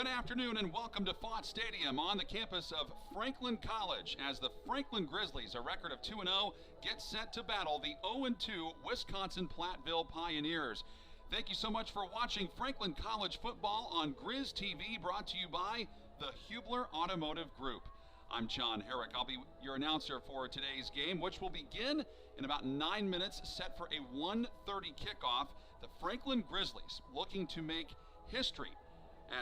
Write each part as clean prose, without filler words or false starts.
Good afternoon and welcome to Fott Stadium on the campus of Franklin College as the Franklin Grizzlies, a record of 2-0, get set to battle the 0-2 Wisconsin-Platteville Pioneers. Thank you so much for watching Franklin College football on Grizz TV, brought to you by the Hubler Automotive Group. I'm John Herrick. I'll be your announcer for today's game, which will begin in about 9 minutes, set for a 1:30 kickoff. The Franklin Grizzlies looking to make history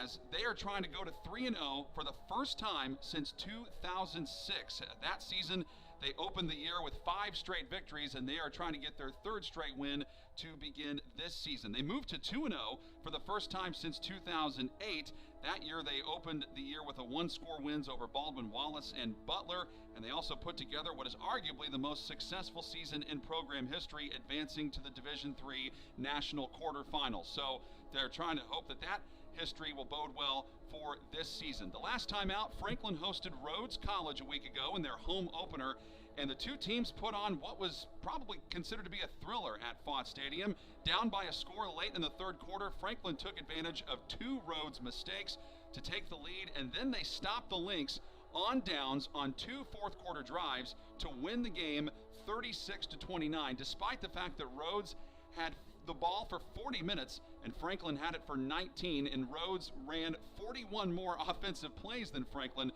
as they are trying to go to 3-0 for the first time since 2006. That season, they opened the year with 5 straight victories, and they are trying to get their 3rd straight win to begin this season. They moved to 2-0 for the first time since 2008. That year, they opened the year with a 1-score wins over Baldwin Wallace and Butler, and they also put together what is arguably the most successful season in program history, advancing to the Division III National Quarterfinals. So they're trying to hope that that history will bode well for this season. The last time out, Franklin hosted Rhodes College a week ago in their home opener, and the two teams put on what was probably considered to be a thriller at Fott Stadium. Down by a score late in the 3rd quarter, Franklin took advantage of 2 Rhodes mistakes to take the lead, and then they stopped the Lynx on downs on 2 fourth-quarter drives to win the game 36-29, despite the fact that Rhodes had the ball for 40 minutes and Franklin had it for 19, and Rhodes ran 41 more offensive plays than Franklin.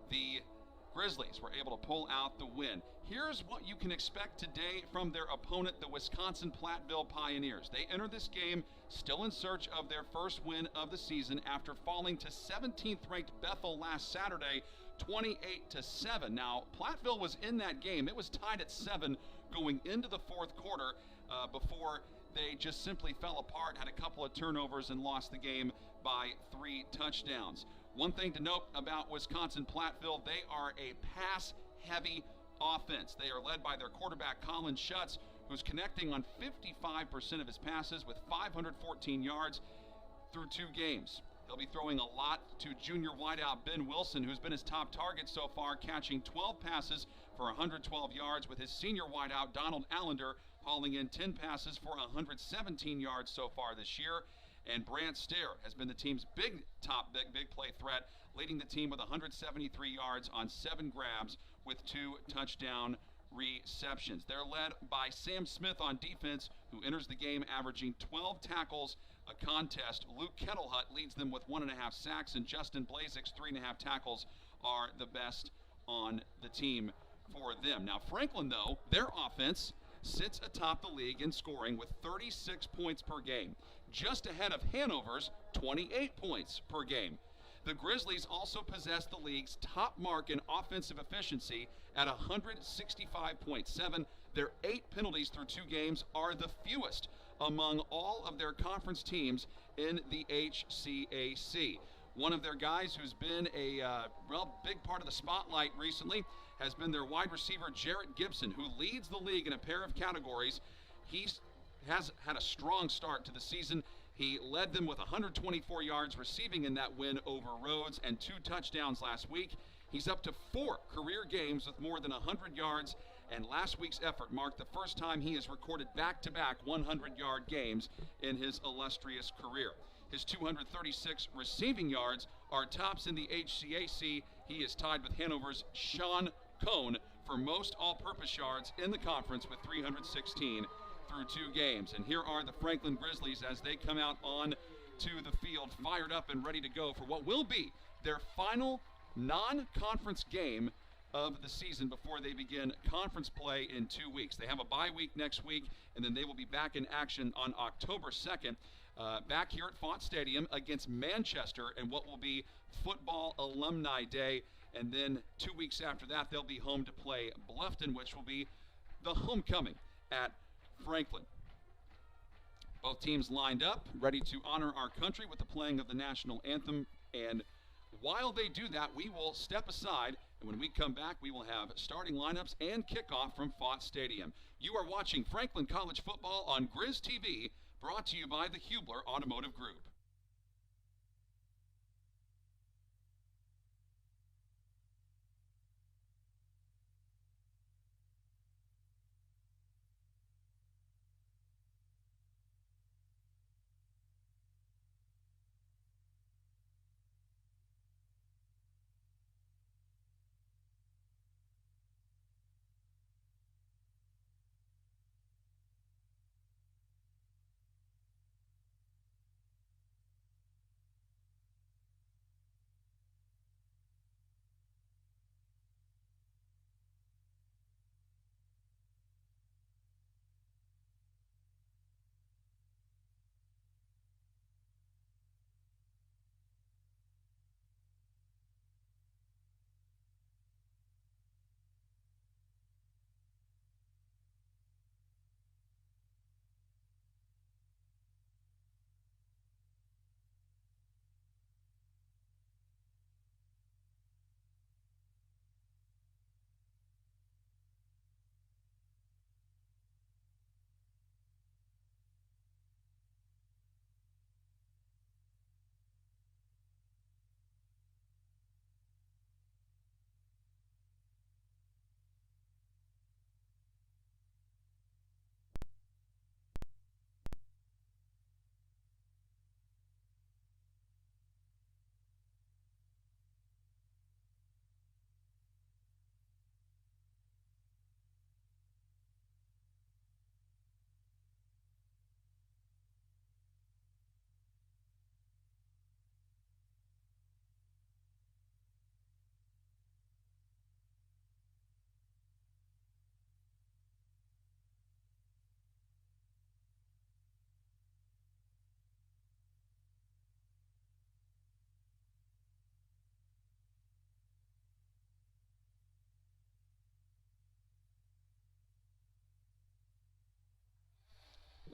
The Grizzlies were able to pull out the win. Here's what you can expect today from their opponent, the Wisconsin-Platteville Pioneers. They enter this game still in search of their first win of the season after falling to 17th-ranked Bethel last Saturday, 28-7. Now, Platteville was in that game. It was tied at 7 going into the 4th quarter before they just simply fell apart, had a couple of turnovers, and lost the game by 3 touchdowns. One thing to note about Wisconsin-Platteville, they are a pass-heavy offense. They are led by their quarterback, Colin Schutz, who's connecting on 55% of his passes with 514 yards through 2 games. He'll be throwing a lot to junior wideout Ben Wilson, who's been his top target so far, catching 12 passes for 112 yards, with his senior wideout, Donald Allender, hauling in 10 passes for 117 yards so far this year. And Brant Stair has been the team's big play threat, leading the team with 173 yards on 7 grabs with 2 touchdown receptions. They're led by Sam Smith on defense, who enters the game averaging 12 tackles a contest. Luke Kettlehut leads them with 1.5 sacks, and Justin Blazek's 3.5 tackles are the best on the team for them. Now, Franklin, though, their offense sits atop the league in scoring with 36 points per game, just ahead of Hanover's 28 points per game. The Grizzlies also possess the league's top mark in offensive efficiency at 165.7. Their 8 penalties through 2 games are the fewest among all of their conference teams in the HCAC. One of their guys who's been a big part of the spotlight recently has been their wide receiver, Jarrett Gibson, who leads the league in a pair of categories. He has had a strong start to the season. He led them with 124 yards receiving in that win over Rhodes and 2 touchdowns last week. He's up to 4 career games with more than 100 yards, and last week's effort marked the first time he has recorded back-to-back 100-yard games in his illustrious career. His 236 receiving yards are tops in the HCAC. He is tied with Hanover's Sean Cohn for most all-purpose yards in the conference with 316 through 2 games. And here are the Franklin Grizzlies as they come out on to the field, fired up and ready to go for what will be their final non-conference game of the season before they begin conference play in 2 weeks. They have a bye week next week, and then they will be back in action on October 2nd, back here at Fott Stadium against Manchester and what will be Football Alumni Day. And then 2 weeks after that, they'll be home to play Bluffton, which will be the homecoming at Franklin. Both teams lined up, ready to honor our country with the playing of the national anthem. And while they do that, we will step aside, and when we come back, we will have starting lineups and kickoff from Fott Stadium. You are watching Franklin College football on Grizz TV, brought to you by the Hubler Automotive Group.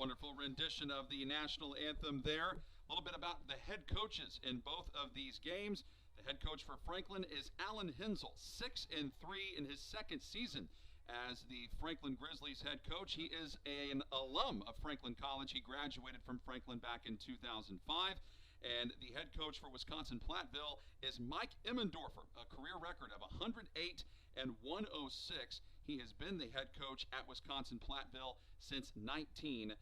Wonderful rendition of the national anthem there. A little bit about the head coaches in both of these games. The head coach for Franklin is Alan Hensel, 6-3 in his second season as the Franklin Grizzlies head coach. He is an alum of Franklin College. He graduated from Franklin back in 2005. And the head coach for Wisconsin-Platteville is Mike Emmendorfer, a career record of 108 and 106. He has been the head coach at Wisconsin-Platteville since 1999.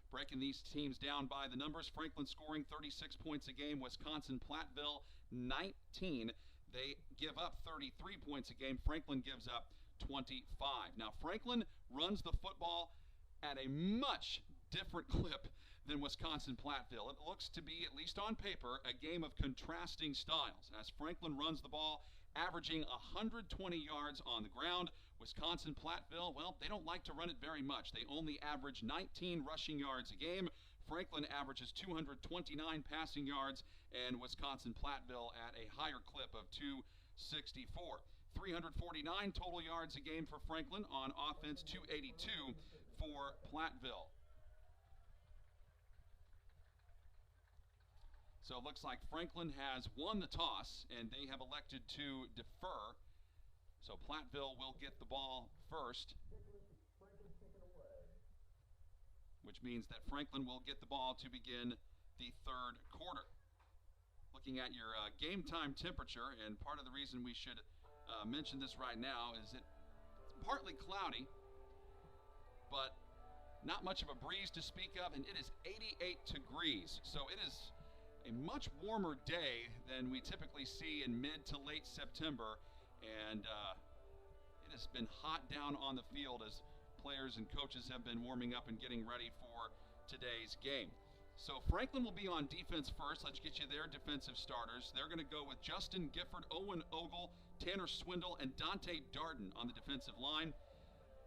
Breaking these teams down by the numbers, Franklin scoring 36 points a game, Wisconsin-Platteville 19. They give up 33 points a game. Franklin gives up 25. Now, Franklin runs the football at a much different clip than Wisconsin-Platteville. It looks to be, at least on paper, a game of contrasting styles as Franklin runs the ball, averaging 120 yards on the ground. Wisconsin-Platteville, well, they don't like to run it very much. They only average 19 rushing yards a game. Franklin averages 229 passing yards, and Wisconsin-Platteville at a higher clip of 264. 349 total yards a game for Franklin. On offense, 282 for Platteville. So it looks like Franklin has won the toss, and they have elected to defer. So Platteville will get the ball first, which means that Franklin will get the ball to begin the third quarter. Looking at your game time temperature, and part of the reason we should mention this right now is it's partly cloudy, but not much of a breeze to speak of, and it is 88 degrees. So it is a much warmer day than we typically see in mid to late September, and it has been hot down on the field as players and coaches have been warming up and getting ready for today's game. So Franklin will be on defense first. Let's get you their defensive starters. They're going to go with Justin Gifford, Owen Ogle, Tanner Swindle, and Dante Darden on the defensive line.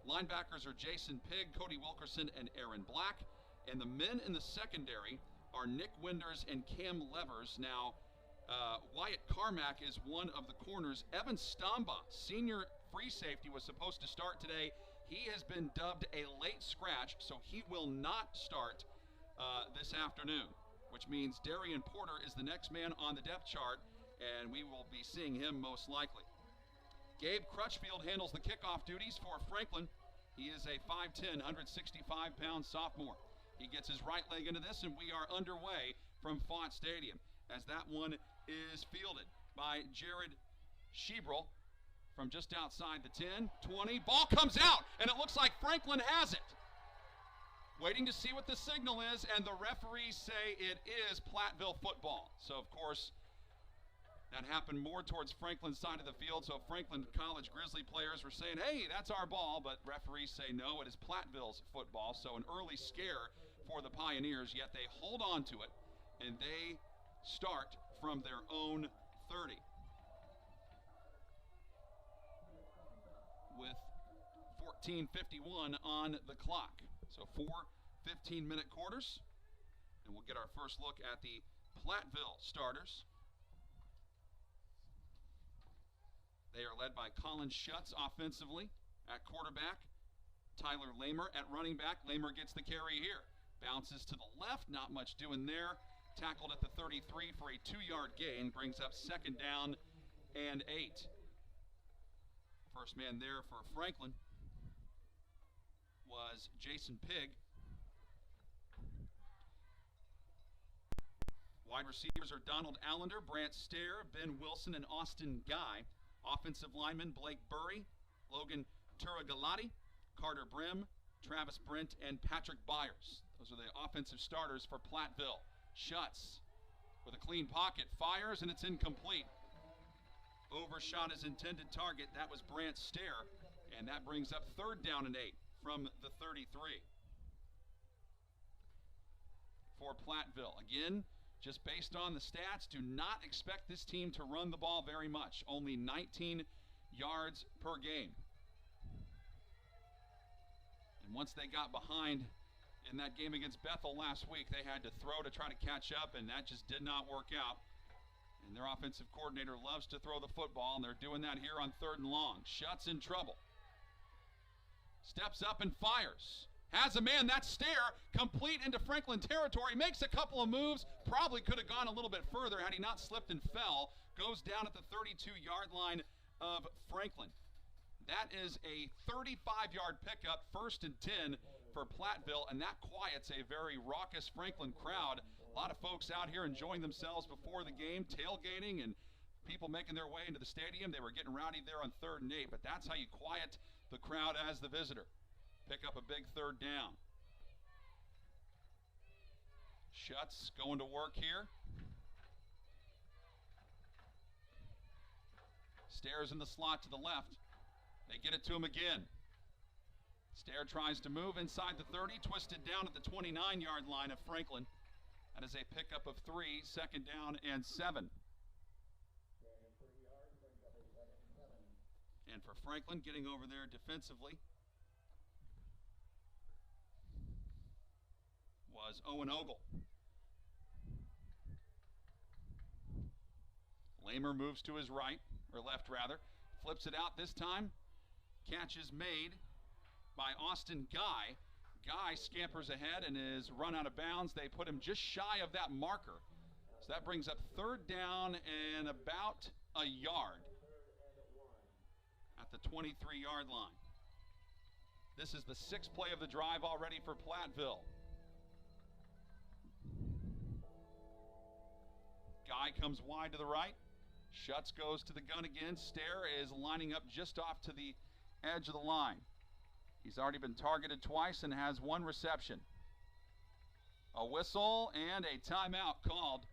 Linebackers are Jason Pigg, Cody Wilkerson, and Aaron Black. And the men in the secondary are Nick Winders and Cam Levers. Now, Wyatt Carmack is one of the corners. Evan Stamba, senior free safety, was supposed to start today. He has been dubbed a late scratch, so he will not start this afternoon, which means Darian Porter is the next man on the depth chart, and we will be seeing him most likely. Gabe Crutchfield handles the kickoff duties for Franklin. He is a 5'10", 165-pound sophomore. He gets his right leg into this, and we are underway from Font Stadium as that one is fielded by Jared Shebrel from just outside the 10, 20. Ball comes out, and it looks like Franklin has it. Waiting to see what the signal is, and the referees say it is Platteville football. So, of course, that happened more towards Franklin's side of the field, so Franklin College Grizzly players were saying, hey, that's our ball, but referees say no, it is Platteville's football. So an early scare for the Pioneers, yet they hold on to it, and they start from their own 30. With 14:51 on the clock. So 4 15-minute quarters, and we'll get our first look at the Platteville starters. They are led by Colin Schutz offensively at quarterback, Tyler Lamer at running back. Lamer gets the carry here. Bounces to the left, not much doing there. Tackled at the 33 for a 2-yard gain, brings up second down and 8. First man there for Franklin was Jason Pigg. Wide receivers are Donald Allender, Brant Stair, Ben Wilson, and Austin Guy. Offensive linemen Blake Burry, Logan Turagalati, Carter Brim, Travis Brent, and Patrick Byers. Those are the offensive starters for Platteville. Schutz with a clean pocket, fires, and it's incomplete. Overshot his intended target. That was Brant Stair, and that brings up third down and 8 from the 33 for Platteville. Again, just based on the stats, do not expect this team to run the ball very much. Only 19 yards per game. And once they got behind in that game against Bethel last week, they had to throw to try to catch up, and that just did not work out. And their offensive coordinator loves to throw the football, and they're doing that here on 3rd and long. Schutz in trouble. Steps up and fires. Has a man. That stare complete into Franklin territory. Makes a couple of moves. Probably could have gone a little bit further had he not slipped and fell. Goes down at the 32-yard line of Franklin. That is a 35-yard pickup, 1st and 10 for Platteville, and that quiets a very raucous Franklin crowd. A lot of folks out here enjoying themselves before the game, tailgating, and people making their way into the stadium. They were getting rowdy there on 3rd and 8, but that's how you quiet the crowd as the visitor. Pick up a big 3rd down. Schutz going to work here. Stares in the slot to the left. They get it to him again. Stair tries to move inside the 30, twisted down at the 29-yard line of Franklin. That is a pickup of 3, 2nd down and 7. And for Franklin, getting over there defensively was Owen Ogle. Lamer moves to his right, or left rather, flips it out this time. Catch is made by Austin Guy. Guy scampers ahead and is run out of bounds. They put him just shy of that marker. So that brings up 3rd down and about a yard at the 23-yard line. This is the 6th play of the drive already for Platteville. Guy comes wide to the right. Schutz goes to the gun again. Stair is lining up just off to the edge of the line. He's already been targeted twice and has 1 reception. A whistle and a timeout called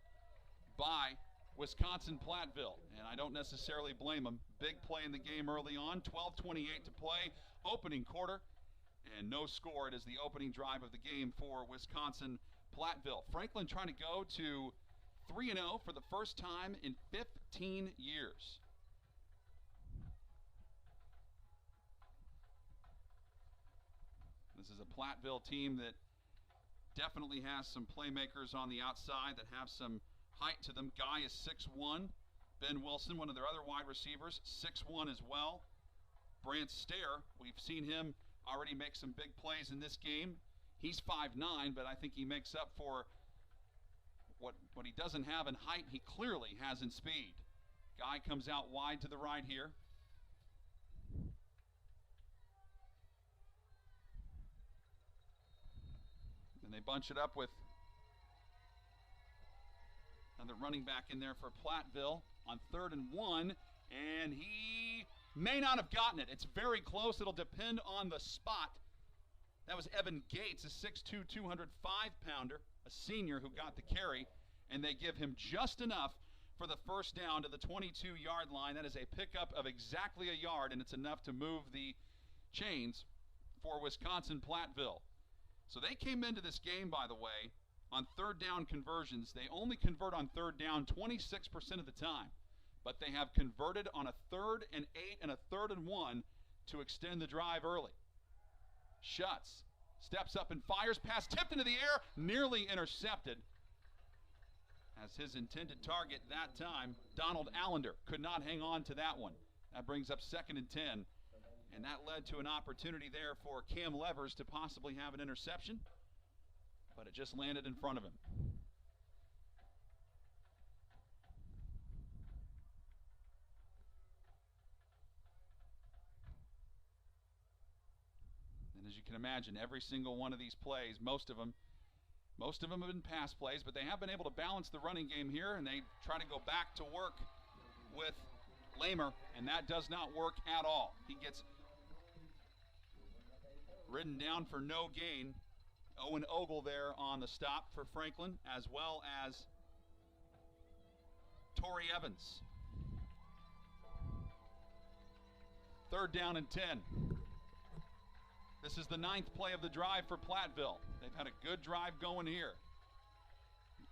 by Wisconsin-Platteville. And I don't necessarily blame him. Big play in the game early on. 12:28 to play. Opening quarter. And no score. It is the opening drive of the game for Wisconsin-Platteville. Franklin trying to go to 3-0 for the first time in 15 years. This is a Platteville team that definitely has some playmakers on the outside that have some height to them. Guy is 6'1". Ben Wilson, one of their other wide receivers, 6'1" as well. Brant Stair, we've seen him already make some big plays in this game. He's 5'9", but I think he makes up for what he doesn't have in height, he clearly has in speed. Guy comes out wide to the right here. And they bunch it up with another running back in there for Platteville on 3rd and 1, and he may not have gotten it. It's very close. It'll depend on the spot. That was Evan Gates, a 6'2", 205-pounder, a senior who got the carry, and they give him just enough for the 1st down to the 22-yard line. That is a pickup of exactly a yard, and it's enough to move the chains for Wisconsin-Platteville. So they came into this game, by the way, on 3rd down conversions. They only convert on 3rd down 26% of the time, but they have converted on a 3rd and 8 and a 3rd and 1 to extend the drive early. Schutz steps up and fires, pass tipped into the air, nearly intercepted. As his intended target that time, Donald Allender, could not hang on to that one. That brings up 2nd and 10, and that led to an opportunity there for Cam Levers to possibly have an interception, but it just landed in front of him. And as you can imagine, every single one of these plays, most of them have been pass plays, but they have been able to balance the running game here, and they try to go back to work with Lamer, and that does not work at all. He gets ridden down for no gain. Owen Ogle there on the stop for Franklin, as well as Torrey Evans. 3rd down and 10. This is the 9th play of the drive for Platteville. They've had a good drive going here.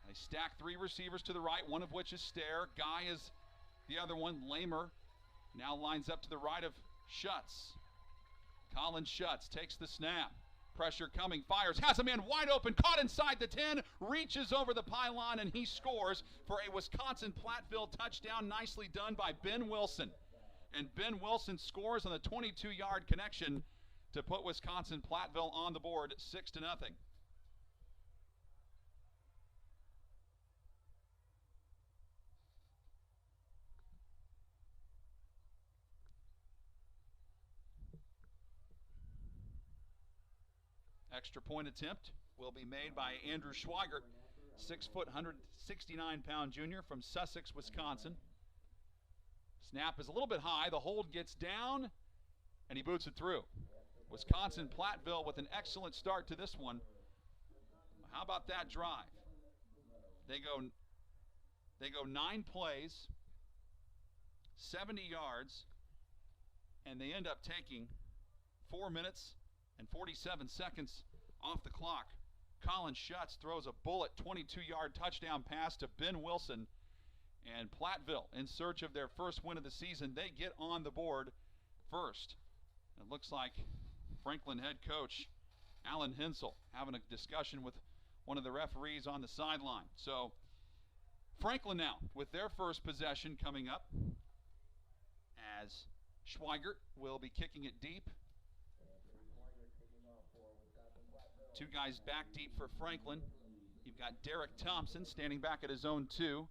They stack 3 receivers to the right, one of which is Stair. Guy is the other one. Lamer now lines up to the right of Schutz. Colin Schutz takes the snap. Pressure coming, fires, has a man wide open, caught inside the 10, reaches over the pylon, and he scores for a Wisconsin-Platteville touchdown. Nicely done by Ben Wilson. And Ben Wilson scores on the 22-yard connection. to put Wisconsin-Platteville on the board 6-0. Extra point attempt will be made by Andrew Schweigert, 6 foot, 169-pound junior from Sussex, Wisconsin. Snap is a little bit high. The hold gets down, and he boots it through. Wisconsin-Platteville with an excellent start to this one. How about that drive? They go 9 plays, 70 yards, and they end up taking 4 minutes and 47 seconds off the clock. Colin Schutz throws a bullet 22-yard touchdown pass to Ben Wilson. And Platteville, in search of their first win of the season, they get on the board first. It looks like Franklin head coach Alan Hensel having a discussion with one of the referees on the sideline. So Franklin now with their first possession coming up, as Schweigert will be kicking it deep. 2 guys back deep for Franklin. You've got Derrick Thompson standing back at his own 2.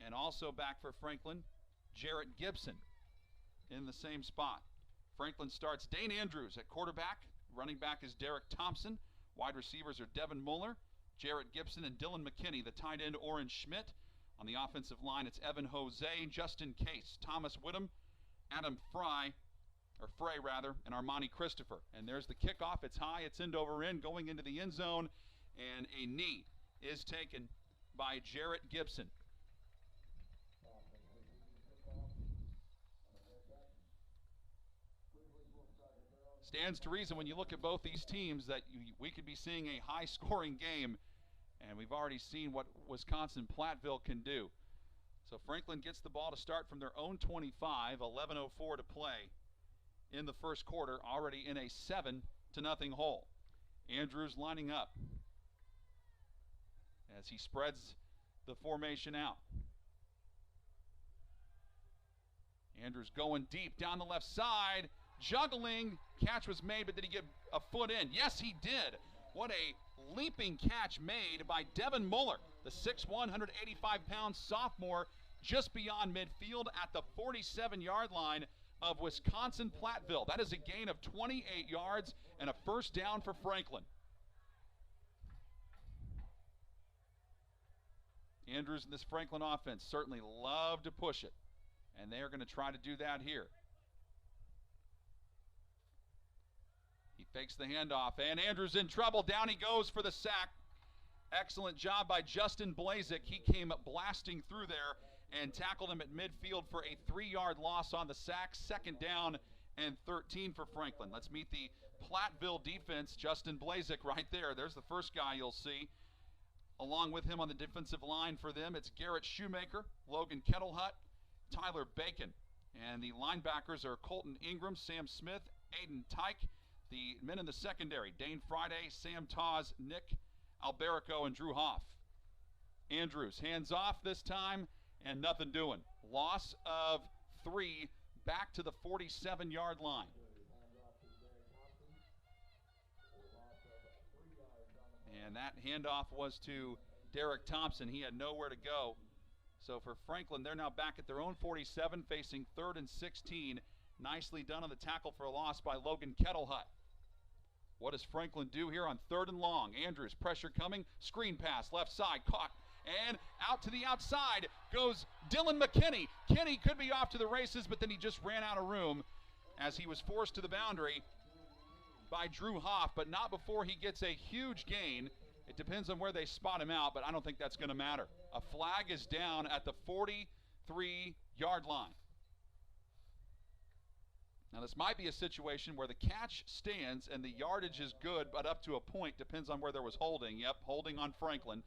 And also back for Franklin, Jarrett Gibson in the same spot. Franklin starts Dane Andrews at quarterback. Running back is Derrick Thompson. Wide receivers are Devin Muller, Jarrett Gibson, and Dylan McKinney. The tight end, Oren Schmidt. On the offensive line, it's Evan Jose, Justin Case, Thomas Whittam, Adam Frey, and Armani Christopher. And there's the kickoff. It's high, it's end over end, going into the end zone, and a knee is taken by Jarrett Gibson. Stands to reason when you look at both these teams that we could be seeing a high-scoring game, and we've already seen what Wisconsin-Platteville can do. So Franklin gets the ball to start from their own 25, 11:04 to play in the first quarter, already in a 7-0 hole. Andrews lining up as he spreads the formation out. Andrews going deep down the left side, juggling. Catch was made, but did he get a foot in? Yes, he did. What a leaping catch made by Devin Muller, the 6'1", 185-pound sophomore, just beyond midfield at the 47-yard line of Wisconsin-Platteville. That is a gain of 28 yards and a first down for Franklin. Andrews and this Franklin offense certainly love to push it, and they are going to try to do that here. He fakes the handoff, and Andrews in trouble. Down he goes for the sack. Excellent job by Justin Blazik. He came blasting through there and tackled him at midfield for a 3-yard loss on the sack. Second down and 13 for Franklin. Let's meet the Platteville defense. Justin Blazik right there. There's the first guy you'll see. Along with him on the defensive line for them, it's Garrett Shoemaker, Logan Kettlehut, Tyler Bacon. And the linebackers are Colton Ingram, Sam Smith, Aiden Tyke. The men in the secondary, Dane Friday, Sam Tawes, Nick Alberico, and Drew Hoff. Andrews hands off this time, and nothing doing. Loss of 3 back to the 47-yard line. And that handoff was to Derrick Thompson. He had nowhere to go. So for Franklin, they're now back at their own 47, facing 3rd and 16. Nicely done on the tackle for a loss by Logan Kettlehut. What does Franklin do here on 3rd and long? Andrews, pressure coming, screen pass, left side, caught, and out to the outside goes Dylan McKinney. Kenny could be off to the races, but then he just ran out of room as he was forced to the boundary by Drew Hoff, but not before he gets a huge gain. It depends on where they spot him out, but I don't think that's going to matter. A flag is down at the 43-yard line. Now, this might be a situation where the catch stands and the yardage is good, but up to a point. Depends on where there was holding. Yep, holding on Franklin.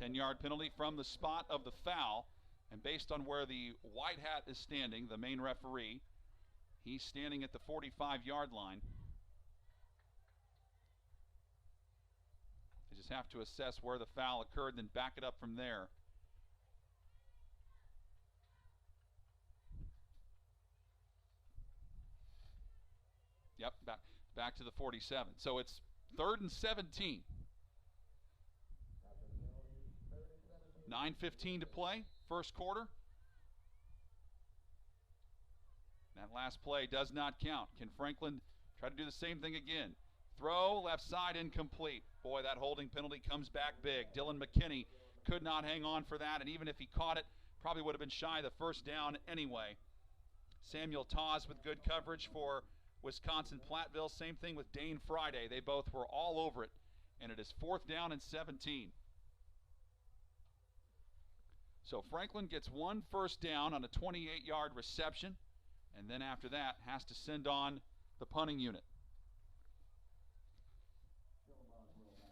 10-yard penalty from the spot of the foul. And based on where the white hat is standing, the main referee, he's standing at the 45-yard line. They just have to assess where the foul occurred, then back it up from there. Yep, back to the 47. So it's 3rd and 17. 9:15 to play, first quarter. That last play does not count. Can Franklin try to do the same thing again? Throw, left side, incomplete. Boy, that holding penalty comes back big. Dylan McKinney could not hang on for that, and even if he caught it, probably would have been shy of the first down anyway. Samuel Tawes with good coverage for Wisconsin-Platteville. Same thing with Dane Friday. They both were all over it, and it is 4th down and 17. So Franklin gets 1 first down on a 28-yard reception, and then after that has to send on the punting unit.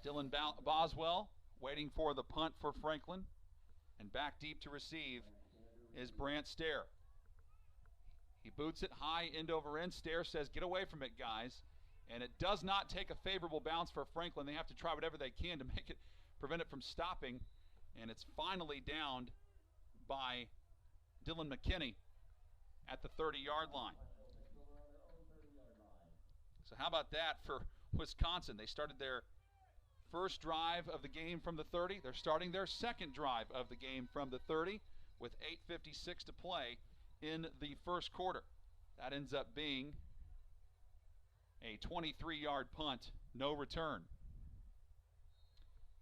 Dylan Boswell waiting for the punt for Franklin, and back deep to receive is Brant Stair. He boots it high end over end. Stair says, get away from it, guys. And it does not take a favorable bounce for Franklin. They have to try whatever they can to prevent it from stopping. And it's finally downed by Dylan McKinney at the 30-yard line. So how about that for Wisconsin? They started their first drive of the game from the 30. They're starting their second drive of the game from the 30 with 8:56 to play in the first quarter. That ends up being a 23-yard punt, no return.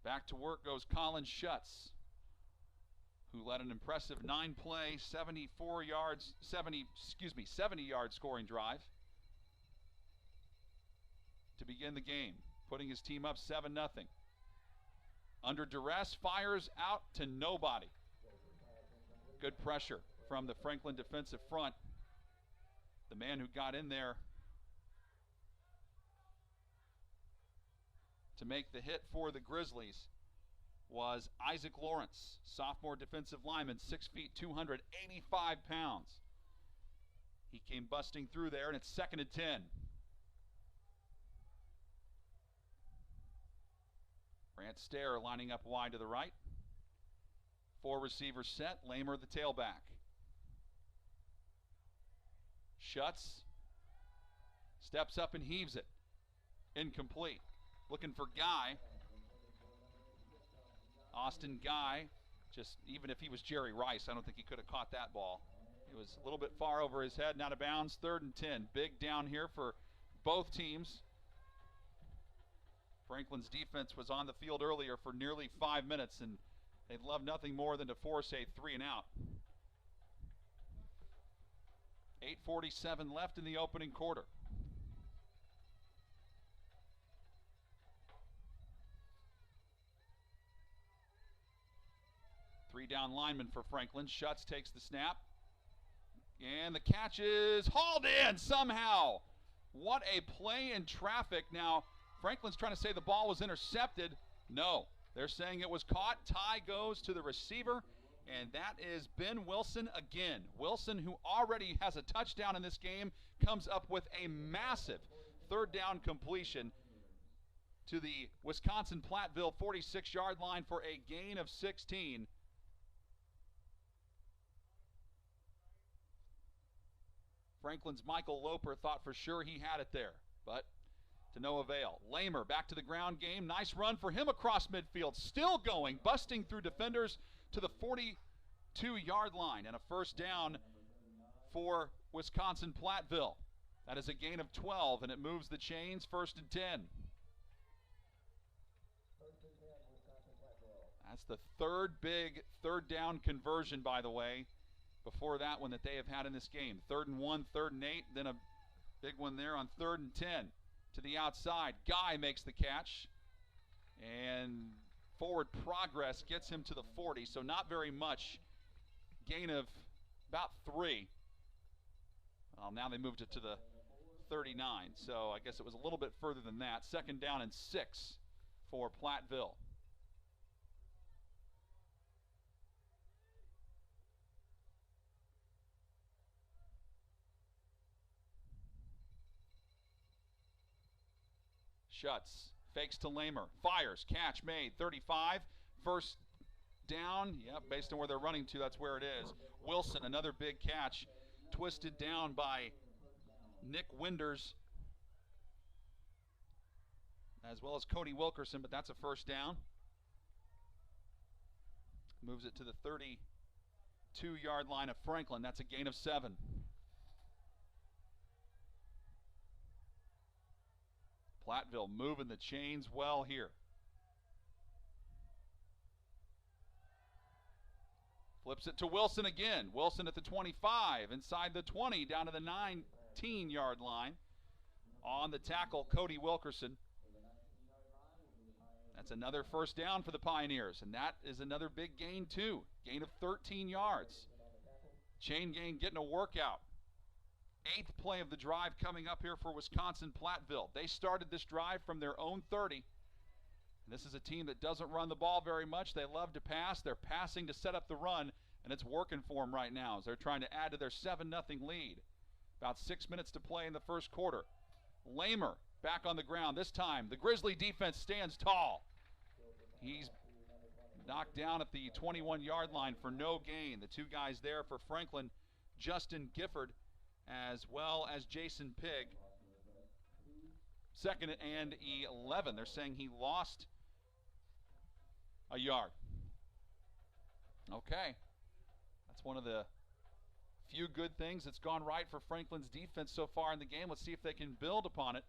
Back to work goes Colin Schutz, who led an impressive 9-play, 70-yard scoring drive to begin the game, putting his team up 7-0. Under duress, fires out to nobody. Good pressure from the Franklin defensive front. The man who got in there to make the hit for the Grizzlies was Isaac Lawrence, sophomore defensive lineman, 6 feet, 285 pounds. He came busting through there, and it's 2nd and 10. Brant Stair lining up wide to the right. 4 receivers set. Lamer the tailback. Schutz steps up and heaves it. Incomplete. Looking for Guy. Austin Guy, just even if he was Jerry Rice, I don't think he could have caught that ball. It was a little bit far over his head and out of bounds. 3rd and 10. Big down here for both teams. Franklin's defense was on the field earlier for nearly 5 minutes, and they'd love nothing more than to force a 3 and out. 8:47 left in the opening quarter. Three down lineman for Franklin. Schutz takes the snap, and the catch is hauled in somehow. What a play in traffic. Now, Franklin's trying to say the ball was intercepted. No, they're saying it was caught. Tie goes to the receiver, and that is Ben Wilson again. Wilson, who already has a touchdown in this game, comes up with a massive 3rd down completion to the Wisconsin-Platteville 46-yard line for a gain of 16. Franklin's Michael Loper thought for sure he had it there, but to no avail. Lamer back to the ground game. Nice run for him across midfield. Still going, busting through defenders to the 42-yard line, and a first down for Wisconsin-Platteville. That is a gain of 12, and it moves the chains. 1st and 10. That's the 3rd big 3rd down conversion, by the way, before that one that they have had in this game. 3rd and 1, 3rd and 8, then a big one there on 3rd and 10. To the outside, Guy makes the catch, and forward progress gets him to the 40, so not very much. Gain of about 3. Well, now they moved it to the 39, so I guess it was a little bit further than that. 2nd down and 6 for Platteville. Schutz fakes to Lamer, fires, catch made, 35, 1st down, yep, based on where they're running to, that's where it is. Wilson, another big catch, twisted down by Nick Winders, as well as Cody Wilkerson, but that's a first down. Moves it to the 32-yard line of Franklin. That's a gain of 7. Platteville moving the chains well here. Flips it to Wilson again. Wilson at the 25, inside the 20, down to the 19-yard line. On the tackle, Cody Wilkerson. That's another first down for the Pioneers, and that is another big gain too. Gain of 13 yards. Chain gang getting a workout. 8th play of the drive coming up here for Wisconsin-Platteville. They started this drive from their own 30. And this is a team that doesn't run the ball very much. They love to pass. They're passing to set up the run, and it's working for them right now as they're trying to add to their 7-0 lead. About 6 minutes to play in the first quarter. Lamer back on the ground. This time the Grizzly defense stands tall. He's knocked down at the 21-yard line for no gain. The 2 guys there for Franklin, Justin Gifford as well as Jason Pigg. 2nd and 11. They're saying he lost a yard. Okay. That's one of the few good things that's gone right for Franklin's defense so far in the game. Let's see if they can build upon it.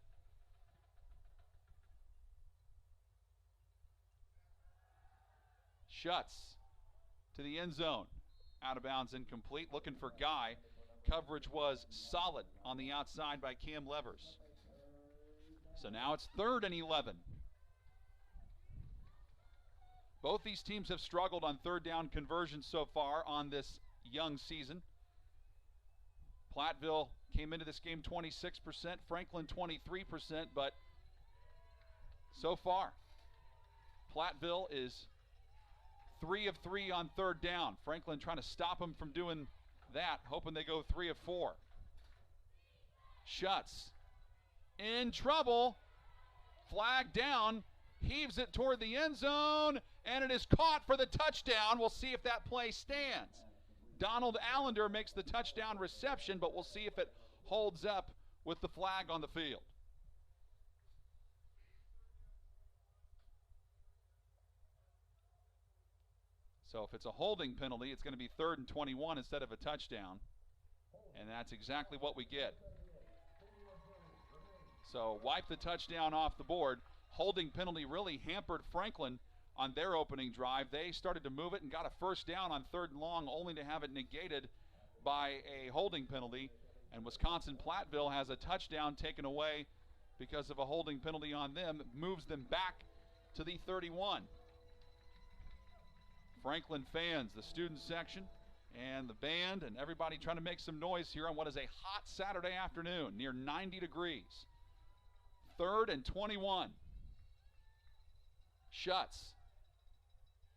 Schutz to the end zone. Out of bounds, incomplete. Looking for Guy. Coverage was solid on the outside by Cam Levers. So now it's 3rd and 11. Both these teams have struggled on 3rd down conversions so far on this young season. Platteville came into this game 26%, Franklin 23%, but so far, Platteville is 3 of 3 on 3rd down. Franklin trying to stop them from doing that, hoping they go 3 of 4. Schutz in trouble. Flag down. Heaves it toward the end zone, and it is caught for the touchdown. We'll see if that play stands. Donald Allender makes the touchdown reception, but we'll see if it holds up with the flag on the field. So if it's a holding penalty, it's going to be 3rd and 21 instead of a touchdown. And that's exactly what we get. So wipe the touchdown off the board. Holding penalty really hampered Franklin on their opening drive. They started to move it and got a first down on 3rd and long, only to have it negated by a holding penalty. And Wisconsin-Platteville has a touchdown taken away because of a holding penalty on them. It moves them back to the 31. Franklin fans, the student section, and the band, and everybody trying to make some noise here on what is a hot Saturday afternoon, near 90 degrees. 3rd and 21. Schutz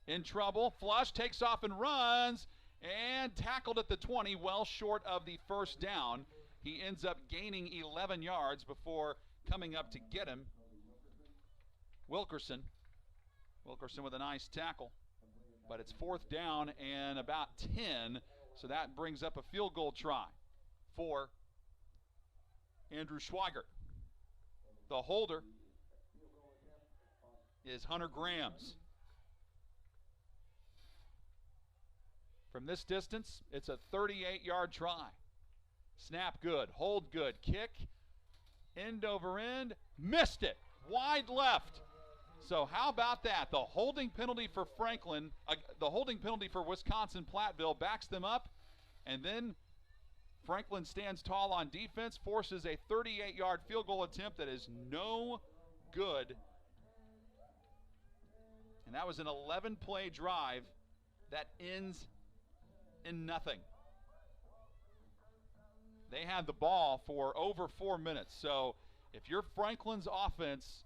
in trouble. Flush takes off and runs, and tackled at the 20, well short of the first down. He ends up gaining 11 yards before coming up to get him. Wilkerson with a nice tackle. But it's 4th down and about 10, so that brings up a field goal try for Andrew Schweigert. The holder is Hunter Grams. From this distance, it's a 38-yard try. Snap good, hold good, kick, end over end, missed it, wide left. So how about that? The holding penalty for Franklin, the holding penalty for Wisconsin-Platteville backs them up, and then Franklin stands tall on defense, forces a 38-yard field goal attempt that is no good. And that was an 11-play drive that ends in nothing. They had the ball for over 4 minutes. So if you're Franklin's offense,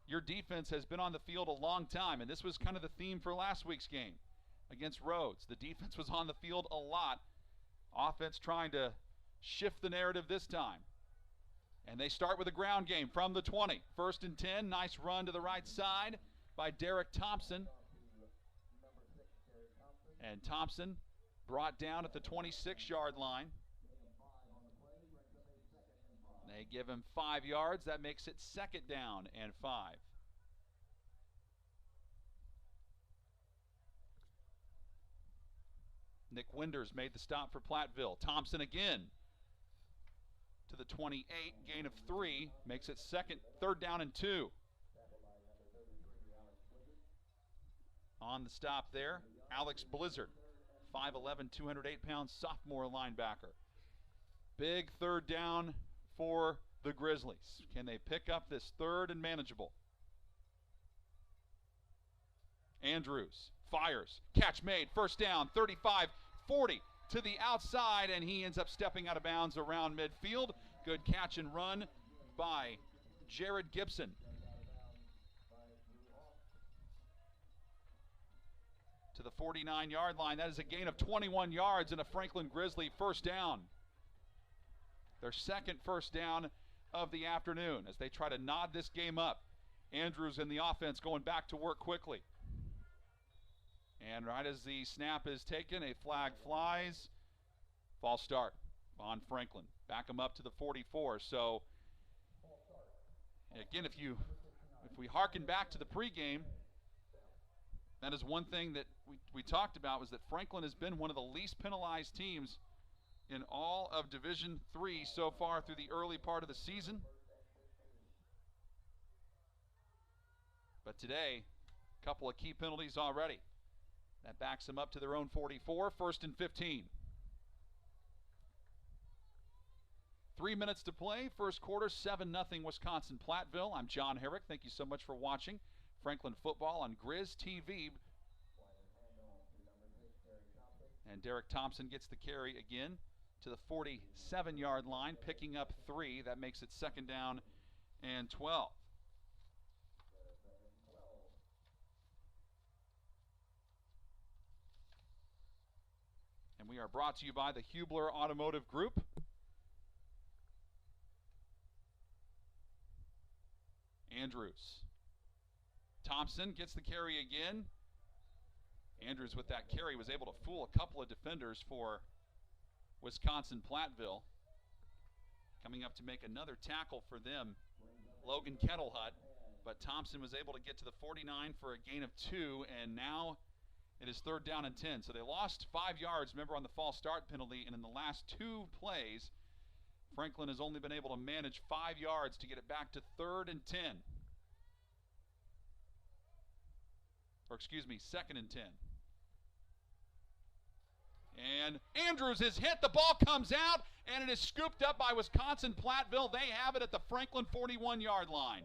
your defense has been on the field a long time, and this was kind of the theme for last week's game against Rhodes. The defense was on the field a lot. Offense trying to shift the narrative this time. And they start with a ground game from the 20. 1st and 10, nice run to the right side by Derrick Thompson. And Thompson brought down at the 26-yard line. They give him 5 yards. That makes it 2nd down and 5. Nick Winders made the stop for Platteville. Thompson again to the 28, gain of 3, makes it 3rd down and 2. On the stop there, Alex Blizzard, 5'11", 208-pound sophomore linebacker. Big 3rd down for the Grizzlies. Can they pick up this 3rd and manageable? Andrews fires, catch made, 1st down, 35, 40 to the outside, and he ends up stepping out of bounds around midfield. Good catch and run by Jarrett Gibson. To the 49-yard line. That is a gain of 21 yards and a Franklin Grizzly 1st down. Their 2nd 1st down of the afternoon as they try to nod this game up. Andrews in the offense going back to work quickly. And right as the snap is taken, a flag flies. False start on Franklin. Back him up to the 44. So, again, if we hearken back to the pregame, that is one thing that we talked about, was that Franklin has been one of the least penalized teams in all of Division III so far through the early part of the season. But today, a couple of key penalties already. That backs them up to their own 44, 1st and 15. 3 minutes to play, 1st quarter, 7-0 Wisconsin-Platteville. I'm John Herrick. Thank you so much for watching Franklin football on Grizz TV. And Derrick Thompson gets the carry again to the 47-yard line, picking up 3. That makes it 2nd down and 12. And we are brought to you by the Hubler Automotive Group. Andrews. Thompson gets the carry again. Andrews with that carry was able to fool a couple of defenders for Wisconsin-Platteville. Coming up to make another tackle for them, Logan Kettlehut. But Thompson was able to get to the 49 for a gain of 2, and now it is 3rd down and 10. So they lost 5 yards, remember, on the false start penalty, and in the last 2 plays, Franklin has only been able to manage 5 yards to get it back to 3rd and 10. Or excuse me, 2nd and 10. And Andrews is hit. The ball comes out, and it is scooped up by Wisconsin-Platteville. They have it at the Franklin 41-yard line.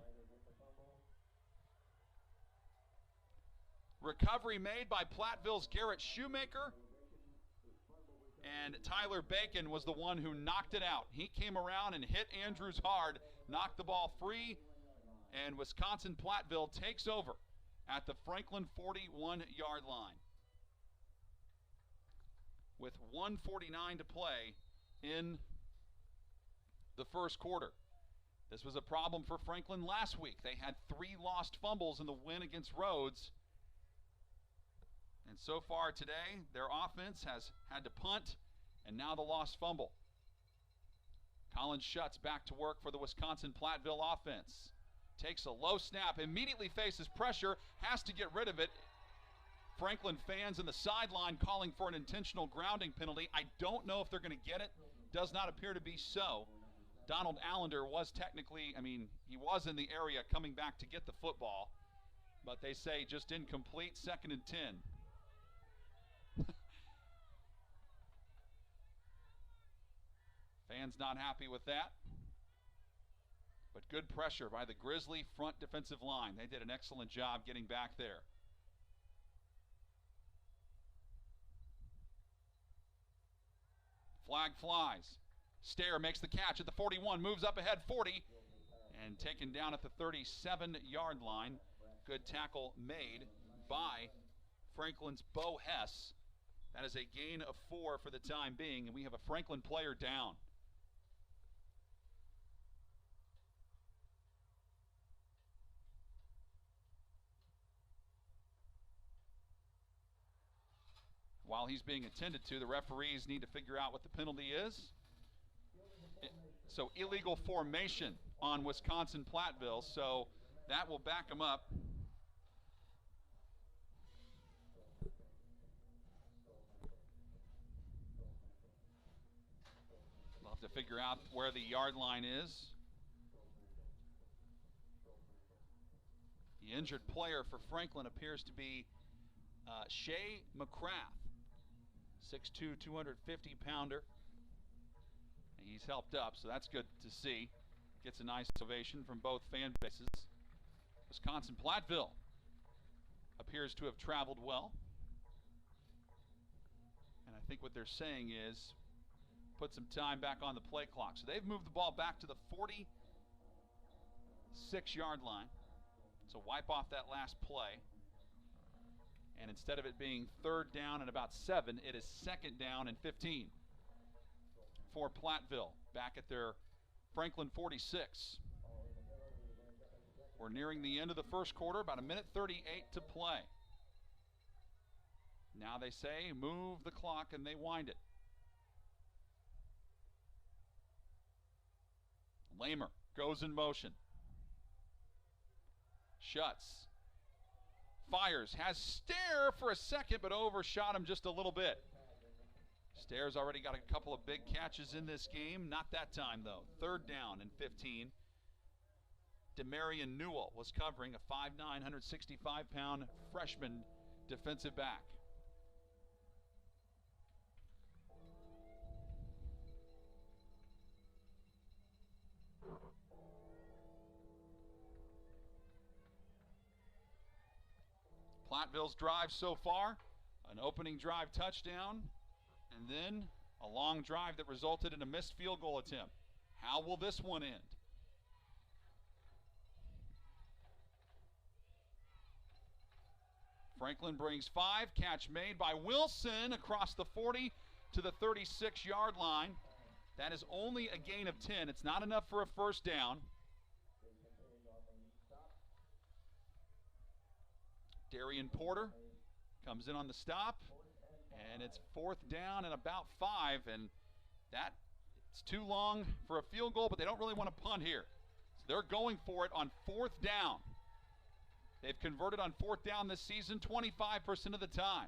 Recovery made by Platteville's Garrett Shoemaker. And Tyler Bacon was the one who knocked it out. He came around and hit Andrews hard, knocked the ball free, and Wisconsin-Platteville takes over at the Franklin 41-yard line. With 1:49 to play in the 1st quarter. This was a problem for Franklin last week. They had 3 lost fumbles in the win against Rhodes. And so far today, their offense has had to punt, and now the lost fumble. Colin Schutz back to work for the Wisconsin-Platteville offense. Takes a low snap, immediately faces pressure, has to get rid of it. Franklin fans in the sideline calling for an intentional grounding penalty. I don't know if they're going to get it. Does not appear to be so. Donald Allender was technically, he was in the area coming back to get the football. But they say just incomplete, 2nd and 10. Fans not happy with that. But good pressure by the Grizzly front defensive line. They did an excellent job getting back there. Flag flies. Stair makes the catch at the 41, moves up ahead 40, and taken down at the 37-yard line. Good tackle made by Franklin's Bo Hess. That is a gain of 4 for the time being, and we have a Franklin player down. While he's being attended to, the referees need to figure out what the penalty is. So illegal formation on Wisconsin-Platteville, so that will back them up. We'll have to figure out where the yard line is. The injured player for Franklin appears to be Shea McCrath, 6'2", 250-pounder. He's helped up, so that's good to see. Gets a nice ovation from both fan bases. Wisconsin-Platteville appears to have traveled well. And I think what they're saying is put some time back on the play clock. So they've moved the ball back to the 46-yard line. So wipe off that last play. And instead of it being 3rd down and about 7, it is 2nd down and 15 for Platteville back at their Franklin 46. We're nearing the end of the first quarter, about 1:38 to play. Now they say move the clock and they wind it. Lamer goes in motion. Shuts. Fires. Has Stair for a second, but overshot him just a little bit. Stair's already got a couple of big catches in this game. Not that time, though. 3rd down and 15. Demarion Newell was covering a 5'9", 165-pound freshman defensive back. Platteville's drive so far, an opening drive touchdown, and then a long drive that resulted in a missed field goal attempt. How will this one end? Franklin brings 5, catch made by Wilson across the 40 to the 36-yard line. That is only a gain of 10. It's not enough for a first down. Darian Porter comes in on the stop, and it's 4th down and about 5, and it's too long for a field goal, but they don't really want to punt here. So they're going for it on 4th down. They've converted on 4th down this season 25% of the time.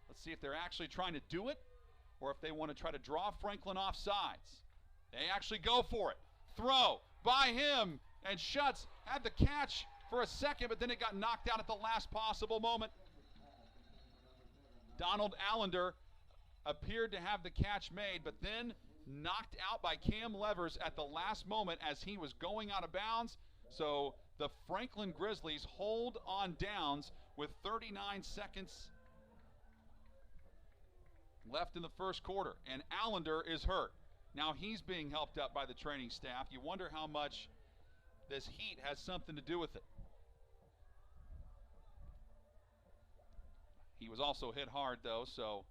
Let's see if they're actually trying to do it or if they want to try to draw Franklin off sides. They actually go for it. Throw by him, and Schutz had the catch for a second, but then it got knocked out at the last possible moment. Donald Allender appeared to have the catch made, but then knocked out by Cam Levers at the last moment as he was going out of bounds. So the Franklin Grizzlies hold on downs with 39 seconds left in the first quarter, and Allender is hurt. Now he's being helped up by the training staff. You wonder how much this heat has something to do with it. He was also hit hard, though, so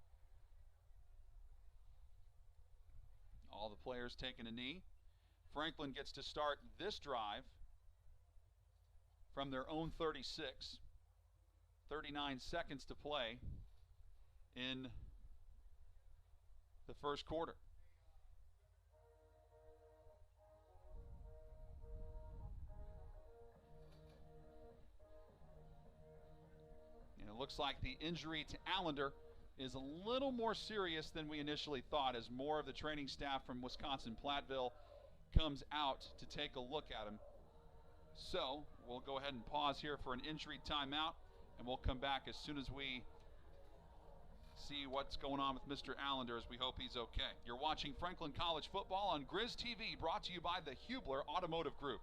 all the players taking a knee. Franklin gets to start this drive from their own 36. 39 seconds to play in the first quarter. And it looks like the injury to Allender is a little more serious than we initially thought, as more of the training staff from Wisconsin-Platteville comes out to take a look at him. So we'll go ahead and pause here for an injury timeout, and we'll come back as soon as we see what's going on with Mr. Allender, as we hope he's okay. You're watching Franklin College football on Grizz TV, brought to you by the Hubler Automotive Group.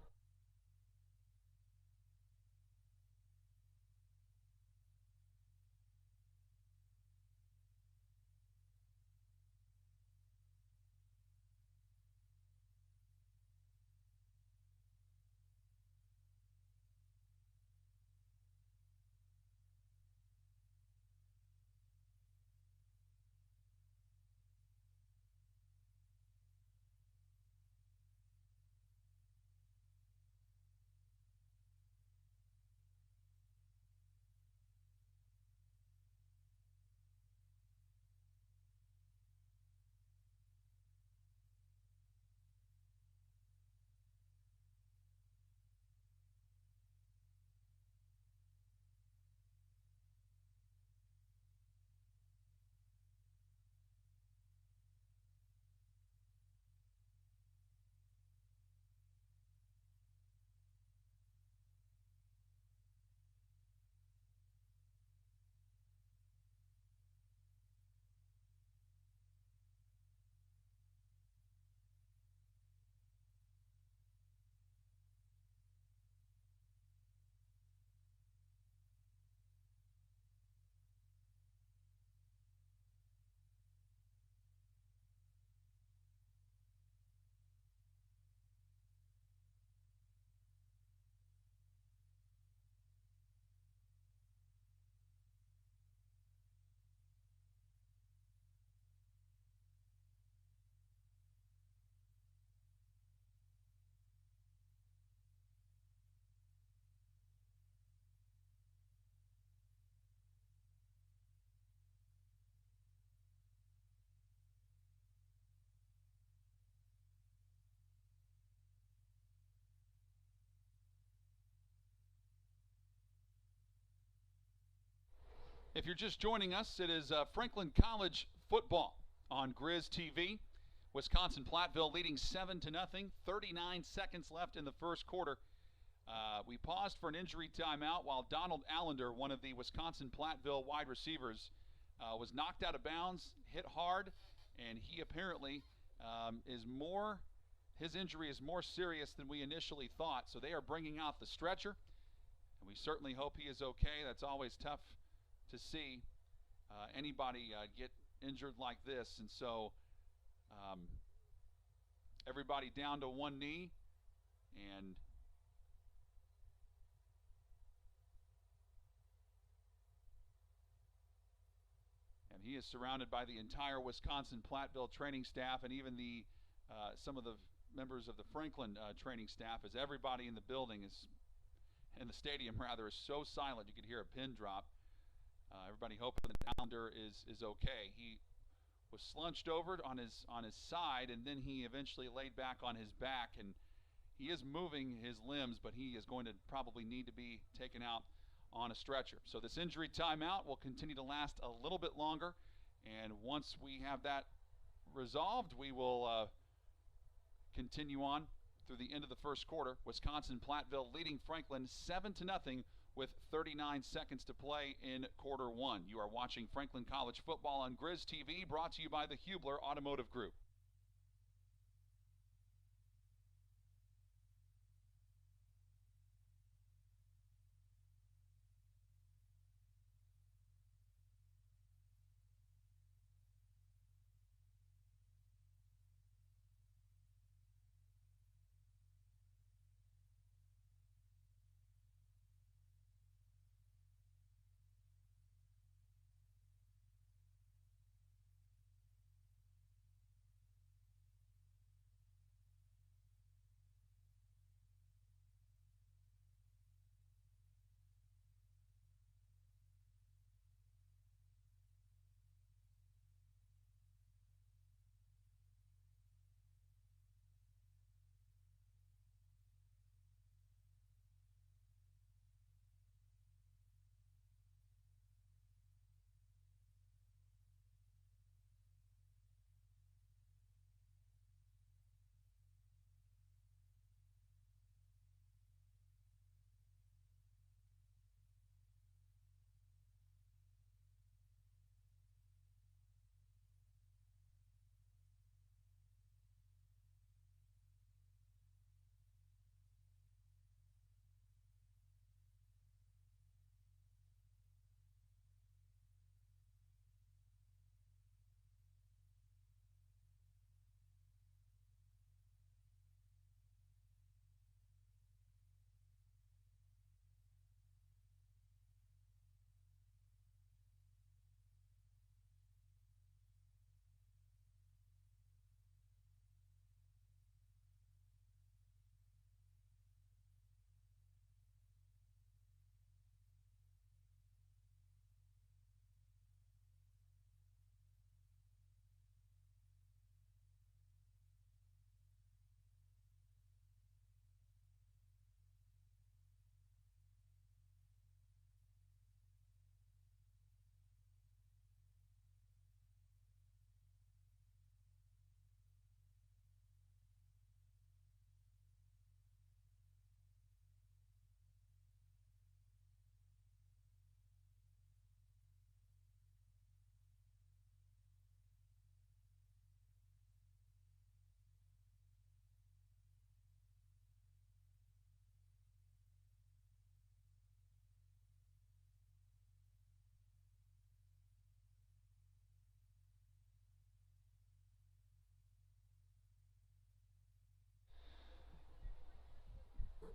If you're just joining us, it is Franklin College football on Grizz TV. Wisconsin-Platteville leading 7-0. 39 seconds left in the first quarter. We paused for an injury timeout while Donald Allender, one of the Wisconsin-Platteville wide receivers, was knocked out of bounds, hit hard, and he apparently his injury is more serious than we initially thought. So they are bringing out the stretcher, and we certainly hope he is okay. That's always tough to see anybody get injured like this. And so everybody down to one knee, and he is surrounded by the entire Wisconsin-Platteville training staff, and even the some of the members of the Franklin training staff, as everybody in the building is, in the stadium rather, is so silent you could hear a pin drop. Everybody hoping that Allender is okay. He was slunched over on his side, and then he eventually laid back on his back, and he is moving his limbs, but he is going to probably need to be taken out on a stretcher. So this injury timeout will continue to last a little bit longer, and once we have that resolved, we will continue on through the end of the first quarter. Wisconsin-Platteville leading Franklin 7-0 with 39 seconds to play in quarter one. You are watching Franklin College football on Grizz TV, brought to you by the Hubler Automotive Group.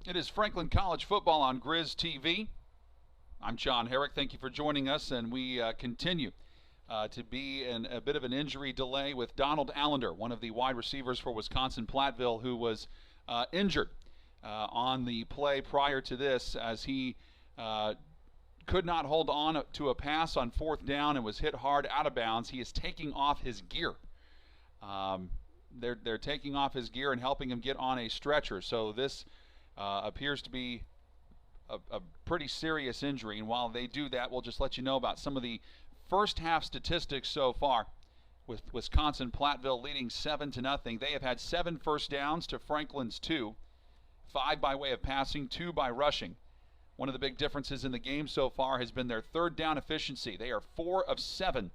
It is Franklin College football on Grizz TV. I'm John Herrick. Thank you for joining us, and we continue to be in a bit of an injury delay with Donald Allender, one of the wide receivers for Wisconsin-Platteville, who was injured on the play prior to this as he could not hold on to a pass on fourth down and was hit hard out of bounds. He is taking off his gear. They're taking off his gear and helping him get on a stretcher. So this appears to be a pretty serious injury. And while they do that, we'll just let you know about some of the first half statistics so far, with Wisconsin-Platteville leading 7-0. They have had 7 first downs to Franklin's 2, 5 by way of passing, 2 by rushing. One of the big differences in the game so far has been their third down efficiency. They are 4 of 7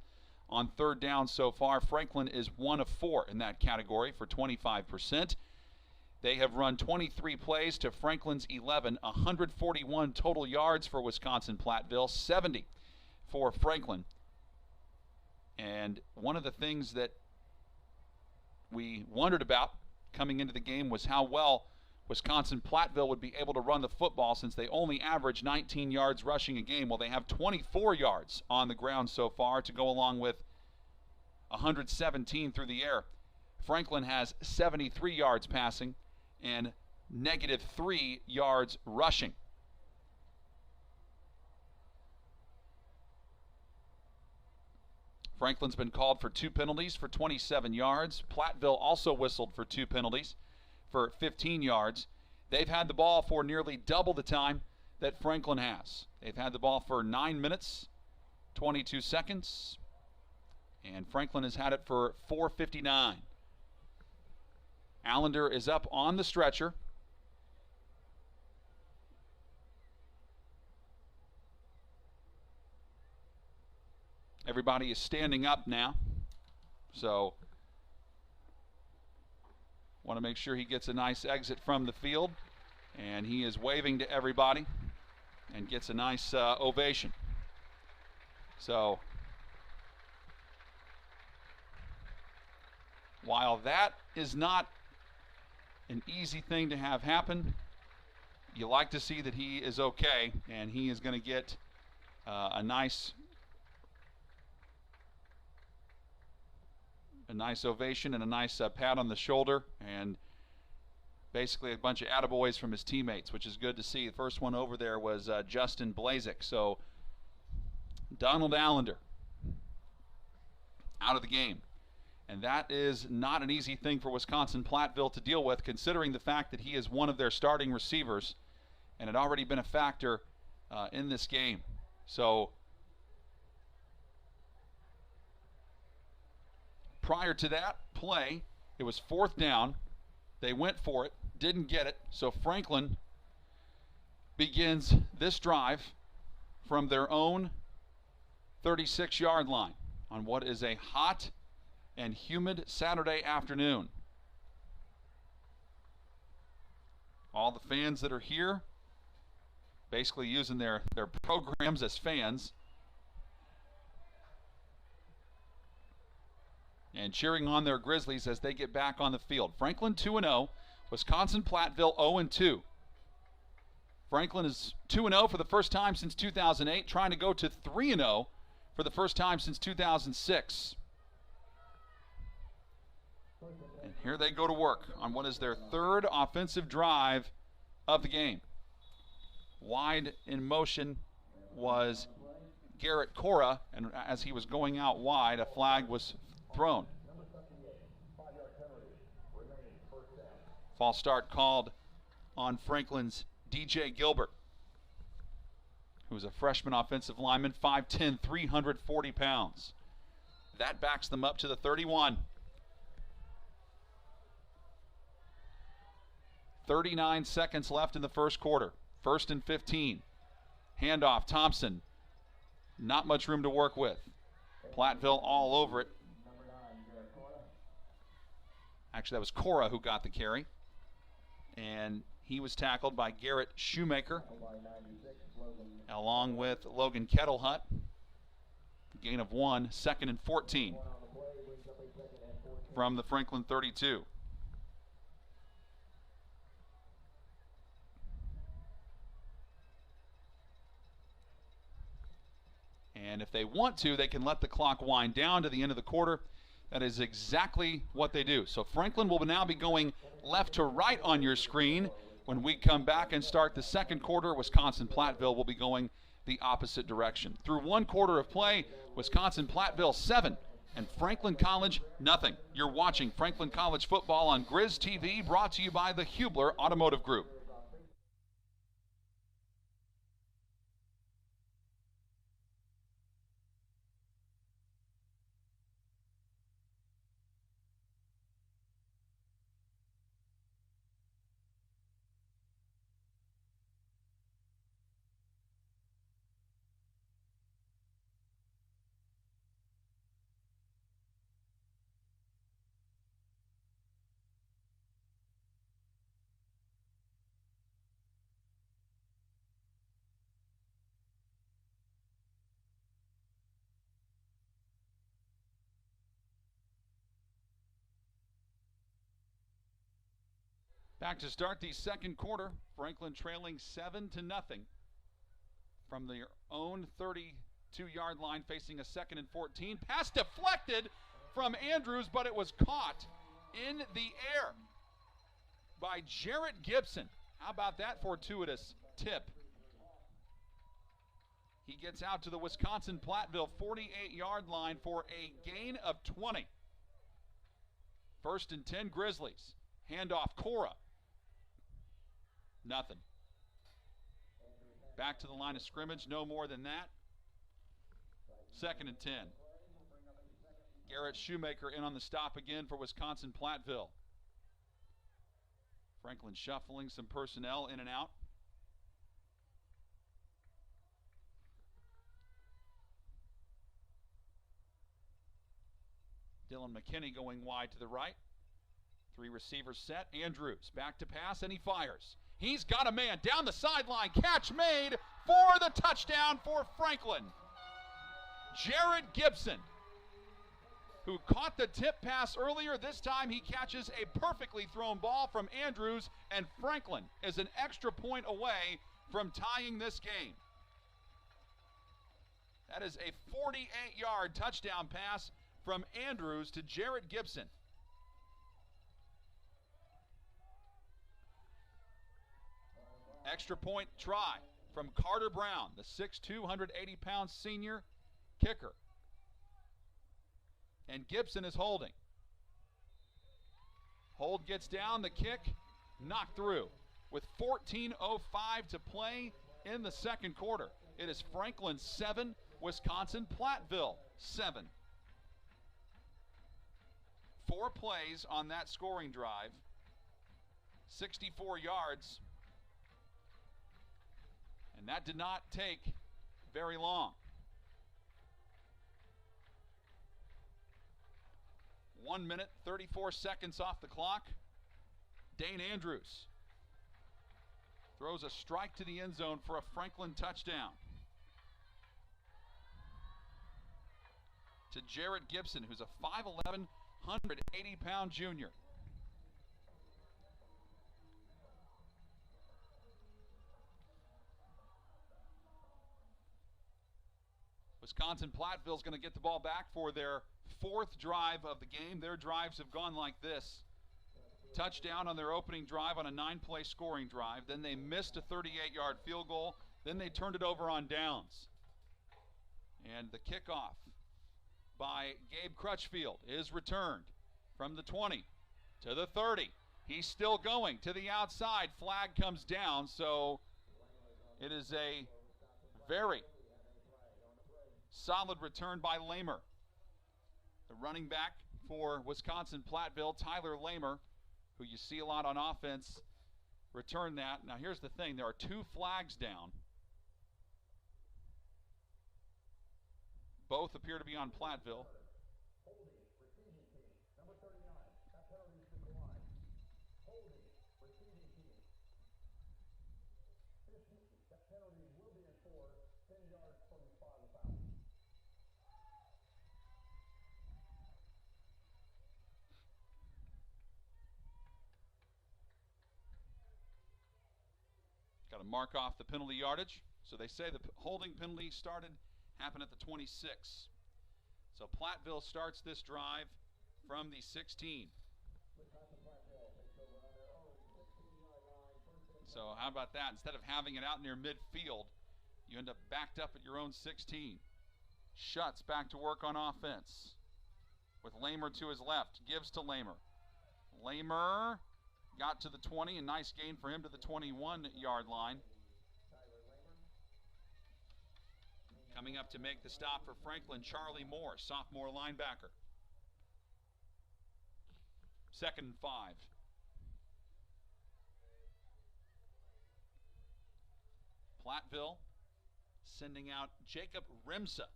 on third down so far. Franklin is 1 of 4 in that category for 25%. They have run 23 plays to Franklin's 11, 141 total yards for Wisconsin-Platteville, 70 for Franklin. And one of the things that we wondered about coming into the game was how well Wisconsin-Platteville would be able to run the football, since they only average 19 yards rushing a game. Well, they have 24 yards on the ground so far to go along with 117 through the air. Franklin has 73 yards passing and -3 yards rushing. Franklin's been called for 2 penalties for 27 yards. Platteville also whistled for 2 penalties for 15 yards. They've had the ball for nearly double the time that Franklin has. They've had the ball for 9 minutes, 22 seconds, and Franklin has had it for 4:59. Allender is up on the stretcher. Everybody is standing up now, so want to make sure he gets a nice exit from the field, and he is waving to everybody and gets a nice ovation. So while that is not an easy thing to have happen, you like to see that he is okay, and he is going to get a nice ovation and a nice pat on the shoulder, and basically a bunch of attaboys from his teammates, which is good to see. The first one over there was Justin Blazek. So Donald Allender out of the game. And that is not an easy thing for Wisconsin-Platteville to deal with, considering the fact that he is one of their starting receivers and had already been a factor in this game. So prior to that play, it was 4th down. They went for it, didn't get it. So Franklin begins this drive from their own 36-yard line on what is a hot and humid Saturday afternoon. All the fans that are here basically using their programs as fans and cheering on their Grizzlies as they get back on the field. Franklin 2-0, Wisconsin-Platteville 0-2. Franklin is 2-0 for the first time since 2008, trying to go to 3-0 for the first time since 2006. And here they go to work on what is their 3rd offensive drive of the game. Wide in motion was Garrett Cora, and as he was going out wide, a flag was thrown. False start called on Franklin's DJ Gilbert, who is a freshman offensive lineman, 5'10", 340 pounds. That backs them up to the 31. 39 seconds left in the first quarter. 1st and 15. Handoff, Thompson. Not much room to work with. Platteville all over it. Actually, that was Cora who got the carry. And he was tackled by Garrett Shoemaker, along with Logan Kettlehut. Gain of 1, 2nd and 14 from the Franklin 32. And if they want to, they can let the clock wind down to the end of the quarter. That is exactly what they do. So Franklin will now be going left to right on your screen. When we come back and start the second quarter, Wisconsin-Platteville will be going the opposite direction. Through 1 quarter of play, Wisconsin-Platteville 7 and Franklin College nothing. You're watching Franklin College football on Grizz TV, brought to you by the Hubler Automotive Group. Back to start the second quarter. Franklin trailing 7-0 from their own 32-yard line, facing a 2nd and 14. Pass deflected from Andrews, but it was caught in the air by Jarrett Gibson. How about that fortuitous tip? He gets out to the Wisconsin-Platteville 48-yard line for a gain of 20. 1st and 10 Grizzlies. Handoff Cora. Nothing. Back to the line of scrimmage, no more than that. 2nd and 10. Garrett Shoemaker in on the stop again for Wisconsin-Platteville. Franklin shuffling some personnel in and out. Dylan McKinney going wide to the right. 3 receivers set. Andrews back to pass, and he fires. He's got a man down the sideline. Catch made for the touchdown for Franklin. Jarrett Gibson, who caught the tip pass earlier. This time he catches a perfectly thrown ball from Andrews, and Franklin is an extra point away from tying this game. That is a 48-yard touchdown pass from Andrews to Jarrett Gibson. Extra point try from Carter Brown, the 6'2", 180-pound senior kicker. And Gibson is holding. Hold gets down, the kick knocked through. With 14:05 to play in the second quarter, it is Franklin 7, Wisconsin-Platteville 7. 4 plays on that scoring drive, 64 yards, and that did not take very long. 1 minute, 34 seconds off the clock. Dane Andrews throws a strike to the end zone for a Franklin touchdown. To Jarrett Gibson, who's a 5'11", 180-pound junior. Wisconsin-Platteville is going to get the ball back for their 4th drive of the game. Their drives have gone like this. Touchdown on their opening drive on a 9-play scoring drive. Then they missed a 38-yard field goal. Then they turned it over on downs. And the kickoff by Gabe Crutchfield is returned from the 20 to the 30. He's still going to the outside. Flag comes down, so it is a very solid return by Lamer. The running back for Wisconsin-Platteville, Tyler Lamer, who you see a lot on offense, returned that. Now here's the thing, there are 2 flags down. Both appear to be on Platteville. Got to mark off the penalty yardage. So they say the holding penalty happened at the 26. So Platteville starts this drive from the 16. So how about that? Instead of having it out near midfield, you end up backed up at your own 16. Schutz back to work on offense with Lamer to his left. Gives to Lamer. Lamer got to the 20, a nice gain for him to the 21-yard line. Coming up to make the stop for Franklin, Charlie Moore, sophomore linebacker. 2nd and 5. Platteville sending out Jacob Rimsa,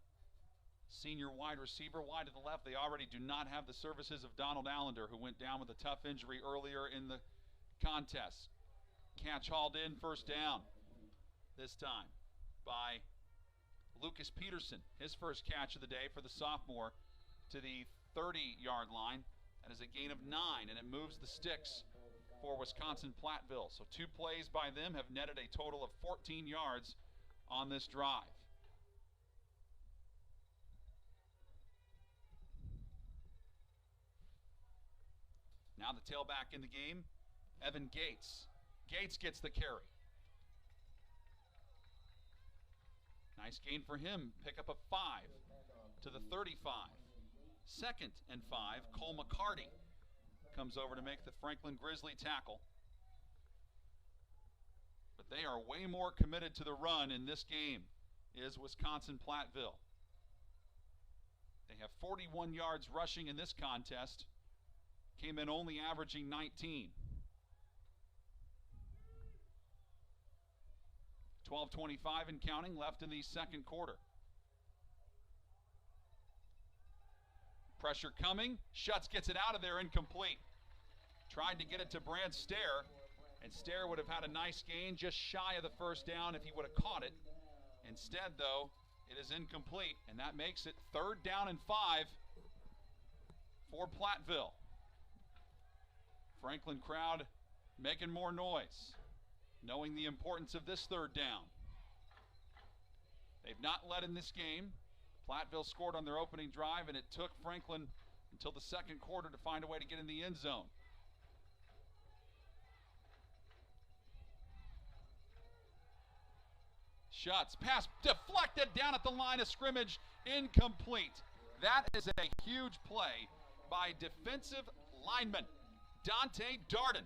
senior wide receiver, wide to the left. They already do not have the services of Donald Allender, who went down with a tough injury earlier in the contest. Catch hauled in, 1st down this time by Lucas Peterson. His first catch of the day for the sophomore to the 30-yard line. That is a gain of 9, and it moves the sticks for Wisconsin-Platteville. So 2 plays by them have netted a total of 14 yards on this drive. Now the tailback in the game, Evan Gates. Gates gets the carry. Nice gain for him. Pick up a 5 to the 35. 2nd and 5. Cole McCarty comes over to make the Franklin Grizzly tackle. But they are way more committed to the run in this game is Wisconsin-Platteville. They have 41 yards rushing in this contest. Came in only averaging 19. 12:25 and counting left in the second quarter. Pressure coming. Schutz gets it out of there, incomplete. Tried to get it to Brant Stair, and Stair would have had a nice gain, just shy of the first down if he would have caught it. Instead, though, it is incomplete, and that makes it 3rd down and 5 for Platteville. Franklin crowd making more noise, knowing the importance of this 3rd down. They've not led in this game. Platteville scored on their opening drive, and it took Franklin until the second quarter to find a way to get in the end zone. Schutz, pass deflected down at the line of scrimmage, incomplete. That is a huge play by defensive lineman Dante Darden.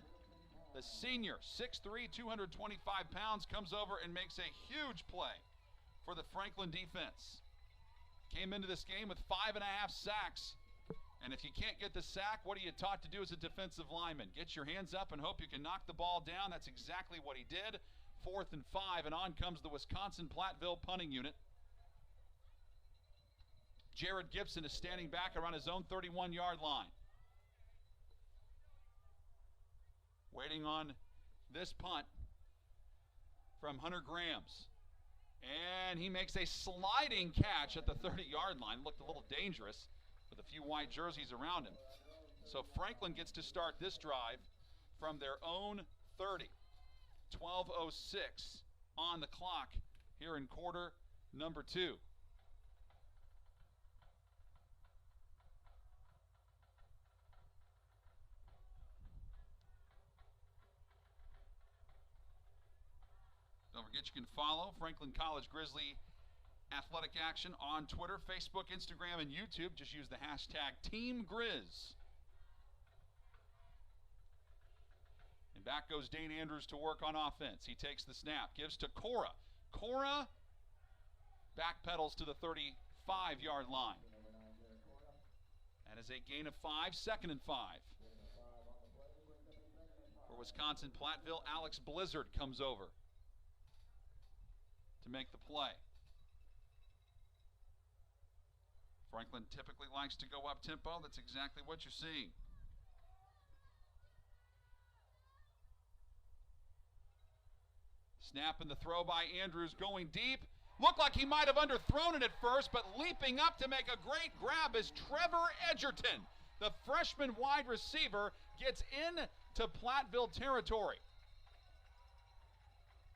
The senior, 6'3", 225 pounds, comes over and makes a huge play for the Franklin defense. Came into this game with 5.5 sacks. And if you can't get the sack, what are you taught to do as a defensive lineman? Get your hands up and hope you can knock the ball down. That's exactly what he did. 4th and 5, and on comes the Wisconsin-Platteville punting unit. Jarrett Gibson is standing back around his own 31-yard line. Waiting on this punt from Hunter Grams. And he makes a sliding catch at the 30-yard line. Looked a little dangerous with a few white jerseys around him. So Franklin gets to start this drive from their own 30. 12:06 on the clock here in quarter number 2. Don't forget you can follow Franklin College Grizzly athletic action on Twitter, Facebook, Instagram, and YouTube. Just use the hashtag #TeamGrizz. And back goes Dane Andrews to work on offense. He takes the snap, gives to Cora. Cora backpedals to the 35-yard line. That is a gain of 5, 2nd and 5. For Wisconsin-Platteville, Alex Blizzard comes over to make the play. Franklin typically likes to go up tempo. That's exactly what you're seeing. Snap and the throw by Andrews going deep. Looked like he might have underthrown it at first, but leaping up to make a great grab is Trevor Edgerton. The freshman wide receiver gets into Platteville territory.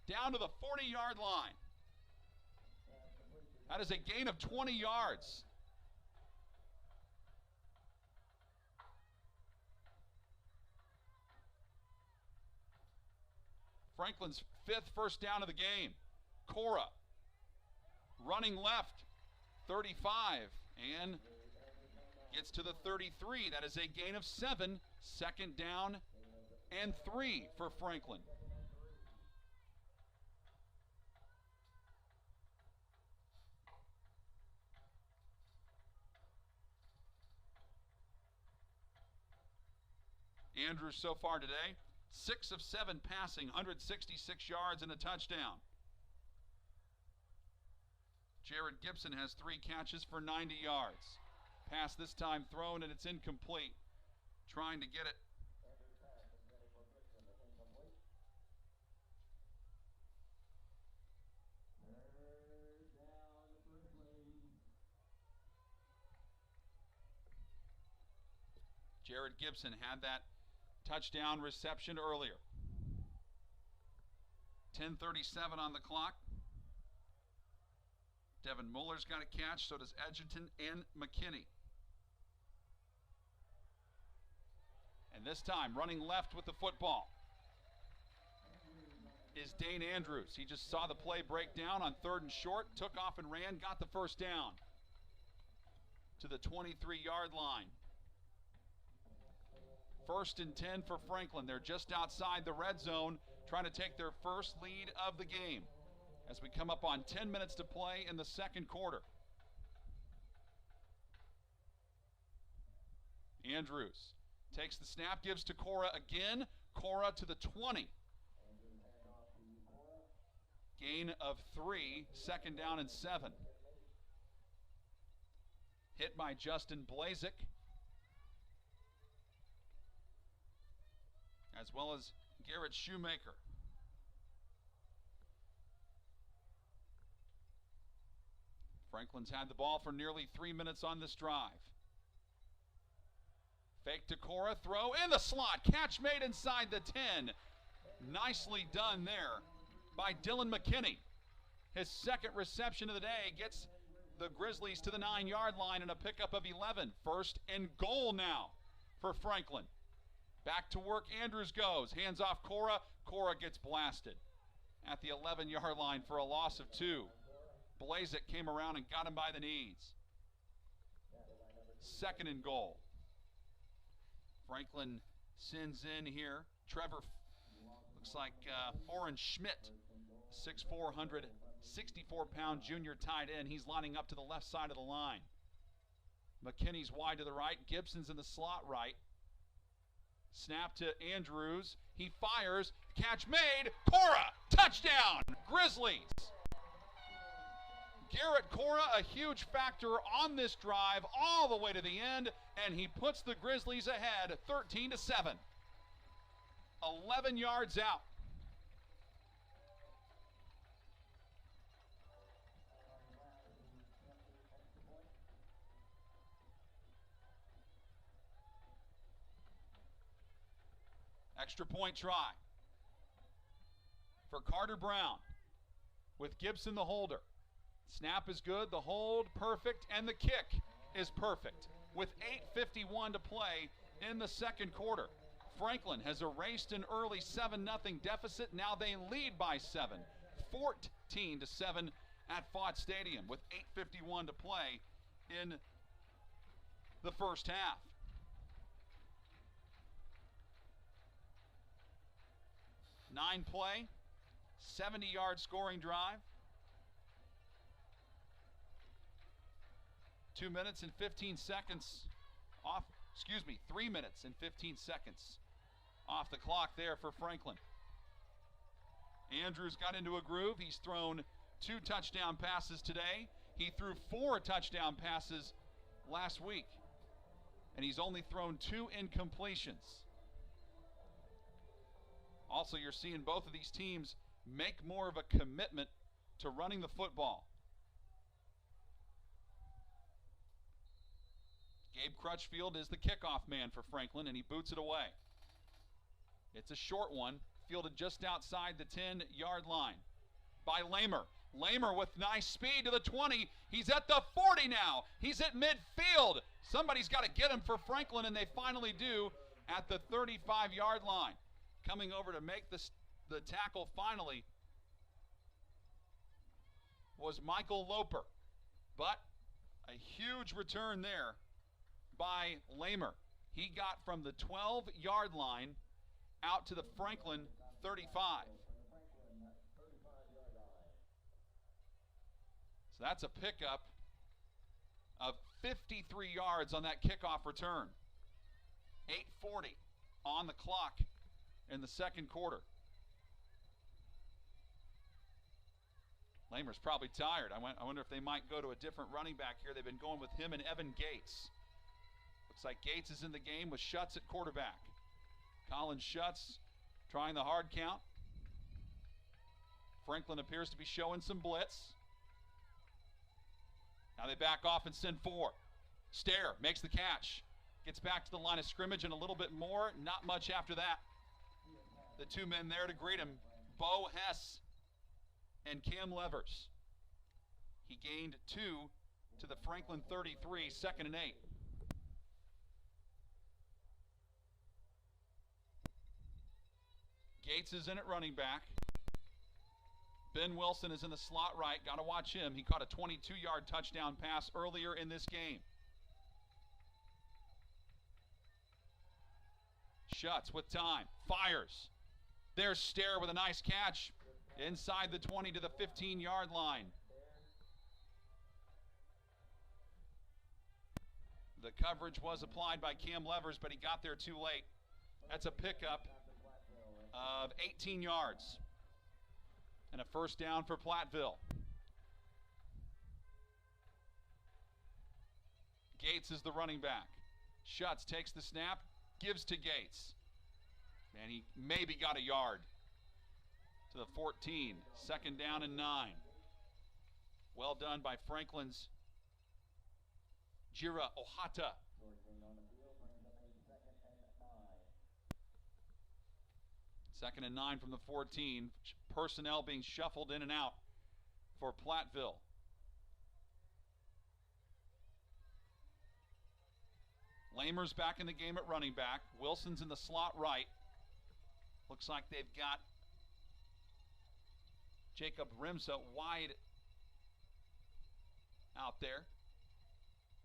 Down to the 40-yard line. That is a gain of 20 yards. Franklin's 5th first down of the game. Cora running left, 35, and gets to the 33. That is a gain of 7, 2nd down and 3 for Franklin. Andrews so far today, 6 of 7 passing, 166 yards and a touchdown. Jarrett Gibson has 3 catches for 90 yards. Pass this time thrown and it's incomplete. Trying to get it. Jarrett Gibson had that touchdown reception earlier. 10:37 on the clock. Devin Muller's got a catch, so does Edgerton and McKinney. And this time, running left with the football is Dane Andrews. He just saw the play break down on 3rd and short, took off and ran, got the first down to the 23-yard line. 1st and 10 for Franklin. They're just outside the red zone, trying to take their first lead of the game as we come up on 10 minutes to play in the second quarter. Andrews takes the snap, gives to Cora again. Cora to the 20. Gain of 3, 2nd down and 7. Hit by Justin Blazik, as well as Garrett Shoemaker. Franklin's had the ball for nearly 3 minutes on this drive. Fake to Cora, throw in the slot. Catch made inside the 10. Nicely done there by Dylan McKinney. His 2nd reception of the day gets the Grizzlies to the 9-yard line and a pickup of 11. 1st and goal now for Franklin. Back to work, Andrews goes. Hands off Cora. Cora gets blasted at the 11-yard line for a loss of 2. Blazik came around and got him by the knees. 2nd and goal. Franklin sends in here. Trevor, looks like Oren Schmidt, 6'4", 164-pound junior tight end. He's lining up to the left side of the line. McKinney's wide to the right. Gibson's in the slot right. Snap to Andrews. He fires. Catch made. Cora, touchdown, Grizzlies. Garrett Cora, a huge factor on this drive all the way to the end, and he puts the Grizzlies ahead 13-7. 11 yards out. Extra point try for Carter Brown with Gibson the holder. Snap is good, the hold perfect, and the kick is perfect. With 8:51 to play in the second quarter, Franklin has erased an early 7-0 deficit. Now they lead by 7, 14-7 at Fott Stadium with 8:51 to play in the first half. Nine play, 70-yard scoring drive. 2 minutes and 15 seconds off, 3 minutes and 15 seconds off the clock there for Franklin. Andrews got into a groove. He's thrown 2 touchdown passes today. He threw 4 touchdown passes last week, and he's only thrown 2 incompletions. Also, you're seeing both of these teams make more of a commitment to running the football. Gabe Crutchfield is the kickoff man for Franklin, and he boots it away. It's a short one, fielded just outside the 10-yard line by Lamer. Lamer with nice speed to the 20. He's at the 40 now. He's at midfield. Somebody's got to get him for Franklin, and they finally do at the 35-yard line. Coming over to make the tackle finally was Michael Loper. But a huge return there by Lamer. He got from the 12-yard line out to the Franklin 35. So that's a pickup of 53 yards on that kickoff return. 8:40 on the clock in the second quarter. Lamer's probably tired. I wonder if they might go to a different running back here. They've been going with him and Evan Gates. Looks like Gates is in the game with Schutz at quarterback. Colin Schutz trying the hard count. Franklin appears to be showing some blitz. Now they back off and send 4. Stair makes the catch. Gets back to the line of scrimmage and a little bit more. Not much after that. The two men there to greet him, Bo Hess and Cam Levers. He gained 2 to the Franklin 33, 2nd and 8. Gates is in at running back. Ben Wilson is in the slot right. Got to watch him. He caught a 22-yard touchdown pass earlier in this game. Schutz with time. Fires. There's Stair with a nice catch. Inside the 20 to the 15-yard line. The coverage was applied by Cam Levers, but he got there too late. That's a pickup of 18 yards. And a first down for Platteville. Gates is the running back. Schutz takes the snap, gives to Gates. And he maybe got a yard to the 14. 2nd down and 9. Well done by Franklin's Jira Ohata. Second and 9 from the 14. Personnel being shuffled in and out for Platteville. Lamer's back in the game at running back. Wilson's in the slot right. Looks like they've got Jacob Rimsa wide out there.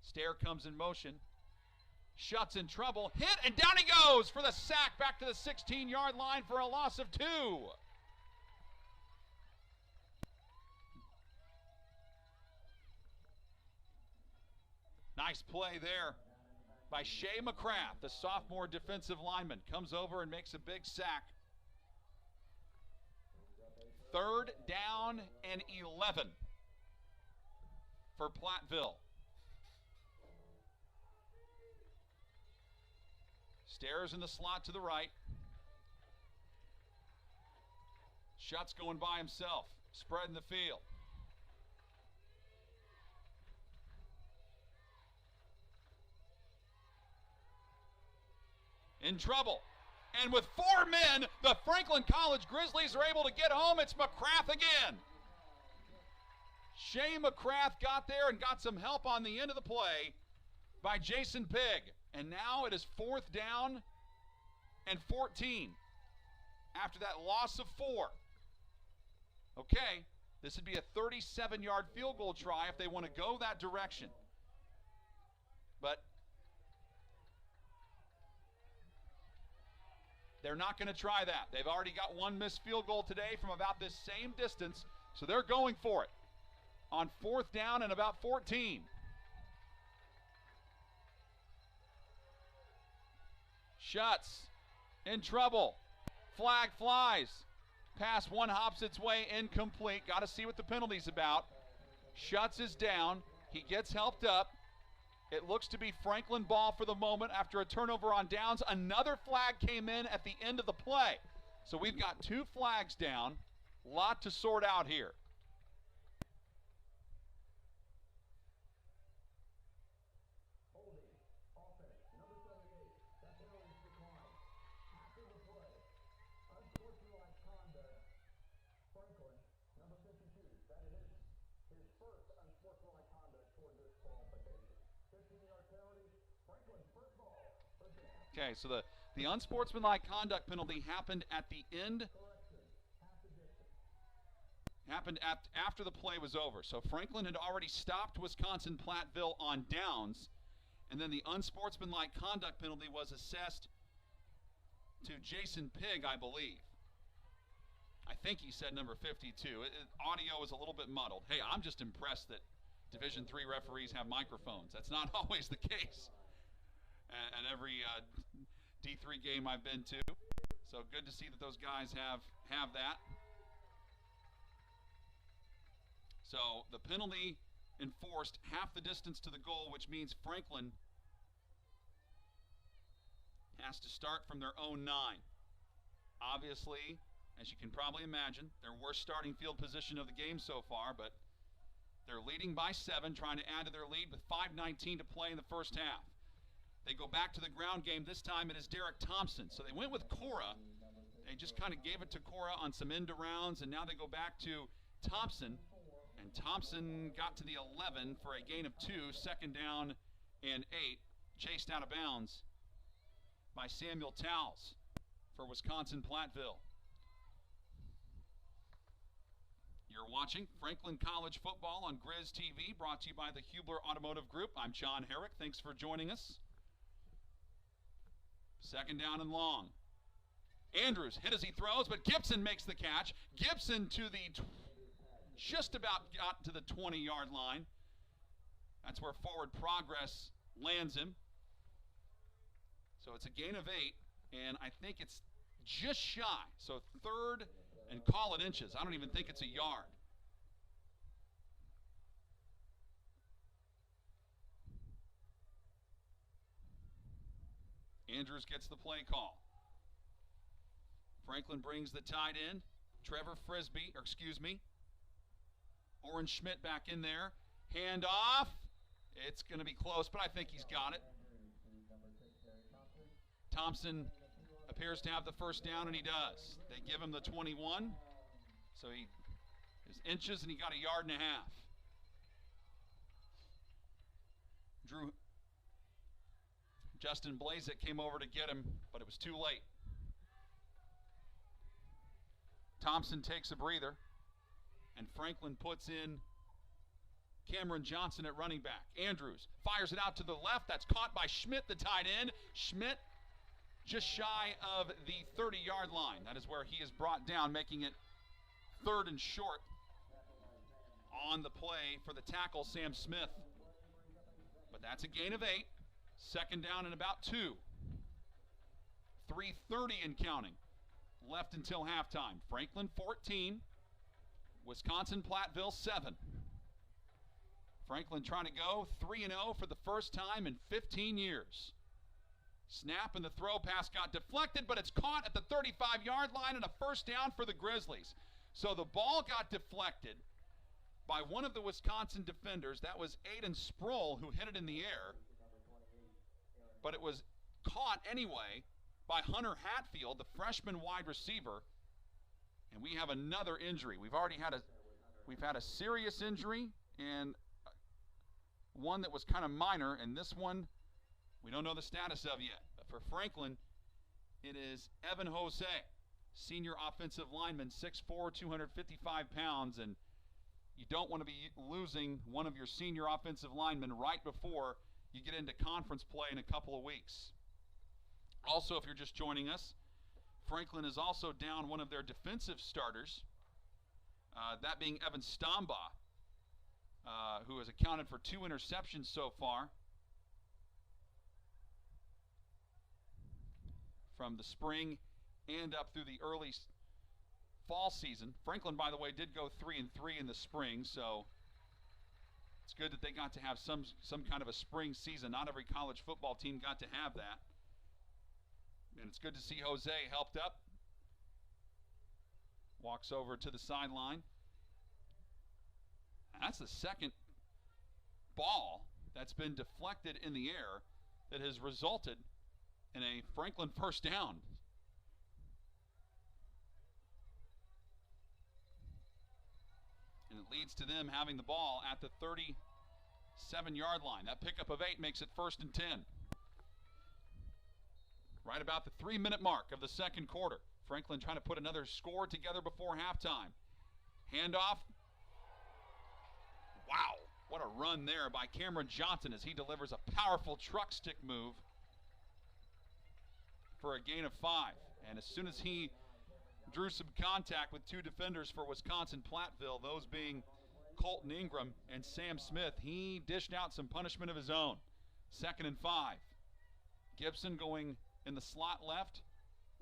Stair comes in motion. Schutz in trouble. Hit, and down he goes for the sack back to the 16-yard line for a loss of 2. Nice play there by Shea McCrath, the sophomore defensive lineman. Comes over and makes a big sack. 3rd down and 11 for Platteville. Stairs in the slot to the right. Schutz going by himself, spreading the field. In trouble. And with 4 men, the Franklin College Grizzlies are able to get home. It's McCrath again. Shea McCrath got there and got some help on the end of the play by Jason Pigg. And now it is 4th down and 14 after that loss of 4. Okay, this would be a 37-yard field goal try if they want to go that direction. But they're not going to try that. They've already got one missed field goal today from about this same distance, so they're going for it on 4th down and about 14. Schutz in trouble. Flag flies. Pass one hops its way incomplete. Got to see what the penalty's about. Schutz is down. He gets helped up. It looks to be Franklin ball for the moment after a turnover on downs. Another flag came in at the end of the play. So we've got 2 flags down. Lot to sort out here. Okay, so the unsportsmanlike conduct penalty happened at the end, after the play was over. So Franklin had already stopped Wisconsin-Platteville on downs, and then the unsportsmanlike conduct penalty was assessed to Jason Pigg, I believe. I think he said number 52. Audio is a little bit muddled. Hey, I'm just impressed that Division III referees have microphones. That's not always the case at every D3 game I've been to. So good to see that those guys have that. So the penalty enforced half the distance to the goal, which means Franklin has to start from their own 9. Obviously, as you can probably imagine, their worst starting field position of the game so far, but they're leading by 7, trying to add to their lead with 5:19 to play in the first half. They go back to the ground game. This time it is Derrick Thompson. So they went with Cora. They just kind of gave it to Cora on some end arounds, and now they go back to Thompson. And Thompson got to the 11 for a gain of 2, second down and 8. Chased out of bounds by Samuel Towles for Wisconsin-Platteville. You're watching Franklin College football on Grizz TV, brought to you by the Hubler Automotive Group. I'm John Herrick. Thanks for joining us. Second down and long. Andrews hit as he throws, but Gibson makes the catch. Gibson to the just about got to the 20-yard line. That's where forward progress lands him. So it's a gain of 8, and I think it's just shy. So third and call it inches. I don't even think it's a yard. Andrews gets the play call. Franklin brings the tight end. Trevor Frisbee, or excuse me, Oren Schmidt back in there. Hand off. It's going to be close, but I think he's got it. Thompson appears to have the first down, and he does. They give him the 21. So his inches, and he got a yard and a half. Justin Blazek came over to get him, but it was too late. Thompson takes a breather, and Franklin puts in Cameron Johnson at running back. Andrews fires it out to the left. That's caught by Schmidt, the tight end. Schmidt just shy of the 30-yard line. That is where he is brought down, making it third and short on the play for the tackle, Sam Smith. But that's a gain of 8. Second down and about 2. 3:30 and counting left until halftime. Franklin 14, Wisconsin-Platteville 7. Franklin trying to go 3-0 for the first time in 15 years. Snap and the throw pass got deflected, but it's caught at the 35-yard line and a first down for the Grizzlies. So the ball got deflected by one of the Wisconsin defenders. That was Aiden Sproul, who hit it in the air. But it was caught anyway by Hunter Hatfield, the freshman wide receiver. And we have another injury. We've had a serious injury and one that was kind of minor, and this one we don't know the status of yet. But for Franklin, it is Evan Jose, senior offensive lineman, 6'4", 255 pounds, and you don't want to be losing one of your senior offensive linemen right before you get into conference play in a couple of weeks. Also, if you're just joining us, Franklin is also down one of their defensive starters, that being Evan Stombaugh, who has accounted for 2 interceptions so far from the spring and up through the early fall season. Franklin, by the way, did go 3-3 in the spring, so it's good that they got to have some kind of a spring season. Not every college football team got to have that. And it's good to see Jose helped up. Walks over to the sideline. That's the second ball that's been deflected in the air that has resulted in a Franklin first down. And it leads to them having the ball at the 37-yard line. That pickup of 8 makes it 1st and 10. Right about the 3-minute mark of the second quarter. Franklin trying to put another score together before halftime. Handoff. Wow, what a run there by Cameron Johnson as he delivers a powerful truck stick move for a gain of 5. And as soon as he drew some contact with 2 defenders for Wisconsin-Platteville, those being Colton Ingram and Sam Smith, he dished out some punishment of his own. 2nd and 5. Gibson going in the slot left.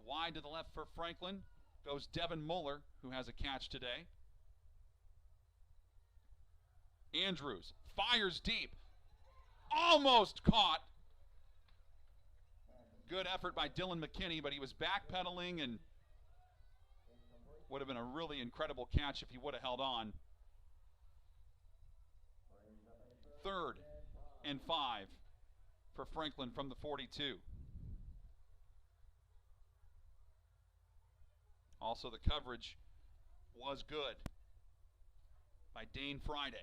Wide to the left for Franklin goes Devin Muller, who has a catch today. Andrews fires deep. Almost caught. Good effort by Dylan McKinney, but he was backpedaling and would have been a really incredible catch if he would have held on. 3rd and 5 for Franklin from the 42. Also, the coverage was good by Dane Friday.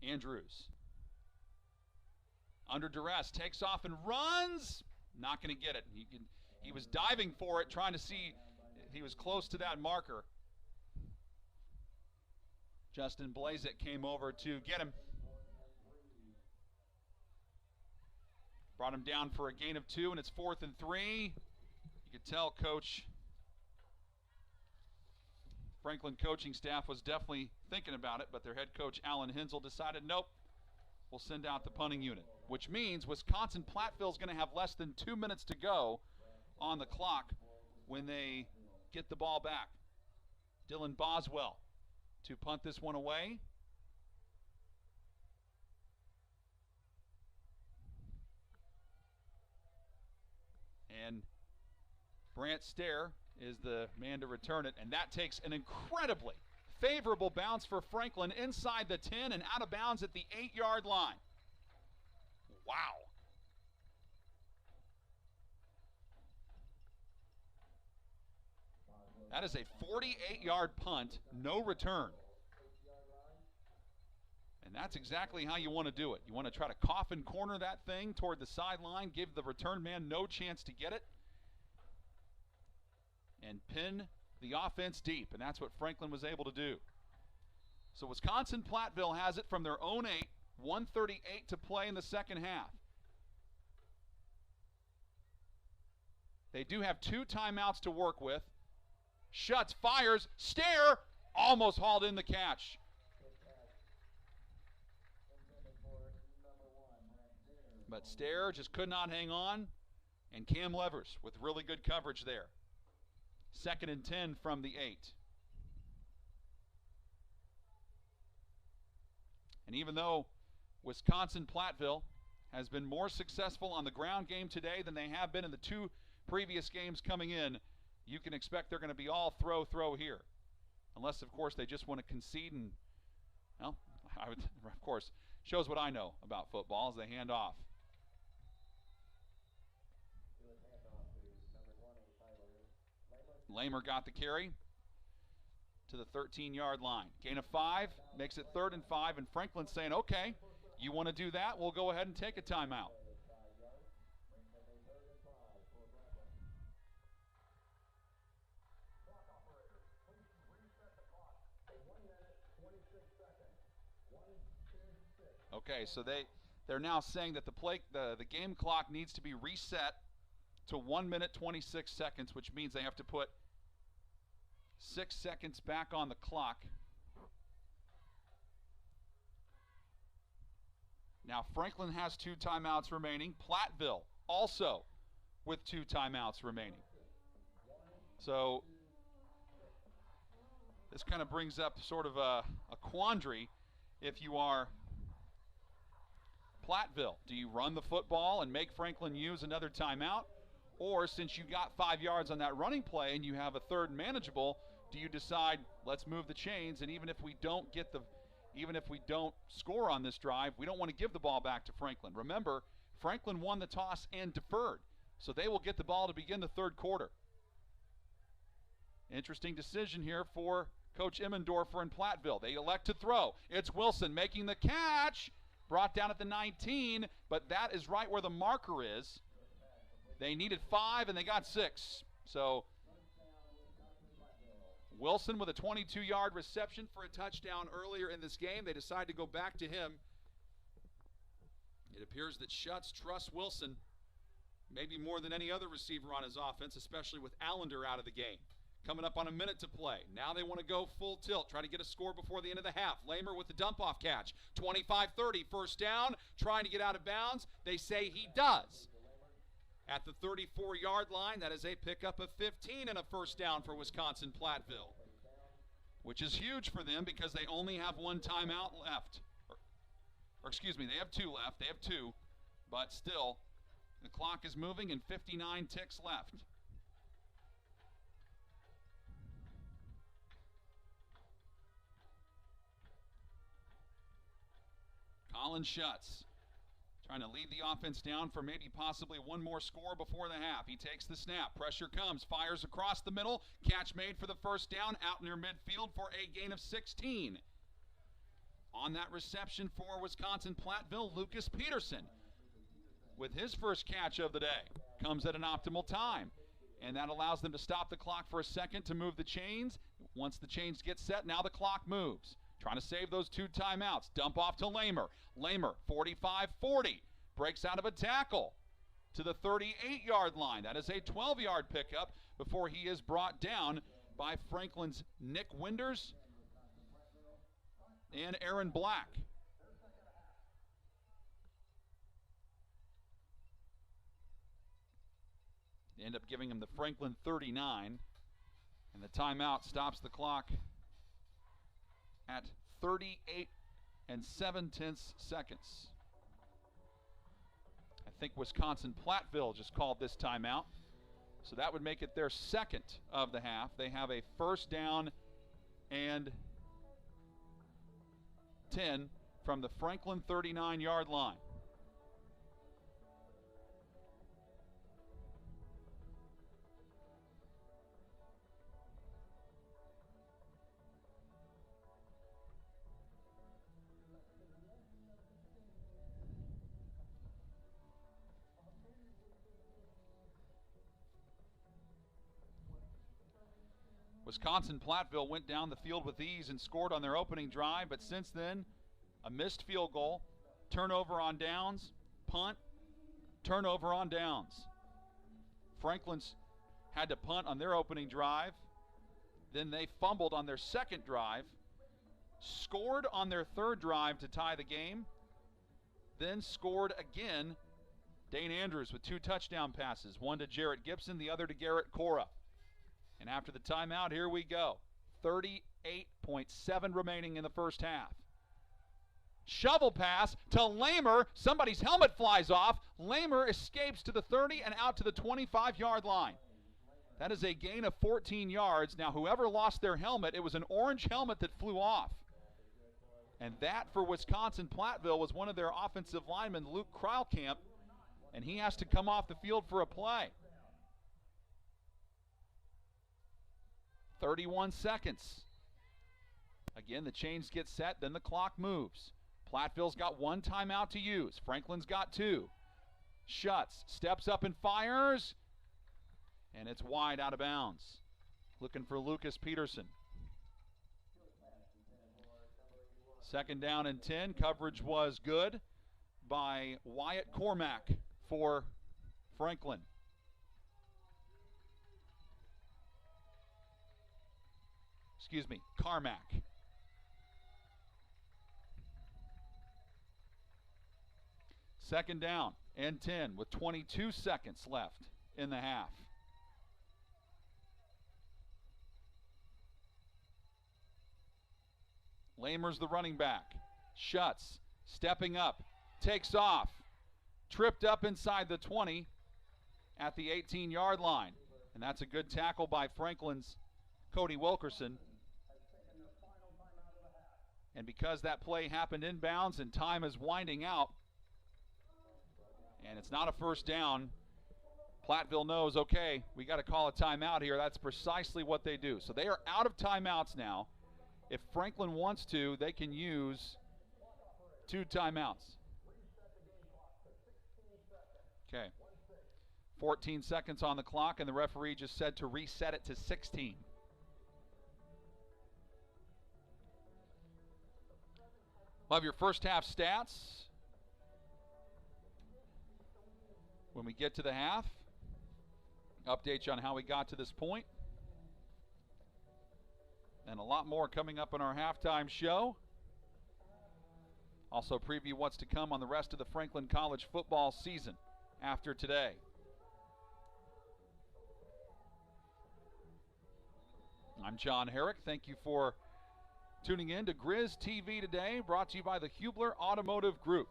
Andrews, under duress, takes off and runs. Not going to get it. He was diving for it, trying to see if he was close to that marker. Justin Blazek came over to get him. Brought him down for a gain of 2, and it's 4th and 3. You could tell Coach Franklin coaching staff was definitely thinking about it, but their head coach Alan Hensel decided, nope, we'll send out the punting unit, which means Wisconsin-Platteville is going to have less than 2 minutes to go on the clock when they get the ball back. Dylan Boswell to punt this one away. And Brant Stair is the man to return it, and that takes an incredibly favorable bounce for Franklin inside the 10 and out of bounds at the 8-yard line. Wow. That is a 48-yard punt, no return. And that's exactly how you want to do it. You want to try to coffin corner that thing toward the sideline, give the return man no chance to get it, and pin the offense deep, and that's what Franklin was able to do. So Wisconsin-Platteville has it from their own 8, 1:38 to play in the second half. They do have 2 timeouts to work with. Shuts, fires, Stair, almost hauled in the catch. But Stair just could not hang on, and Cam Levers with really good coverage there. 2nd and 10 from the 8. And even though Wisconsin-Platteville has been more successful on the ground game today than they have been in the 2 previous games coming in, you can expect they're going to be all throw here. Unless, of course, they just want to concede and, well, I would, of course, shows what I know about football as they hand off. Lamer got the carry to the 13-yard line. Gain of 5, makes it 3rd and 5, and Franklin's saying, okay, you want to do that? We'll go ahead and take a timeout. Okay, so they're now saying that the game clock needs to be reset to 1 minute 26 seconds, which means they have to put 6 seconds back on the clock. Now Franklin has 2 timeouts remaining. Platteville also with 2 timeouts remaining. So this kind of brings up sort of a quandary if you are Platteville. Do you run the football and make Franklin use another timeout? Or since you got 5 yards on that running play and you have a 3rd manageable, do you decide, let's move the chains, and even if we don't score on this drive, we don't want to give the ball back to Franklin. Remember, Franklin won the toss and deferred, so they will get the ball to begin the 3rd quarter. Interesting decision here for Coach Emmendorfer and Platteville. They elect to throw. It's Wilson making the catch, brought down at the 19, but that is right where the marker is. They needed 5 and they got 6. So Wilson with a 22-yard reception for a touchdown earlier in this game. They decide to go back to him. It appears that Schutz trusts Wilson maybe more than any other receiver on his offense, especially with Allender out of the game. Coming up on a minute to play. Now they want to go full tilt, try to get a score before the end of the half. Lamer with the dump-off catch. 25-30, first down, trying to get out of bounds. They say he does. At the 34-yard line, that is a pickup of 15 and a first down for Wisconsin-Platteville, which is huge for them because they only have 1 timeout left. Or excuse me, they have 2 left. They have 2, but still, the clock is moving and 59 ticks left. Colin Schutz trying to lead the offense down for maybe possibly one more score before the half. He takes the snap. Pressure comes. Fires across the middle. Catch made for the first down out near midfield for a gain of 16. On that reception for Wisconsin-Platteville, Lucas Peterson with his first catch of the day. Comes at an optimal time. And that allows them to stop the clock for a second to move the chains. Once the chains get set, now the clock moves. Trying to save those 2 timeouts. Dump off to Lamer. Lamer, 45-40. Breaks out of a tackle to the 38-yard line. That is a 12-yard pickup before he is brought down by Franklin's Nick Winders and Aaron Black. They end up giving him the Franklin 39, and the timeout stops the clock at 38 7/10 seconds. I think Wisconsin-Platteville just called this timeout, so that would make it their second of the half. They have a first down and 10 from the Franklin 39-yard line. Wisconsin-Platteville went down the field with ease and scored on their opening drive, but since then, a missed field goal, turnover on downs, punt, turnover on downs. Franklin's had to punt on their opening drive. Then they fumbled on their second drive, scored on their third drive to tie the game, then scored again. Dane Andrews with 2 touchdown passes, one to Jarrett Gibson, the other to Garrett Cora. And after the timeout, here we go. 38.7 remaining in the first half. Shovel pass to Lamer. Somebody's helmet flies off. Lamer escapes to the 30 and out to the 25-yard line. That is a gain of 14 yards. Now, whoever lost their helmet, it was an orange helmet that flew off. And that, for Wisconsin-Platteville, was one of their offensive linemen, Luke Kreilkamp, and he has to come off the field for a play. 31 seconds. Again, the chains get set, then the clock moves. Platteville's got 1 timeout to use. Franklin's got 2. Schutz steps up and fires, and it's wide out of bounds. Looking for Lucas Peterson. Second down and 10. Coverage was good by Wyatt Cormack for Franklin. Excuse me, Carmack. Second down and 10 with 22 seconds left in the half. Lamer's the running back. Schutz stepping up, takes off, tripped up inside the 20 at the 18-yard line. And that's a good tackle by Franklin's Cody Wilkerson. And because that play happened inbounds and time is winding out, and it's not a first down, Platteville knows, okay, we got to call a timeout here. That's precisely what they do. So they are out of timeouts now. If Franklin wants to, they can use 2 timeouts. Okay. 14 seconds on the clock, and the referee just said to reset it to 16. Love your first half stats. When we get to the half, update you on how we got to this point. And a lot more coming up in our halftime show. Also preview what's to come on the rest of the Franklin College football season after today. I'm John Herrick. Thank you for tuning in to Grizz TV today, brought to you by the Hubler Automotive Group.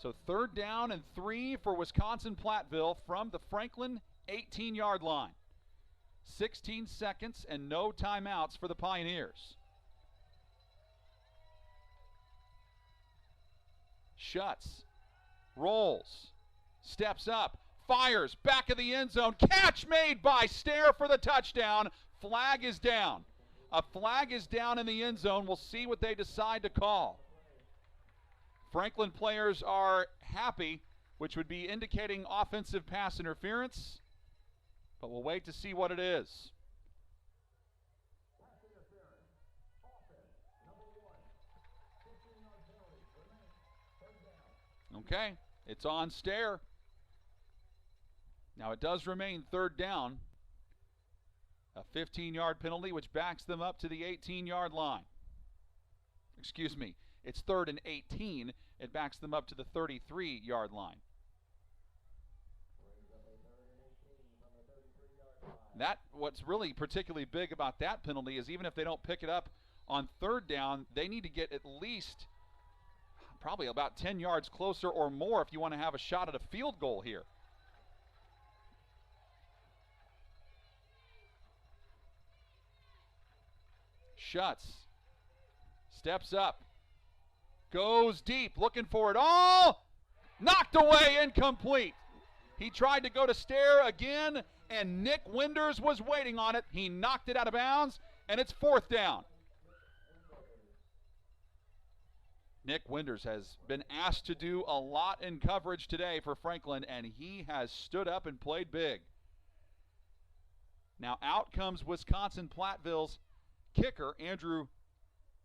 So 3rd down and 3 for Wisconsin-Platteville from the Franklin 18-yard line. 16 seconds and no timeouts for the Pioneers. Shuts, rolls, steps up, fires, back of the end zone. Catch made by Stair for the touchdown. Flag is down. A flag is down in the end zone. We'll see what they decide to call. Franklin players are happy, which would be indicating offensive pass interference, but we'll wait to see what it is. Okay, it's on Stair. Now it does remain third down. A 15-yard penalty, which backs them up to the 18-yard line. Excuse me, it's 3rd and 18. It backs them up to the 33-yard line. What's really particularly big about that penalty is even if they don't pick it up on third down, they need to get at least probably about 10 yards closer or more if you want to have a shot at a field goal here. Shuts, steps up, goes deep, looking for it all, knocked away, incomplete. He tried to go to Stair again, and Nick Winders was waiting on it. He knocked it out of bounds, and it's 4th down. Nick Winders has been asked to do a lot in coverage today for Franklin, and he has stood up and played big. Now out comes Wisconsin-Platteville's kicker, Andrew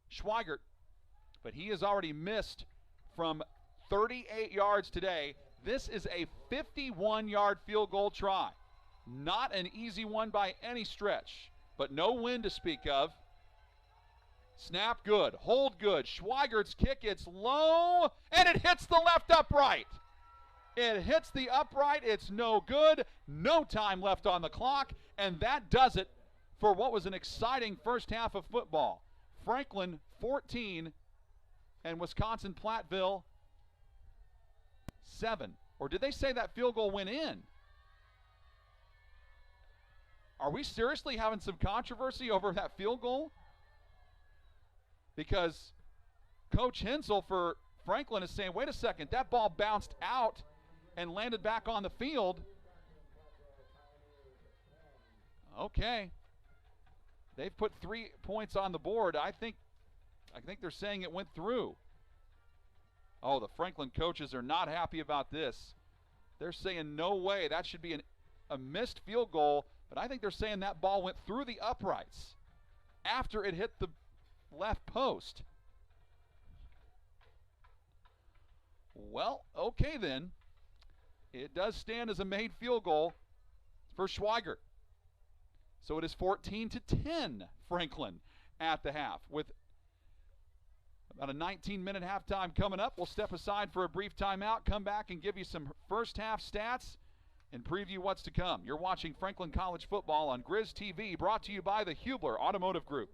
Schweigert, but he has already missed from 38 yards today. This is a 51-yard field goal try. Not an easy one by any stretch, but no wind to speak of. Snap good, hold good. Schweigert's kick, it's low, and it hits the left upright. It hits the upright, it's no good. No time left on the clock, and that does it for what was an exciting first half of football. Franklin 14 and Wisconsin-Platteville 7. Or did they say that field goal went in? Are we seriously having some controversy over that field goal? Because Coach Hensel for Franklin is saying, wait a second, that ball bounced out and landed back on the field. Okay. They've put 3 points on the board. I think they're saying it went through. Oh, the Franklin coaches are not happy about this. They're saying no way, that should be a missed field goal, but I think they're saying that ball went through the uprights after it hit the left post. Well, okay then. It does stand as a made field goal for Schweigert. So it is 14-10 Franklin at the half. With about a 19-minute halftime coming up, we'll step aside for a brief timeout, come back and give you some first half stats and preview what's to come. You're watching Franklin College football on Grizz TV, brought to you by the Hubler Automotive Group.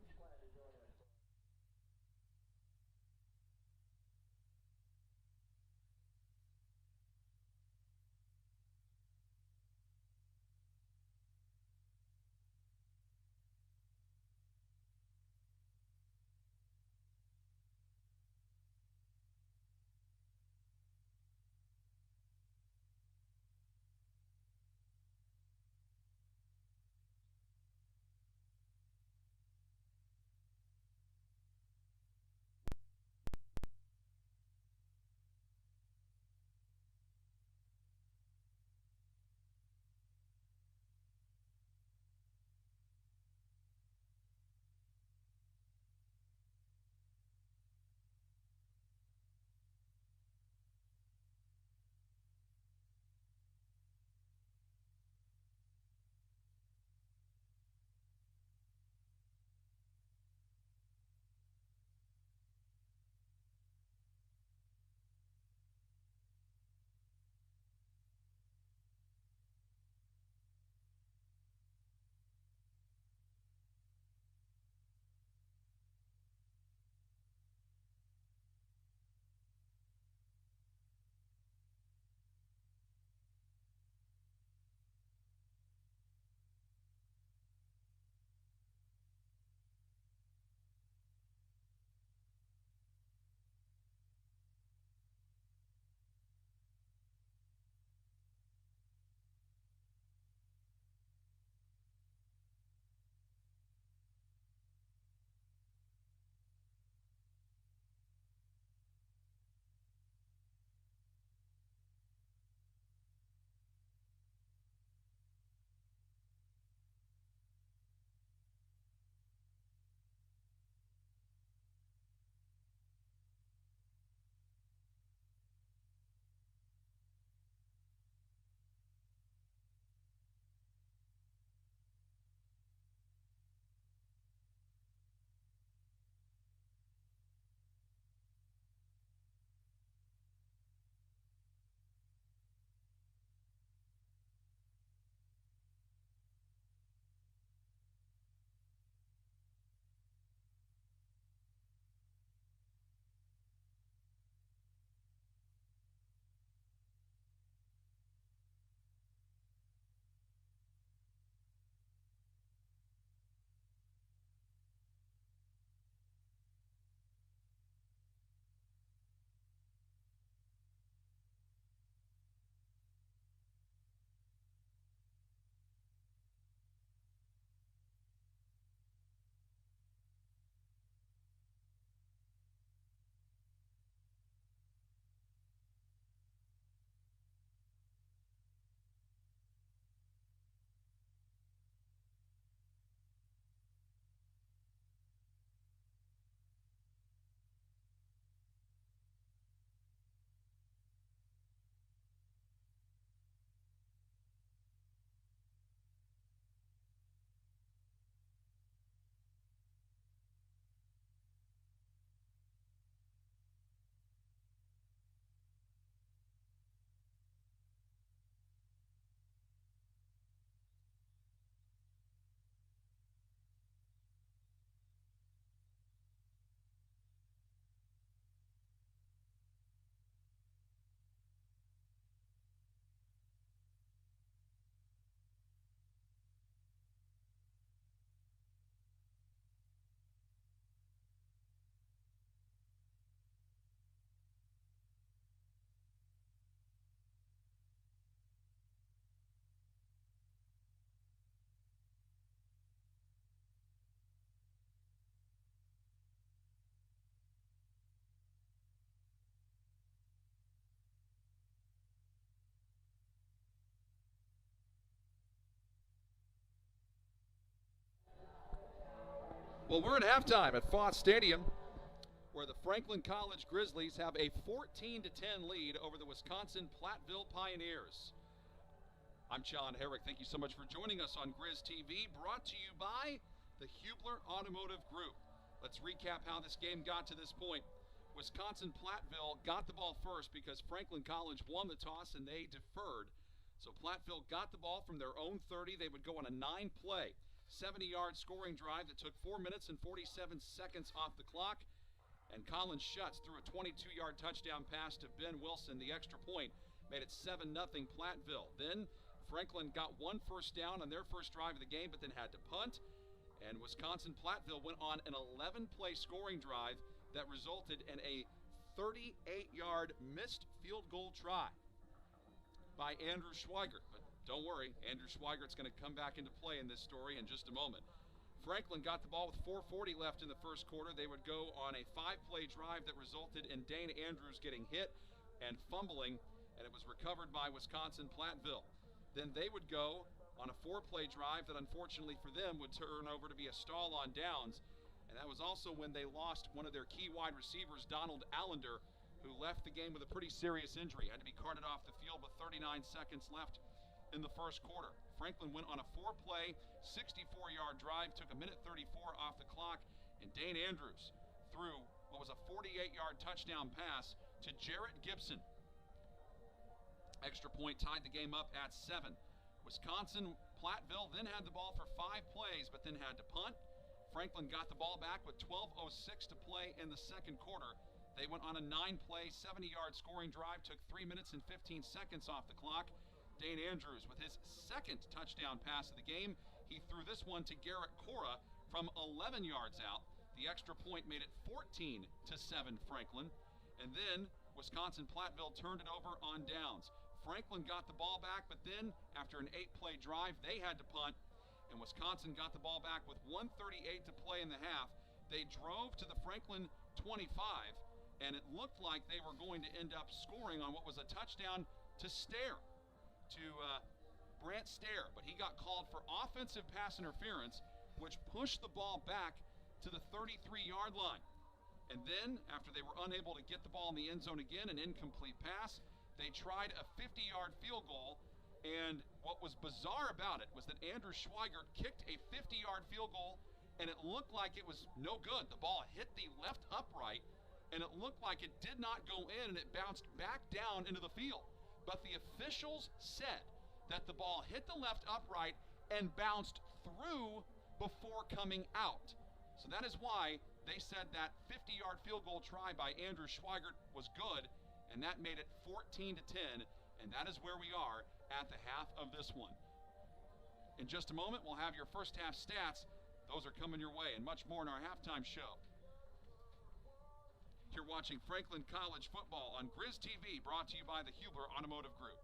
Well, we're at halftime at Fott Stadium, where the Franklin College Grizzlies have a 14-10 lead over the Wisconsin-Platteville Pioneers. I'm John Herrick. Thank you so much for joining us on Grizz TV, brought to you by the Hubler Automotive Group. Let's recap how this game got to this point. Wisconsin-Platteville got the ball first because Franklin College won the toss and they deferred. So Platteville got the ball from their own 30. They would go on a 9-play, 70-yard scoring drive that took 4 minutes and 47 seconds off the clock. And Collins Schutz threw a 22-yard touchdown pass to Ben Wilson. The extra point made it 7-0 Platteville. Then Franklin got one first down on their first drive of the game, but then had to punt. And Wisconsin-Platteville went on an 11-play scoring drive that resulted in a 38-yard missed field goal try by Andrew Schweigert. But don't worry, Andrew Schweigert's going to come back into play in this story in just a moment. Franklin got the ball with 4:40 left in the first quarter. They would go on a 5-play drive that resulted in Dane Andrews getting hit and fumbling, and it was recovered by Wisconsin-Platteville. Then they would go on a 4-play drive that unfortunately for them would turn over to be a stall on downs, and that was also when they lost one of their key wide receivers, Donald Allender, who left the game with a pretty serious injury. Had to be carted off the field with 39 seconds left in the first quarter. Franklin went on a 4-play, 64-yard drive, took a minute 34 off the clock, and Dane Andrews threw what was a 48-yard touchdown pass to Jarrett Gibson. Extra point tied the game up at 7. Wisconsin-Platteville then had the ball for 5 plays, but then had to punt. Franklin got the ball back with 12:06 to play in the second quarter. They went on a 9-play, 70-yard scoring drive, took 3 minutes and 15 seconds off the clock. Dane Andrews with his second touchdown pass of the game. He threw this one to Garrett Cora from 11 yards out. The extra point made it 14-7 Franklin. And then Wisconsin-Platteville turned it over on downs. Franklin got the ball back, but then after an 8-play drive, they had to punt. And Wisconsin got the ball back with 1:38 to play in the half. They drove to the Franklin 25, and it looked like they were going to end up scoring on what was a touchdown to Brant Stair, but he got called for offensive pass interference, which pushed the ball back to the 33-yard line. And then, after they were unable to get the ball in the end zone again, an incomplete pass, they tried a 50-yard field goal. And what was bizarre about it was that Andrew Schweigert kicked a 50-yard field goal, and it looked like it was no good. The ball hit the left upright, and it looked like it did not go in, and it bounced back down into the field. But the officials said that the ball hit the left upright and bounced through before coming out. So that is why they said that 50-yard field goal try by Andrew Schweigert was good, and that made it 14-10, and that is where we are at the half of this one. In just a moment, we'll have your first half stats. Those are coming your way, and much more in our halftime show. You're watching Franklin College football on Grizz TV, brought to you by the Hubler Automotive Group.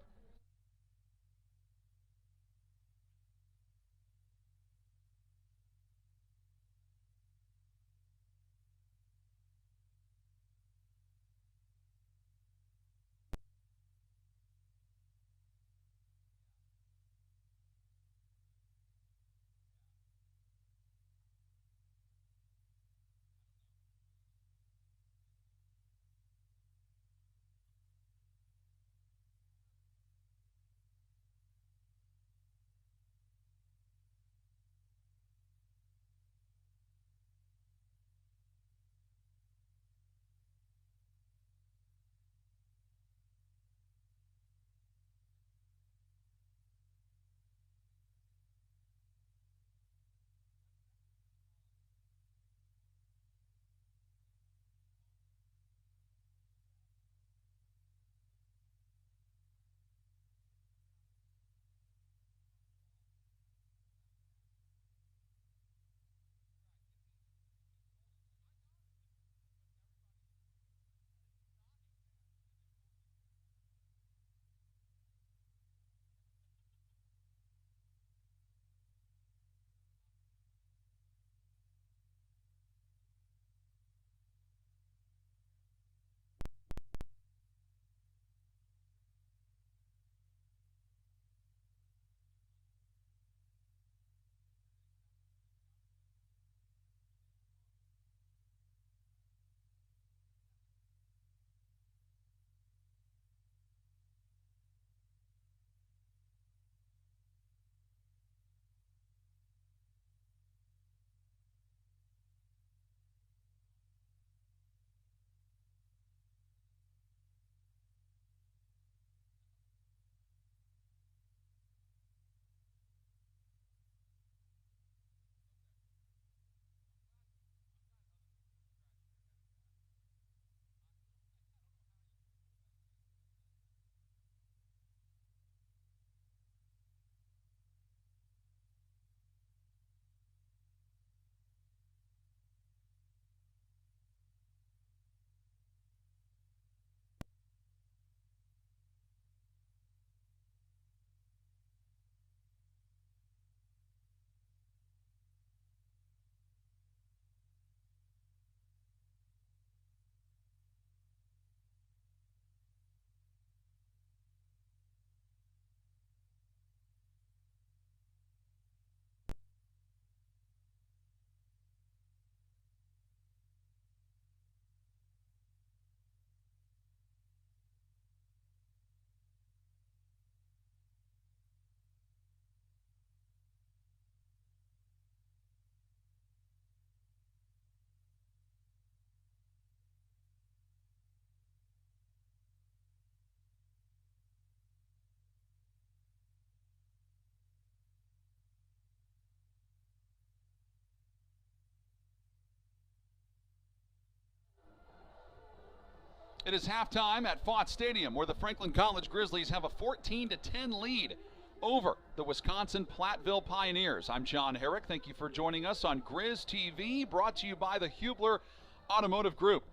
It is halftime at Fott Stadium, where the Franklin College Grizzlies have a 14-10 lead over the Wisconsin-Platteville Pioneers. I'm John Herrick. Thank you for joining us on Grizz TV, brought to you by the Hubler Automotive Group.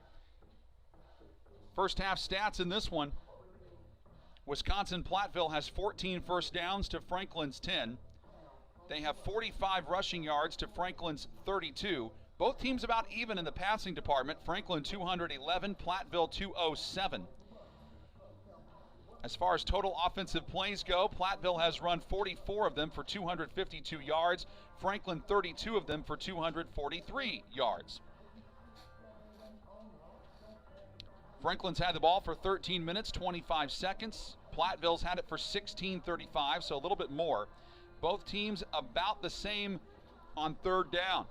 First half stats in this one. Wisconsin-Platteville has 14 first downs to Franklin's 10. They have 45 rushing yards to Franklin's 32. Both teams about even in the passing department. Franklin 211, Platteville 207. As far as total offensive plays go, Platteville has run 44 of them for 252 yards. Franklin 32 of them for 243 yards. Franklin's had the ball for 13 minutes, 25 seconds. Platteville's had it for 16:35, so a little bit more. Both teams about the same on third down.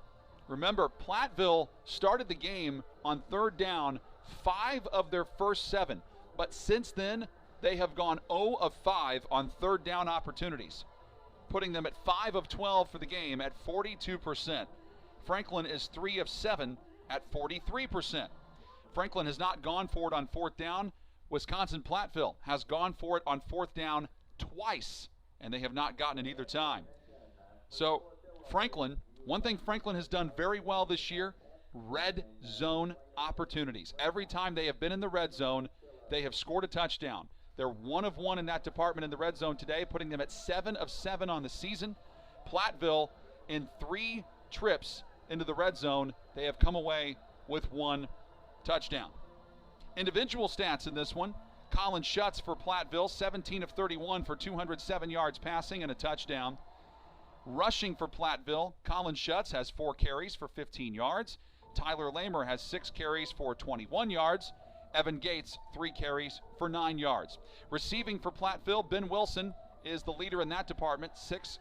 Remember, Platteville started the game on third down 5 of their first 7, but since then they have gone 0 of 5 on third down opportunities, putting them at 5 of 12 for the game at 42%. Franklin is 3 of 7 at 43%. Franklin has not gone for it on fourth down. Wisconsin-Platteville has gone for it on fourth down twice, and they have not gotten it either time. So Franklin, one thing Franklin has done very well this year, red zone opportunities. Every time they have been in the red zone, they have scored a touchdown. They're 1 of 1 in that department in the red zone today, putting them at 7 of 7 on the season. Platteville, in 3 trips into the red zone, they have come away with 1 touchdown. Individual stats in this one. Colin Schutz for Platteville, 17 of 31 for 207 yards passing and a touchdown. Rushing for Platteville, Colin Schutz has 4 carries for 15 yards. Tyler Lamer has 6 carries for 21 yards. Evan Gates, 3 carries for 9 yards. Receiving for Platteville, Ben Wilson is the leader in that department. 6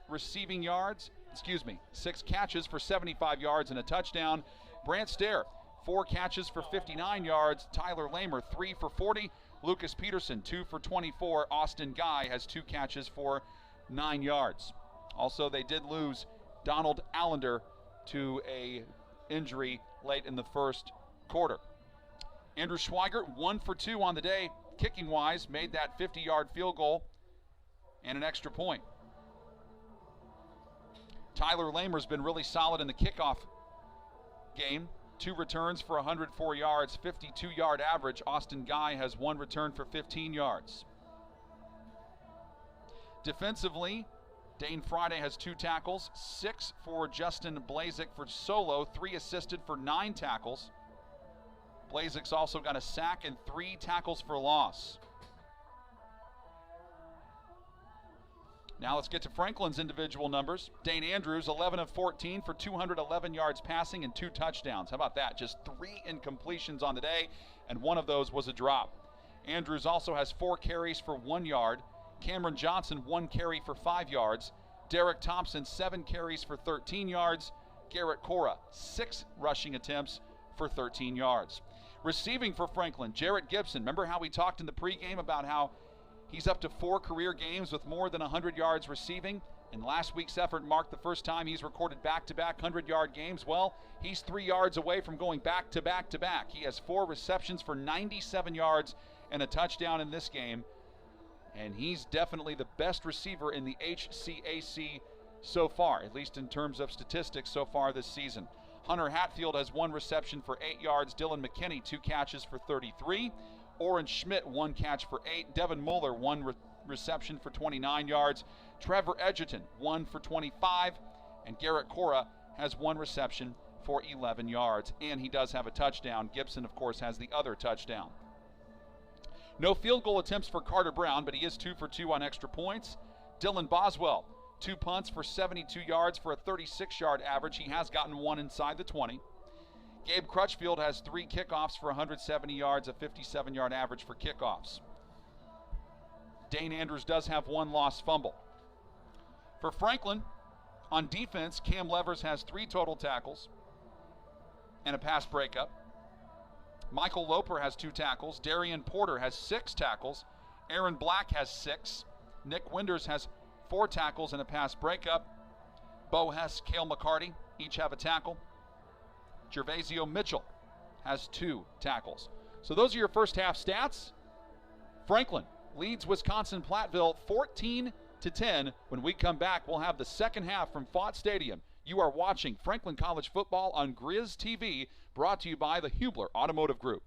catches for 75 yards and a touchdown. Brant Stair, 4 catches for 59 yards. Tyler Lamer, 3 for 40. Lucas Peterson, 2 for 24. Austin Guy has 2 catches for 9 yards. Also, they did lose Donald Allender to a injury late in the first quarter. Andrew Schweigert, 1 for 2 on the day, kicking-wise, made that 50-yard field goal and an extra point. Tyler Lamer's been really solid in the kickoff game. 2 returns for 104 yards, 52-yard average. Austin Guy has 1 return for 15 yards. Defensively, Dane Friday has 2 tackles, 6 for Justin Blazik for solo, 3 assisted for 9 tackles. Blazik's also got a sack and 3 tackles for loss. Now let's get to Franklin's individual numbers. Dane Andrews, 11 of 14 for 211 yards passing and 2 touchdowns. How about that? Just 3 incompletions on the day, and 1 of those was a drop. Andrews also has 4 carries for 1 yard. Cameron Johnson, 1 carry for 5 yards. Derrick Thompson, 7 carries for 13 yards. Garrett Cora, 6 rushing attempts for 13 yards. Receiving for Franklin, Jarrett Gibson. Remember how we talked in the pregame about how he's up to 4 career games with more than 100 yards receiving? And last week's effort marked the first time he's recorded back-to-back 100-yard games. Well, he's 3 yards away from going back-to-back-to-back. He has 4 receptions for 97 yards and a touchdown in this game. And he's definitely the best receiver in the HCAC so far, at least in terms of statistics so far this season. Hunter Hatfield has 1 reception for 8 yards. Dylan McKinney, 2 catches for 33. Oren Schmidt, 1 catch for 8. Devin Mueller, 1 reception for 29 yards. Trevor Edgerton, 1 for 25. And Garrett Cora has 1 reception for 11 yards. And he does have a touchdown. Gibson, of course, has the other touchdown. No field goal attempts for Carter Brown, but he is 2 for 2 on extra points. Dylan Boswell, 2 punts for 72 yards for a 36-yard average. He has gotten 1 inside the 20. Gabe Crutchfield has 3 kickoffs for 170 yards, a 57-yard average for kickoffs. Dane Andrews does have 1 lost fumble. For Franklin, on defense, Cam Levers has 3 total tackles and a pass breakup. Michael Loper has 2 tackles. Darian Porter has 6 tackles. Aaron Black has 6. Nick Winders has 4 tackles and a pass breakup. Bo Hess, Cale McCarty each have a tackle. Gervasio Mitchell has 2 tackles. So those are your first half stats. Franklin leads Wisconsin-Platteville 14-10. When we come back, we'll have the second half from Fott Stadium. You are watching Franklin College football on Grizz TV, brought to you by the Hubler Automotive Group.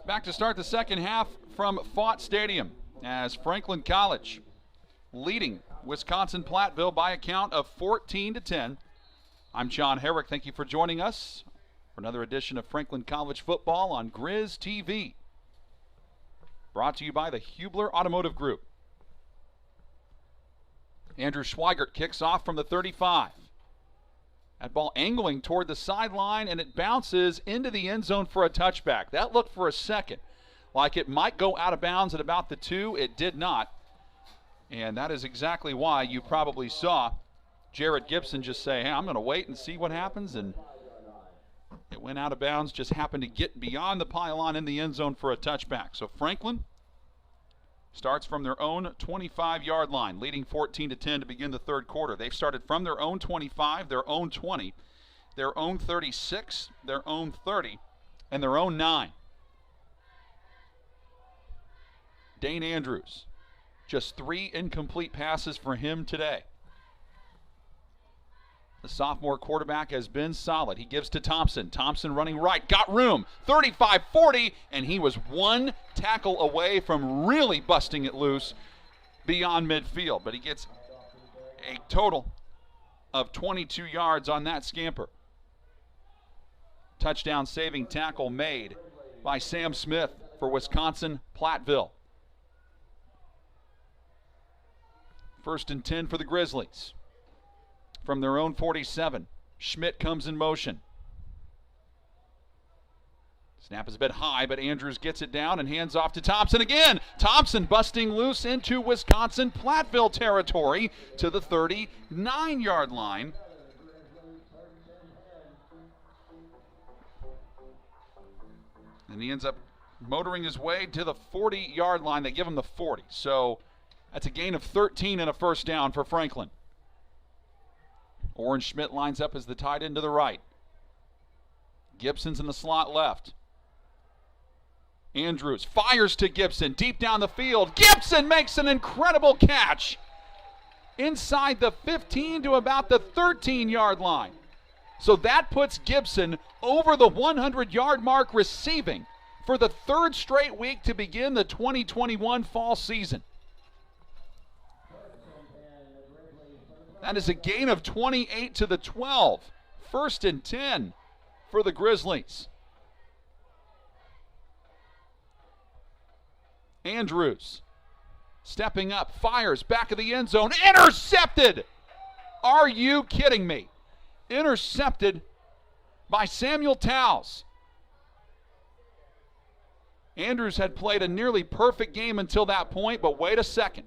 Back to start the second half from Fott Stadium as Franklin College leading Wisconsin-Platteville by a count of 14-10. I'm John Herrick. Thank you for joining us for another edition of Franklin College football on Grizz TV. Brought to you by the Hubler Automotive Group. Andrew Schweigert kicks off from the 35. That ball angling toward the sideline, and it bounces into the end zone for a touchback. That looked for a second like it might go out of bounds at about the 2. It did not. And that is exactly why you probably saw Jarrett Gibson just say, hey, I'm going to wait and see what happens. And it went out of bounds, just happened to get beyond the pylon in the end zone for a touchback. So Franklin starts from their own 25-yard line, leading 14-10 to begin the third quarter. They've started from their own 25, their own 20, their own 36, their own 30, and their own 9. Dane Andrews, just 3 incomplete passes for him today. The sophomore quarterback has been solid. He gives to Thompson. Thompson running right, got room, 35-40, and he was one tackle away from really busting it loose beyond midfield. But he gets a total of 22 yards on that scamper. Touchdown saving tackle made by Sam Smith for Wisconsin-Platteville. 1st and 10 for the Grizzlies. From their own 47, Schmidt comes in motion. Snap is a bit high, but Andrews gets it down and hands off to Thompson again. Thompson busting loose into Wisconsin-Platteville territory to the 39-yard line. And he ends up motoring his way to the 40-yard line. They give him the 40. So that's a gain of 13 and a first down for Franklin. Oren Schmidt lines up as the tight end to the right. Gibson's in the slot left. Andrews fires to Gibson deep down the field. Gibson makes an incredible catch inside the 15 to about the 13-yard line. So that puts Gibson over the 100-yard mark receiving for the third straight week to begin the 2021 fall season. That is a gain of 28 to the 12. 1st and 10 for the Grizzlies. Andrews stepping up, fires back of the end zone, intercepted! Are you kidding me? Intercepted by Samuel Towles. Andrews had played a nearly perfect game until that point, but wait a second.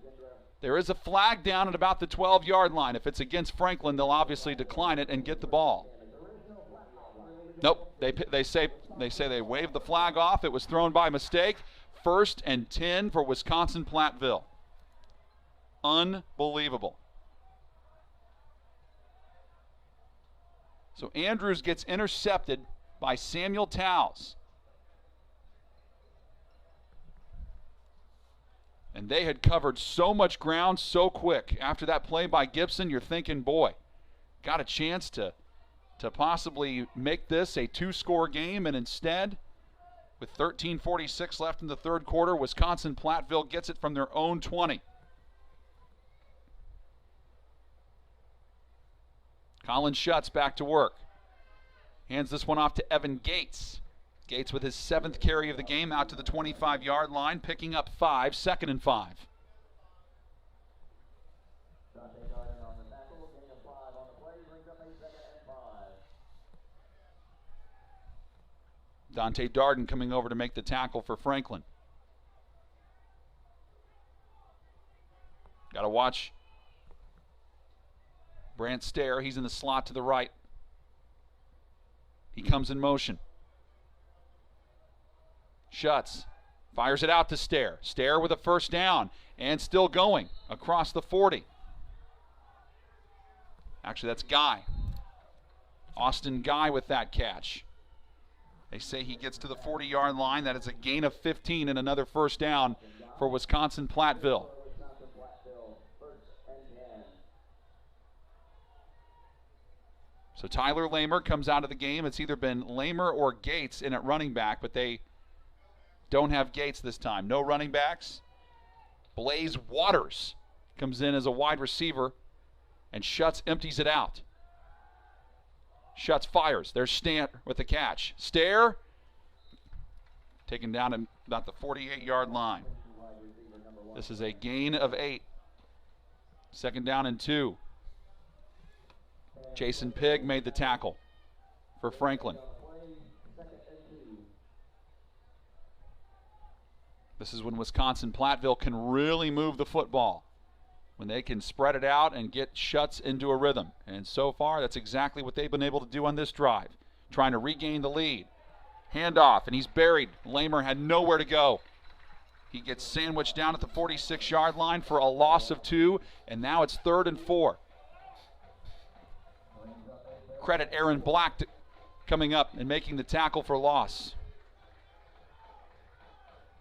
There is a flag down at about the 12-yard line. If it's against Franklin, they'll obviously decline it and get the ball. Nope, they say they waved the flag off. It was thrown by mistake. 1st and 10 for Wisconsin-Platteville. Unbelievable. So Andrews gets intercepted by Samuel Towles. And they had covered so much ground so quick. After that play by Gibson, you're thinking, boy, got a chance to possibly make this a 2-score game, and instead, with 13:46 left in the third quarter, Wisconsin-Platteville gets it from their own 20. Colin Schutz back to work. Hands this one off to Evan Gates. Gates with his 7th carry of the game out to the 25-yard line, picking up 5, 2nd and 5. Dante Darden coming over to make the tackle for Franklin. Got to watch Brant Stair. He's in the slot to the right. He comes in motion. Schutz fires it out to Stair. Stair with a first down and still going across the 40. Actually, that's Guy. Austin Guy with that catch. They say he gets to the 40-yard line. That is a gain of 15 and another first down for Wisconsin-Platteville. So Tyler Lamer comes out of the game. It's either been Lamer or Gates in at running back, but they don't have Gates this time. No running backs. Blaze Waters comes in as a wide receiver, and Schutz empties it out. Schutz fires. There's Stair with the catch. Stair taken down at about the 48-yard line. This is a gain of 8. 2nd down and 2. Jason Pigg made the tackle for Franklin. This is when Wisconsin-Platteville can really move the football, when they can spread it out and get Schutz into a rhythm. And so far, that's exactly what they've been able to do on this drive, trying to regain the lead. Handoff, and he's buried. Lamer had nowhere to go. He gets sandwiched down at the 46-yard line for a loss of 2, and now it's 3rd and 4. Credit Aaron Black coming up and making the tackle for loss.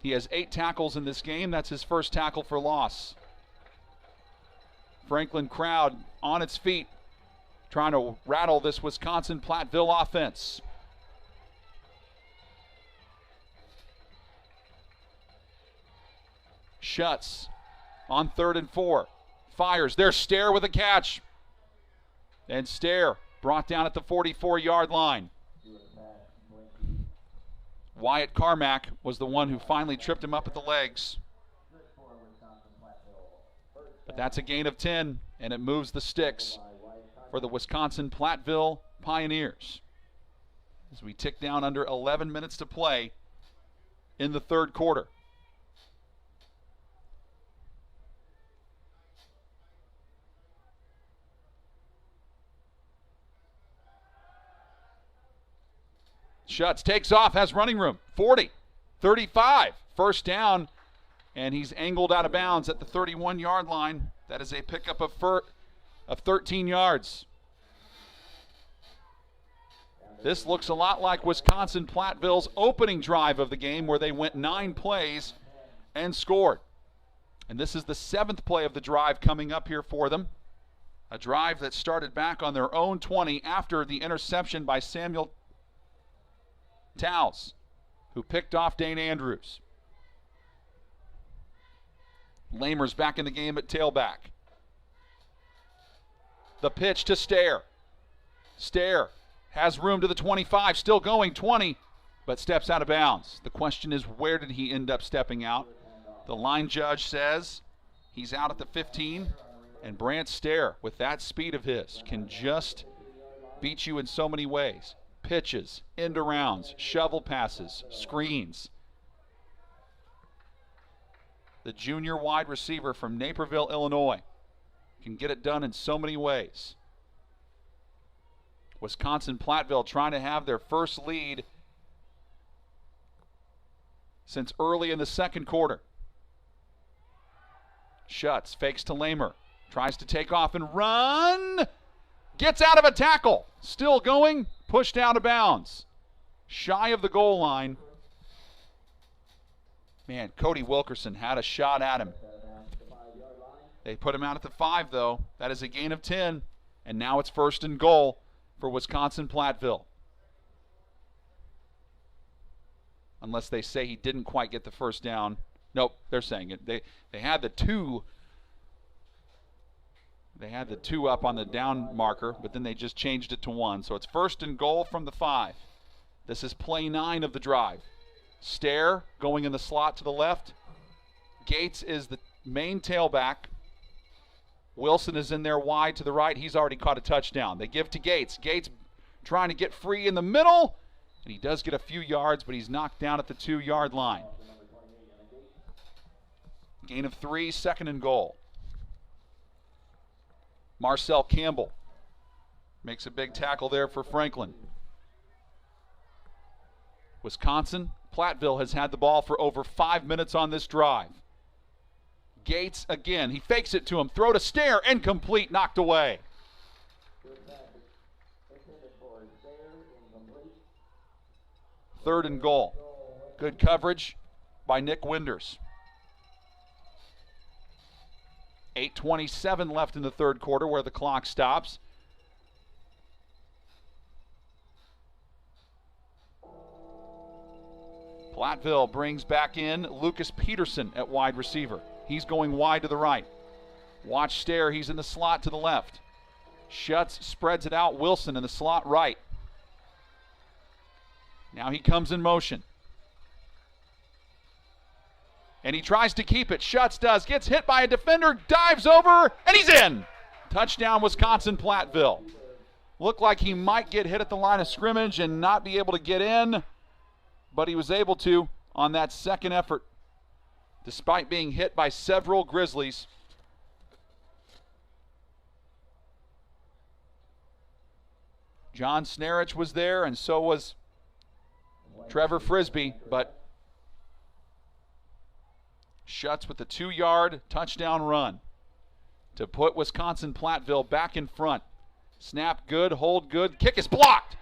He has 8 tackles in this game. That's his first tackle for loss. Franklin crowd on its feet, trying to rattle this Wisconsin-Platteville offense. Schutz on 3rd and 4. Fires. There's Stair with a catch. And Stair brought down at the 44-yard line. Wyatt Carmack was the one who finally tripped him up at the legs. But that's a gain of 10, and it moves the sticks for the Wisconsin-Platteville Pioneers. as we tick down under 11 minutes to play in the third quarter. Schutz takes off, has running room. 40, 35, first down, and he's angled out of bounds at the 31-yard line. That is a pickup of 13 yards. This looks a lot like Wisconsin-Platteville's opening drive of the game, where they went 9 plays and scored. And this is the 7th play of the drive coming up here for them. A drive that started back on their own 20 after the interception by Samuel Towles, who picked off Dane Andrews. Lamer's back in the game at tailback. The pitch to Stair. Stair has room to the 25, still going 20, but steps out of bounds. The question is, where did he end up stepping out? The line judge says he's out at the 15, and Brant Stair, with that speed of his, can just beat you in so many ways. Pitches, end arounds, shovel passes, screens. The junior wide receiver from Naperville, Illinois, can get it done in so many ways. Wisconsin-Platteville trying to have their first lead since early in the second quarter. Schutz fakes to Lamer, tries to take off and run, gets out of a tackle, still going, pushed out of bounds, shy of the goal line. Man, Cody Wilkerson had a shot at him. They put him out at the 5, though. That is a gain of 10, and now it's 1st and goal for Wisconsin-Platteville. Unless they say he didn't quite get the first down. Nope, they're saying it. They had the 2. They had the 2 up on the down marker, but then they just changed it to 1. So it's 1st and goal from the 5. This is play 9 of the drive. Stair going in the slot to the left. Gates is the main tailback. Wilson is in there wide to the right. He's already caught a touchdown. They give to Gates. Gates trying to get free in the middle, and he does get a few yards, but he's knocked down at the 2-yard line. Gain of 3, 2nd and goal. Marcel Campbell makes a big tackle there for Franklin. Wisconsin-Platteville has had the ball for over 5 minutes on this drive. Gates again, he fakes it to him, throw to Stair, incomplete, knocked away. Third and goal. Good coverage by Nick Winders. 8:27 left in the third quarter, where the clock stops. Platteville brings back in Lucas Peterson at wide receiver. He's going wide to the right. Watch Stair, he's in the slot to the left. Schutz spreads it out, Wilson in the slot right. Now he comes in motion. And he tries to keep it. Schutz does. Gets hit by a defender, dives over, and he's in. Touchdown, Wisconsin-Platteville. Looked like he might get hit at the line of scrimmage and not be able to get in, but he was able to on that second effort, despite being hit by several Grizzlies. John Snarich was there, and so was Trevor Frisbee, but Schutz with the 2-yard touchdown run to put Wisconsin-Platteville back in front. Snap good, hold good, kick is blocked.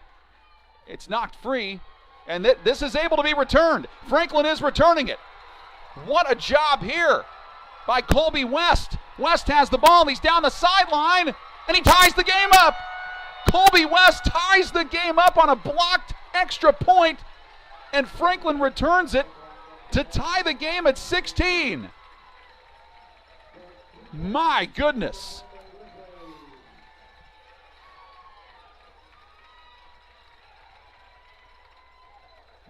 It's knocked free, and this is able to be returned. Franklin is returning it. What a job here by Colby West. West has the ball, and he's down the sideline, and he ties the game up. Colby West ties the game up on a blocked extra point, and Franklin returns it to tie the game at 16. My goodness.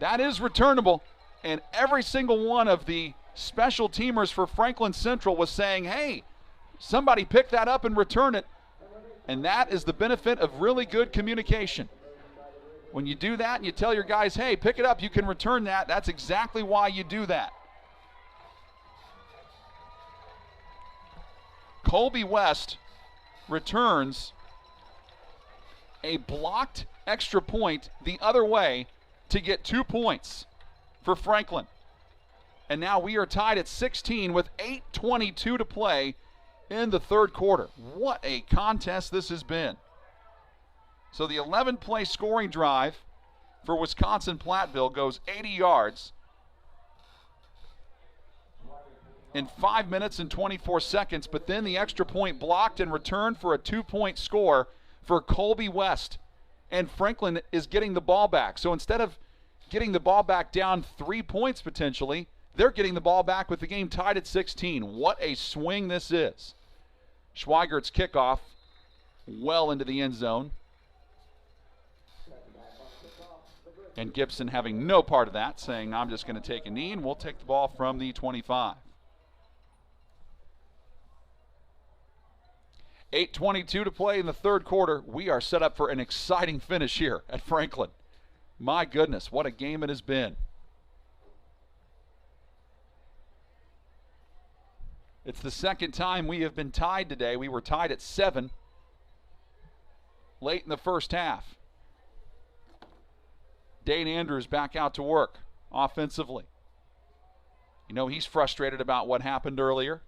That is returnable, and every single one of the special teamers for Franklin Central was saying, hey, somebody pick that up and return it. And that is the benefit of really good communication. When you do that and you tell your guys, hey, pick it up, you can return that, that's exactly why you do that. Colby West returns a blocked extra point the other way to get 2 points for Franklin. And now we are tied at 16 with 8:22 to play in the third quarter. What a contest this has been. So the 11-play scoring drive for Wisconsin-Platteville goes 80 yards in 5 minutes and 24 seconds, but then the extra point blocked and returned for a 2-point score for Colby West. And Franklin is getting the ball back. So instead of getting the ball back down 3 points potentially, they're getting the ball back with the game tied at 16. What a swing this is. Schweigert's kickoff well into the end zone. And Gibson having no part of that, saying, I'm just going to take a knee and we'll take the ball from the 25. 8:22 to play in the third quarter. We are set up for an exciting finish here at Franklin. My goodness, what a game it has been. It's the second time we have been tied today. We were tied at 7 late in the first half. Dane Andrews back out to work offensively. You know, he's frustrated about what happened earlier.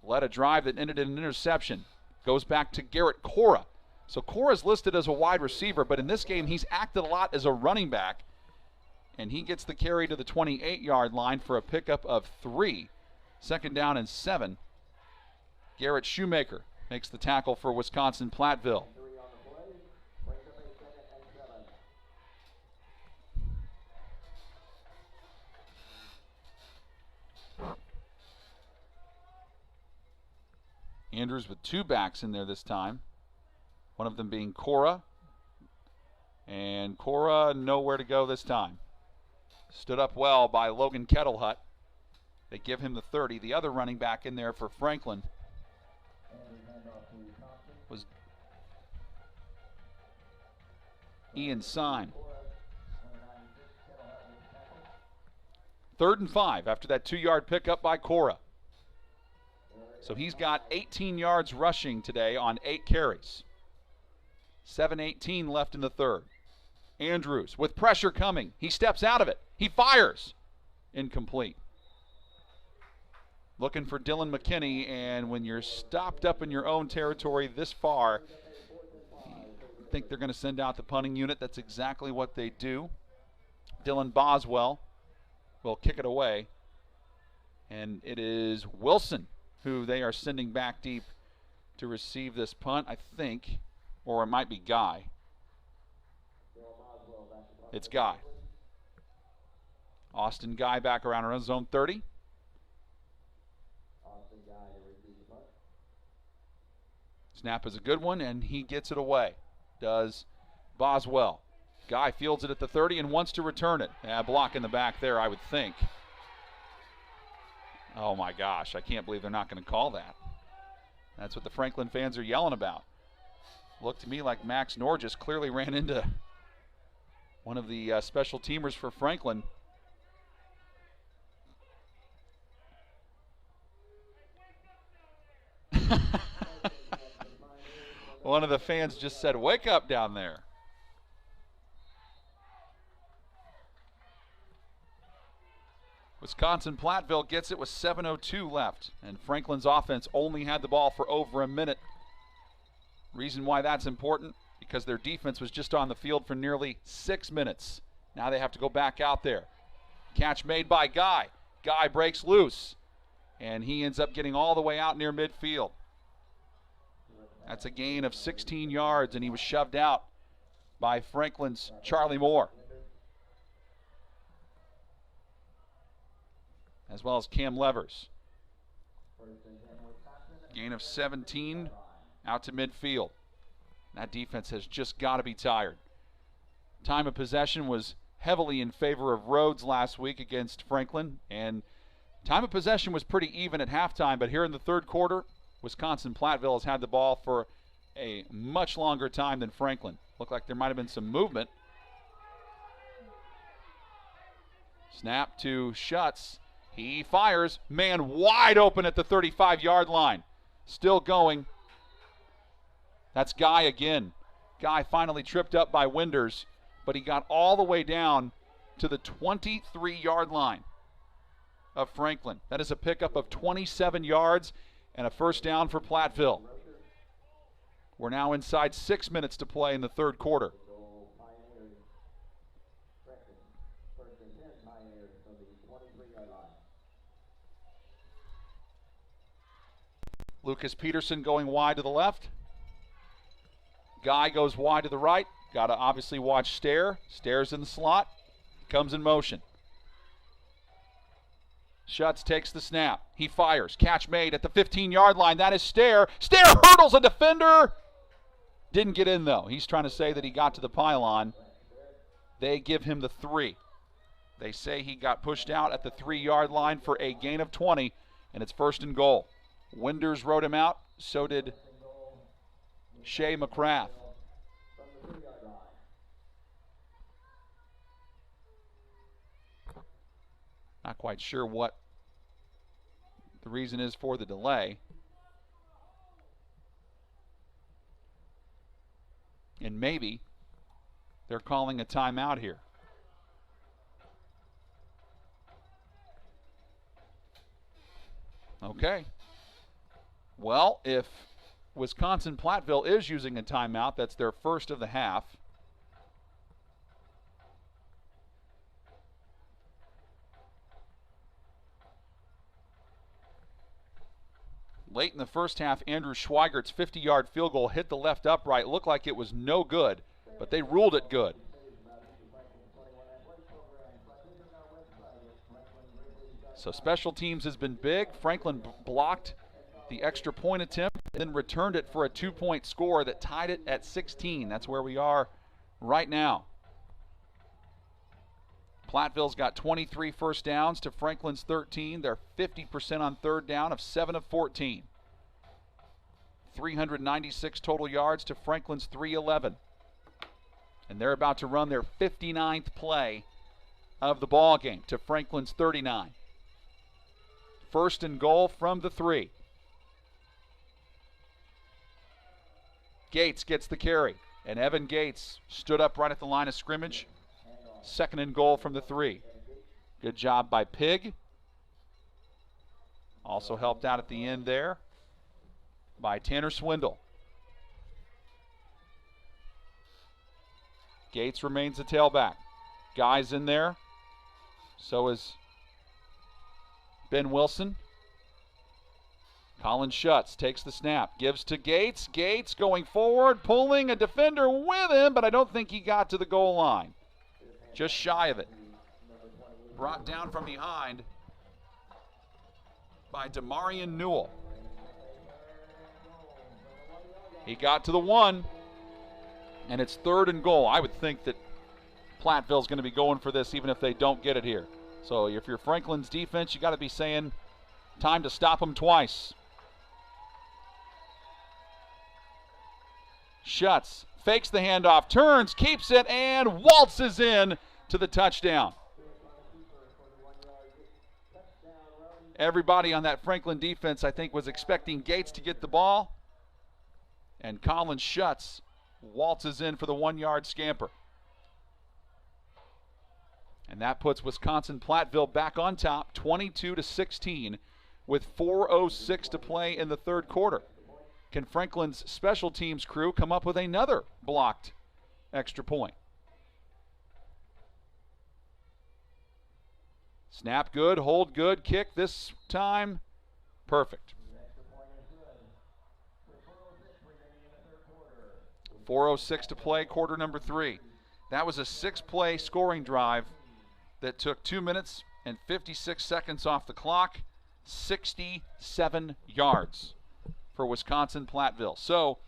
Led a drive that ended in an interception. Goes back to Garrett Cora. So Cora's listed as a wide receiver, but in this game he's acted a lot as a running back. And he gets the carry to the 28-yard line for a pickup of 3. Second down and 7. Garrett Shoemaker makes the tackle for Wisconsin-Platteville. Andrews with 2 backs in there this time. One of them being Cora. And Cora nowhere to go this time. Stood up well by Logan Kettlehut. They give him the 30. The other running back in there for Franklin was Ian Syme. 3rd and 5 after that 2-yard pickup by Cora. So he's got 18 yards rushing today on 8 carries. 7:18 left in the third. Andrews with pressure coming. He steps out of it. He fires. Incomplete. Looking for Dylan McKinney, and when you're stopped up in your own territory this far, I think they're going to send out the punting unit. That's exactly what they do. Dylan Boswell will kick it away. And it is Wilson who they are sending back deep to receive this punt, I think. Or it might be Guy. It's Guy. Austin Guy back around our own zone 30. Snap is a good one, and he gets it away. Does Boswell. Guy fields it at the 30 and wants to return it. Block in the back there, I would think. Oh my gosh, I can't believe they're not going to call that. That's what the Franklin fans are yelling about. Looked to me like Max Norges clearly ran into one of the special teamers for Franklin. One of the fans just said, "Wake up down there." Wisconsin-Platteville gets it with 7:02 left, and Franklin's offense only had the ball for over a minute. Reason why that's important, because their defense was just on the field for nearly 6 minutes. Now they have to go back out there. Catch made by Guy. Guy breaks loose, and he ends up getting all the way out near midfield. That's a gain of 16 yards, and he was shoved out by Franklin's Charlie Moore, as well as Cam Levers. Gain of 17 out to midfield. That defense has just got to be tired. Time of possession was heavily in favor of Rhodes last week against Franklin, and time of possession was pretty even at halftime, but here in the third quarter, Wisconsin-Platteville has had the ball for a much longer time than Franklin. Looked like there might have been some movement. Snap to Schutz. He fires. Man wide open at the 35-yard line. Still going. That's Guy again. Guy finally tripped up by Winders, but he got all the way down to the 23-yard line of Franklin. That is a pickup of 27 yards and a first down for Platteville. We're now inside 6 minutes to play in the third quarter. Lucas Peterson going wide to the left. Guy goes wide to the right. Got to obviously watch Stair. Stair's in the slot. Comes in motion. Schutz takes the snap. He fires. Catch made at the 15-yard line. That is Stair. Stair hurdles a defender. Didn't get in, though. He's trying to say that he got to the pylon. They give him the 3. They say he got pushed out at the 3-yard line for a gain of 20, and it's first and goal. Winders wrote him out. So did Shea McCrath. Not quite sure what the reason is for the delay. And maybe they're calling a timeout here. Okay. Well, if Wisconsin-Platteville is using a timeout, that's their first of the half. Late in the first half, Andrew Schweigert's 50-yard field goal hit the left upright. Looked like it was no good, but they ruled it good. So special teams has been big. Franklin blocked the extra point attempt and then returned it for a 2-point score that tied it at 16. That's where we are right now. Platteville's got 23 first downs to Franklin's 13. They're 50% on third down of 7 of 14. 396 total yards to Franklin's 311. And they're about to run their 59th play of the ball game to Franklin's 39. First and goal from the 3. Gates gets the carry, and Evan Gates stood up right at the line of scrimmage. Second and goal from the 3. Good job by Pig. Also helped out at the end there by Tanner Swindle. Gates remains the tailback. Guy's in there. So is Ben Wilson. Colin Schutz takes the snap, gives to Gates. Gates going forward, pulling a defender with him, but I don't think he got to the goal line. Just shy of it. Brought down from behind by Demarion Newell. He got to the 1, and it's third and goal. I would think that Platteville's going to be going for this even if they don't get it here. So if you're Franklin's defense, you got to be saying time to stop them twice. Schutz fakes the handoff, turns, keeps it, and waltzes in to the touchdown. Everybody on that Franklin defense, I think, was expecting Gates to get the ball. And Colin Schutz waltzes in for the 1-yard scamper. And that puts Wisconsin-Platteville back on top, 22-16, with 4:06 to play in the third quarter. Can Franklin's special teams crew come up with another blocked extra point? Snap good, hold good, kick this time perfect. 4:06 to play, quarter number 3. That was a 6-play scoring drive that took 2 minutes and 56 seconds off the clock, 67 yards for Wisconsin-Platteville. So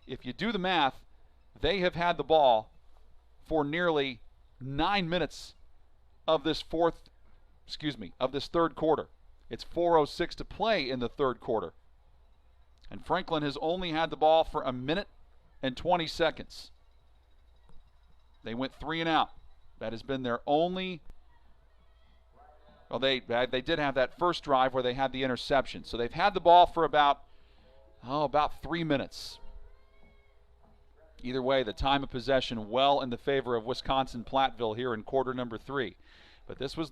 if you do the math, they have had the ball for nearly 9 minutes of this third quarter. It's 4:06 to play in the third quarter. And Franklin has only had the ball for 1 minute and 20 seconds. They went 3 and out. That has been their only. Well, they did have that first drive where they had the interception. So they've had the ball for about 3 minutes. Either way, the time of possession well in the favor of Wisconsin-Platteville here in quarter number 3. But this was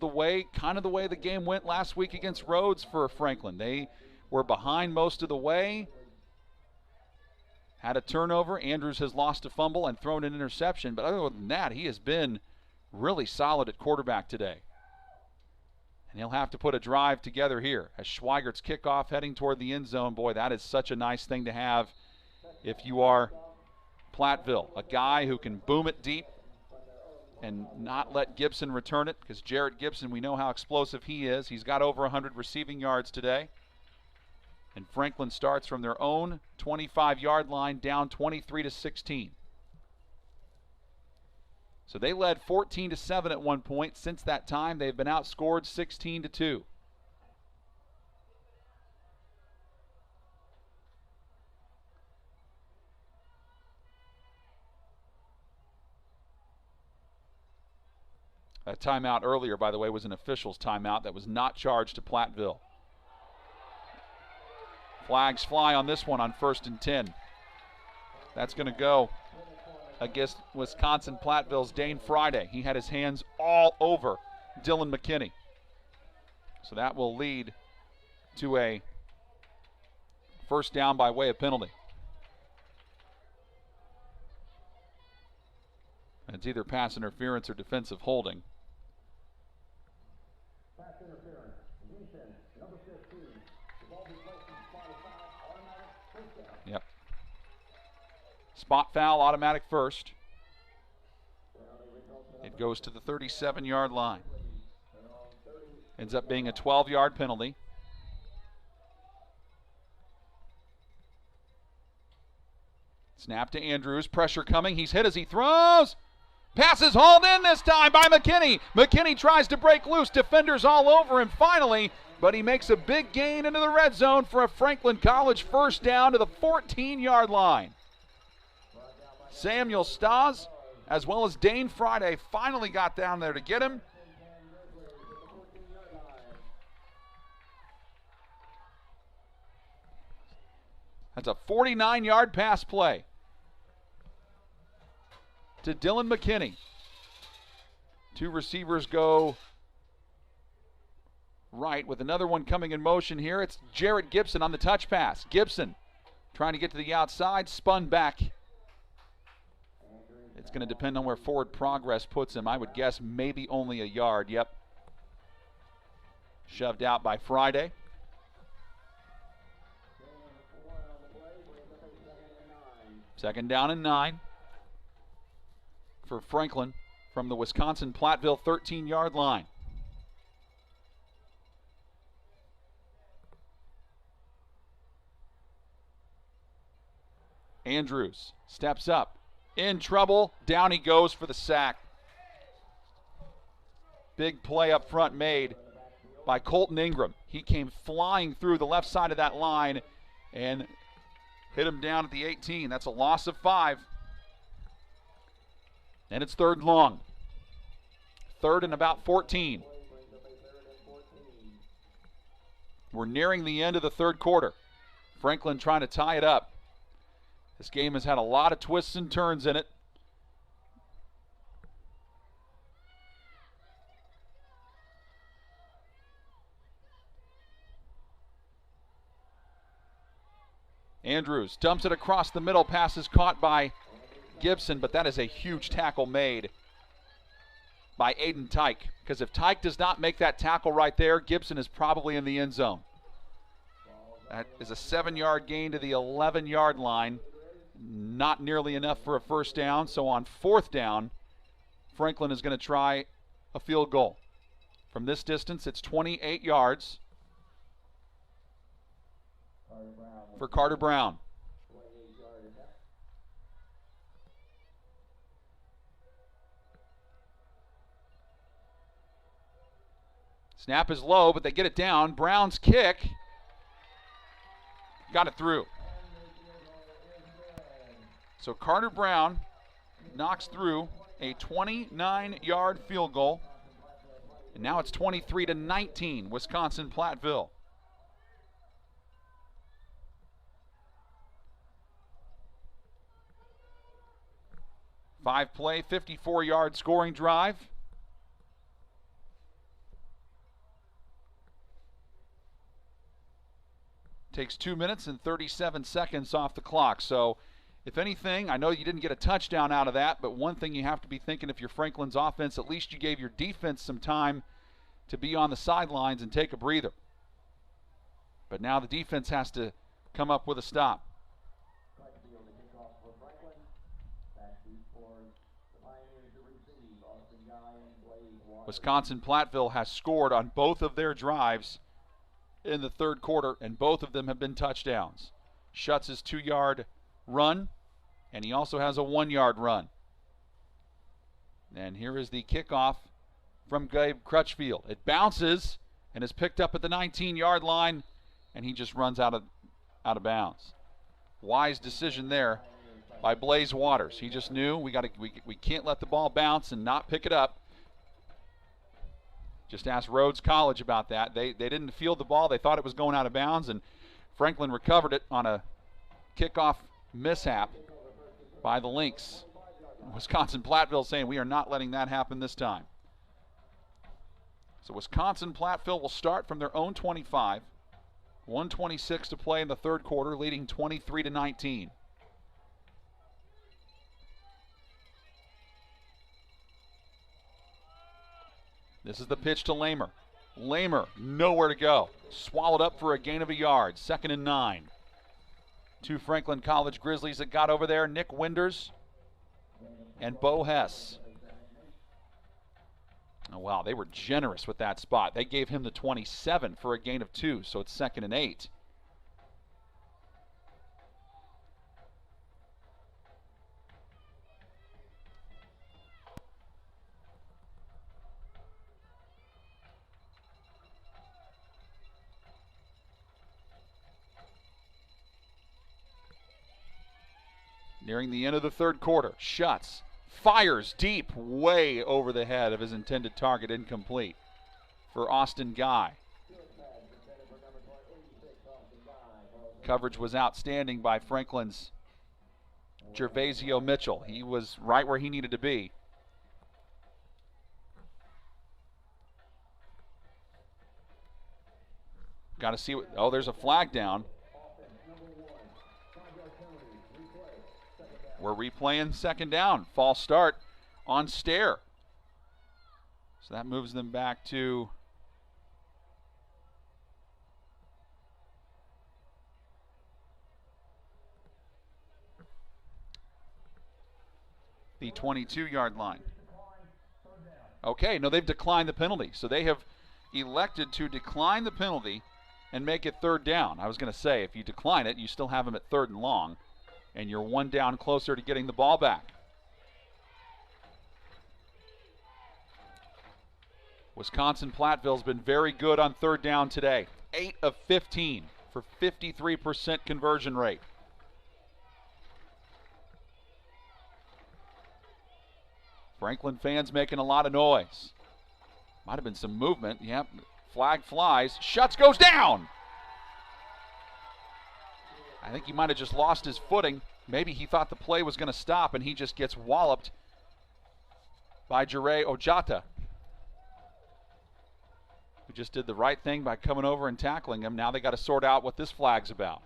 kind of the way the game went last week against Rhodes for Franklin. They were behind most of the way. Had a turnover. Andrews has lost a fumble and thrown an interception. But other than that, he has been really solid at quarterback today. And he'll have to put a drive together here as Schweigert's kickoff heading toward the end zone. Boy, that is such a nice thing to have if you are Platteville. A guy who can boom it deep and not let Gibson return it, because Jarrett Gibson, we know how explosive he is. He's got over 100 receiving yards today. And Franklin starts from their own 25-yard line, down 23-16. So they led 14-7 at one point. Since that time, they've been outscored 16-2. That timeout earlier, by the way, was an official's timeout that was not charged to Platteville. Flags fly on this one on 1st and 10. That's going to go against Wisconsin-Platteville's Dane Friday. He had his hands all over Dylan McKinney. So that will lead to a first down by way of penalty. And it's either pass interference or defensive holding. Pass interference. Number 15. The ball be placed in spot foul, automatic first down. Yep. Spot foul, automatic first. It goes to the 37-yard line. Ends up being a 12-yard penalty. Snap to Andrews. Pressure coming. He's hit as he throws. Pass is hauled in this time by McKinney. McKinney tries to break loose. Defenders all over him finally, but he makes a big gain into the red zone for a Franklin College first down to the 14-yard line. Samuel Stas, as well as Dane Friday, finally got down there to get him. That's a 49-yard pass play to Dylan McKinney. 2 receivers go right with another one coming in motion here. It's Jarrett Gibson on the touch pass. Gibson trying to get to the outside, spun back. It's going to depend on where forward progress puts him. I would guess maybe only a yard. Yep. Shoved out by Friday. Second down and 9 for Franklin from the Wisconsin-Platteville 13-yard line. Andrews steps up. In trouble. Down he goes for the sack. Big play up front made by Colton Ingram. He came flying through the left side of that line and hit him down at the 18. That's a loss of 5. And it's 3rd and long. 3rd and about 14. We're nearing the end of the 3rd quarter. Franklin trying to tie it up. This game has had a lot of twists and turns in it. Andrews dumps it across the middle. Pass is caught by Gibson, but that is a huge tackle made by Aiden Tyke. Because if Tyke does not make that tackle right there, Gibson is probably in the end zone. That is a 7-yard gain to the 11-yard line. Not nearly enough for a first down. So on 4th down, Franklin is going to try a field goal. From this distance, it's 28 yards for Carter Brown. Snap is low, but they get it down. Brown's kick got it through. So Carter Brown knocks through a 29-yard field goal. And now it's 23-19, Wisconsin-Platteville. Five-play, 54-yard scoring drive. Takes 2 minutes and 37 seconds off the clock. So, if anything, I know you didn't get a touchdown out of that, but one thing you have to be thinking if you're Franklin's offense, at least you gave your defense some time to be on the sidelines and take a breather. But now the defense has to come up with a stop. Wisconsin-Platteville has scored on both of their drives in the third quarter, and both of them have been touchdowns. Shuts his 2-yard run, and he also has a 1-yard run. And here is the kickoff from Gabe Crutchfield. It bounces and is picked up at the 19-yard line, and he just runs out of bounds. Wise decision there by Blaze Waters. He just knew we can't let the ball bounce and not pick it up. Just asked Rhodes College about that. They didn't field the ball. They thought it was going out of bounds, and Franklin recovered it on a kickoff mishap by the Lynx. Wisconsin-Platteville saying we are not letting that happen this time. So Wisconsin-Platteville will start from their own 25. 1:26 to play in the third quarter, leading 23-19. This is the pitch to Lamer. Lamer, nowhere to go. Swallowed up for a gain of a yard. 2nd and 9. Two Franklin College Grizzlies that got over there, Nick Winders and Bo Hess. Oh, wow, they were generous with that spot. They gave him the 27 for a gain of 2, so it's 2nd and 8. Nearing the end of the third quarter, Schutz fires deep, way over the head of his intended target, incomplete for Austin Guy. Coverage was outstanding by Franklin's Gervasio Mitchell. He was right where he needed to be. Got to see what, oh, there's a flag down. We're replaying 2nd down. False start on Stair. So that moves them back to the 22-yard line. Okay, no, they've declined the penalty. So they have elected to decline the penalty and make it 3rd down. I was going to say, if you decline it, you still have them at 3rd and long, and you're 1 down closer to getting the ball back. Wisconsin-Platteville's been very good on 3rd down today. 8 of 15 for 53% conversion rate. Franklin fans making a lot of noise. Might have been some movement. Yep, flag flies. Schutz goes down. I think he might have just lost his footing. Maybe he thought the play was going to stop, and he just gets walloped by Jarrett Ojata, who just did the right thing by coming over and tackling him. Now they got to sort out what this flag's about.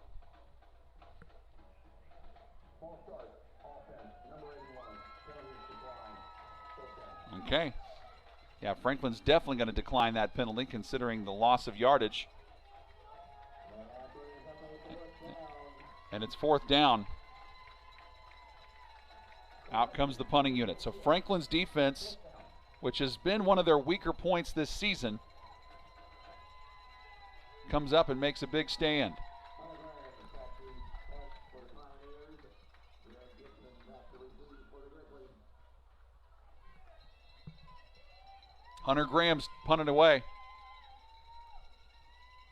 Okay. Yeah, Franklin's definitely going to decline that penalty considering the loss of yardage. And it's 4th down. Out comes the punting unit. So Franklin's defense, which has been one of their weaker points this season, comes up and makes a big stand. Hunter Graham's punted away.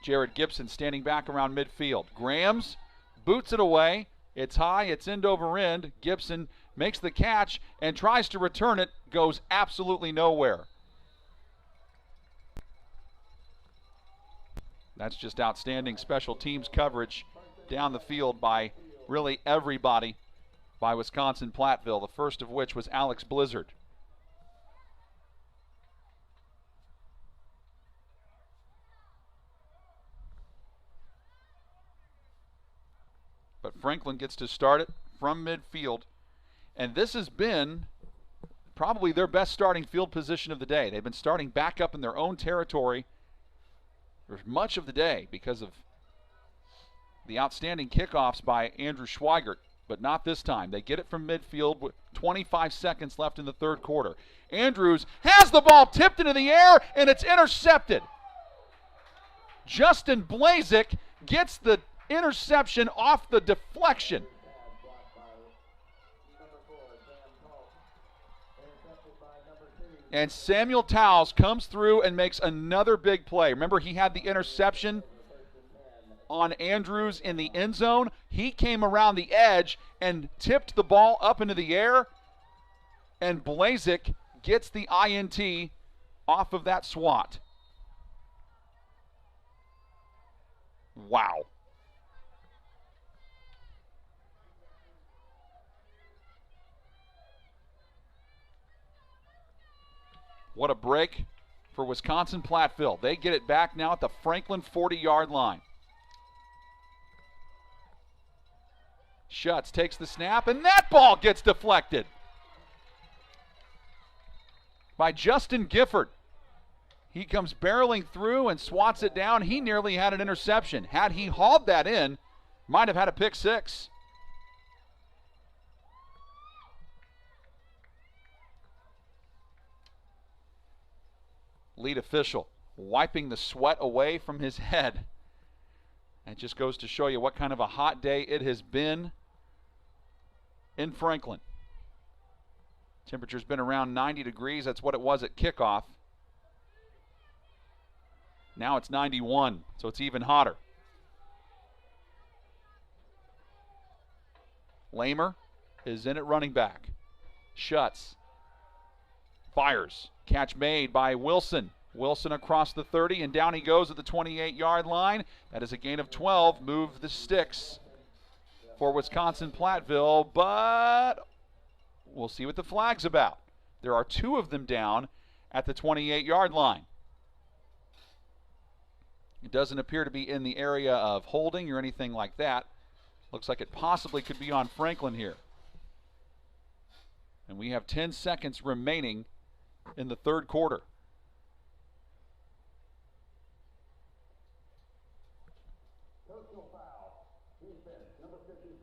Jarrett Gibson standing back around midfield. Graham's boots it away, It's high, it's end over end. Gibson makes the catch and tries to return it, goes absolutely nowhere. That's just outstanding special teams coverage down the field by really everybody by Wisconsin-Platteville, the first of which was Alex Blizzard. But Franklin gets to start it from midfield. And this has been probably their best starting field position of the day. They've been starting back up in their own territory for much of the day because of the outstanding kickoffs by Andrew Schweigert, but not this time. They get it from midfield with 25 seconds left in the third quarter. Andrews has the ball tipped into the air, and it's intercepted. Justin Blazik gets the interception off the deflection. And Samuel Towles comes through and makes another big play. Remember, he had the interception on Andrews in the end zone. He came around the edge and tipped the ball up into the air, and Blazik gets the INT off of that swat. Wow. What a break for Wisconsin-Platteville. They get it back now at the Franklin 40-yard line. Schutz takes the snap, and that ball gets deflected by Justin Gifford. He comes barreling through and swats it down. He nearly had an interception. Had he hauled that in, might have had a pick six. Lead official wiping the sweat away from his head. It just goes to show you what kind of a hot day it has been in Franklin. Temperature's been around 90 degrees. That's what it was at kickoff. Now it's 91, so it's even hotter. Lamer is in at running back. Schutz fires. Catch made by Wilson. Wilson across the 30, and down he goes at the 28-yard line. That is a gain of 12. Move the sticks for Wisconsin-Platteville, but we'll see what the flag's about. There are two of them down at the 28-yard line. It doesn't appear to be in the area of holding or anything like that. Looks like it possibly could be on Franklin here. And we have 10 seconds remaining in the third quarter. Personal foul. Defense, number 52.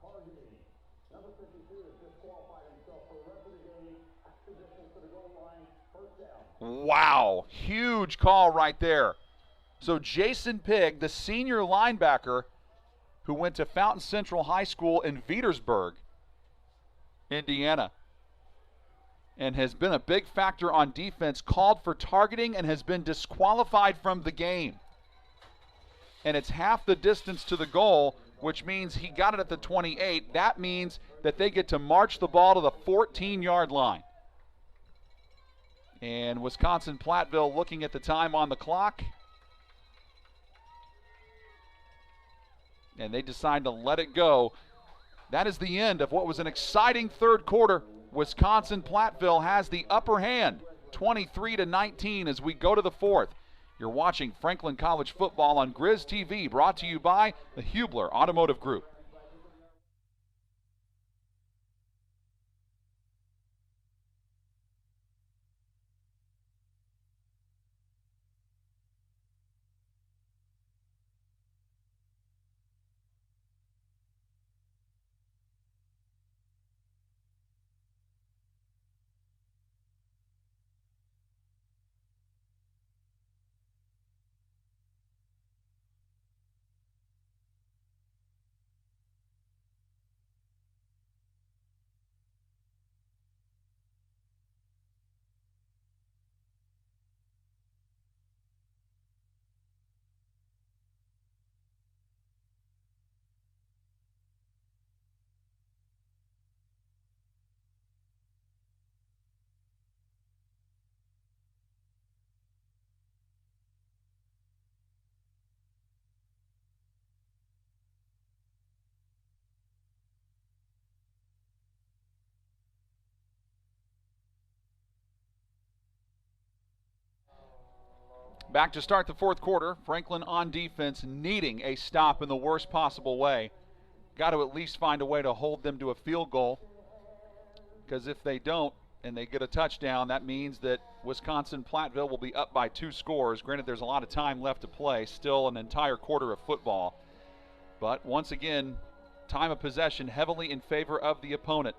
Targeting. Number 52 has disqualified himself for the rest of the game. Position to the goal line. First down. Wow, huge call right there. So Jason Pigg, the senior linebacker who went to Fountain Central High School in Petersburg, Indiana, and has been a big factor on defense, called for targeting and has been disqualified from the game. And it's half the distance to the goal, which means he got it at the 28. That means that they get to march the ball to the 14-yard line. And Wisconsin-Platteville looking at the time on the clock. And they decide to let it go. That is the end of what was an exciting third quarter. Wisconsin-Platteville has the upper hand, 23-19 as we go to the fourth. You're watching Franklin College football on Grizz TV, brought to you by the Hubler Automotive Group. Back to start the fourth quarter. Franklin on defense, needing a stop in the worst possible way. Got to at least find a way to hold them to a field goal, because if they don't and they get a touchdown, that means that Wisconsin-Platteville will be up by 2 scores. Granted, there's a lot of time left to play, still an entire quarter of football. But once again, time of possession heavily in favor of the opponent.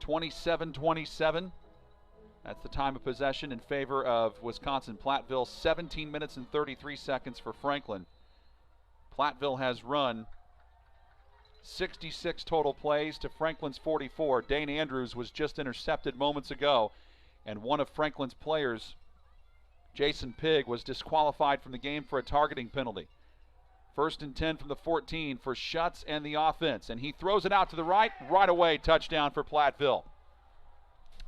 27-27. That's the time of possession in favor of Wisconsin-Platteville. 17 minutes and 33 seconds for Franklin. Platteville has run 66 total plays to Franklin's 44. Dane Andrews was just intercepted moments ago, and one of Franklin's players, Jason Pigg, was disqualified from the game for a targeting penalty. 1st and 10 from the 14 for Schutz and the offense, and he throws it out to the right away, touchdown for Platteville.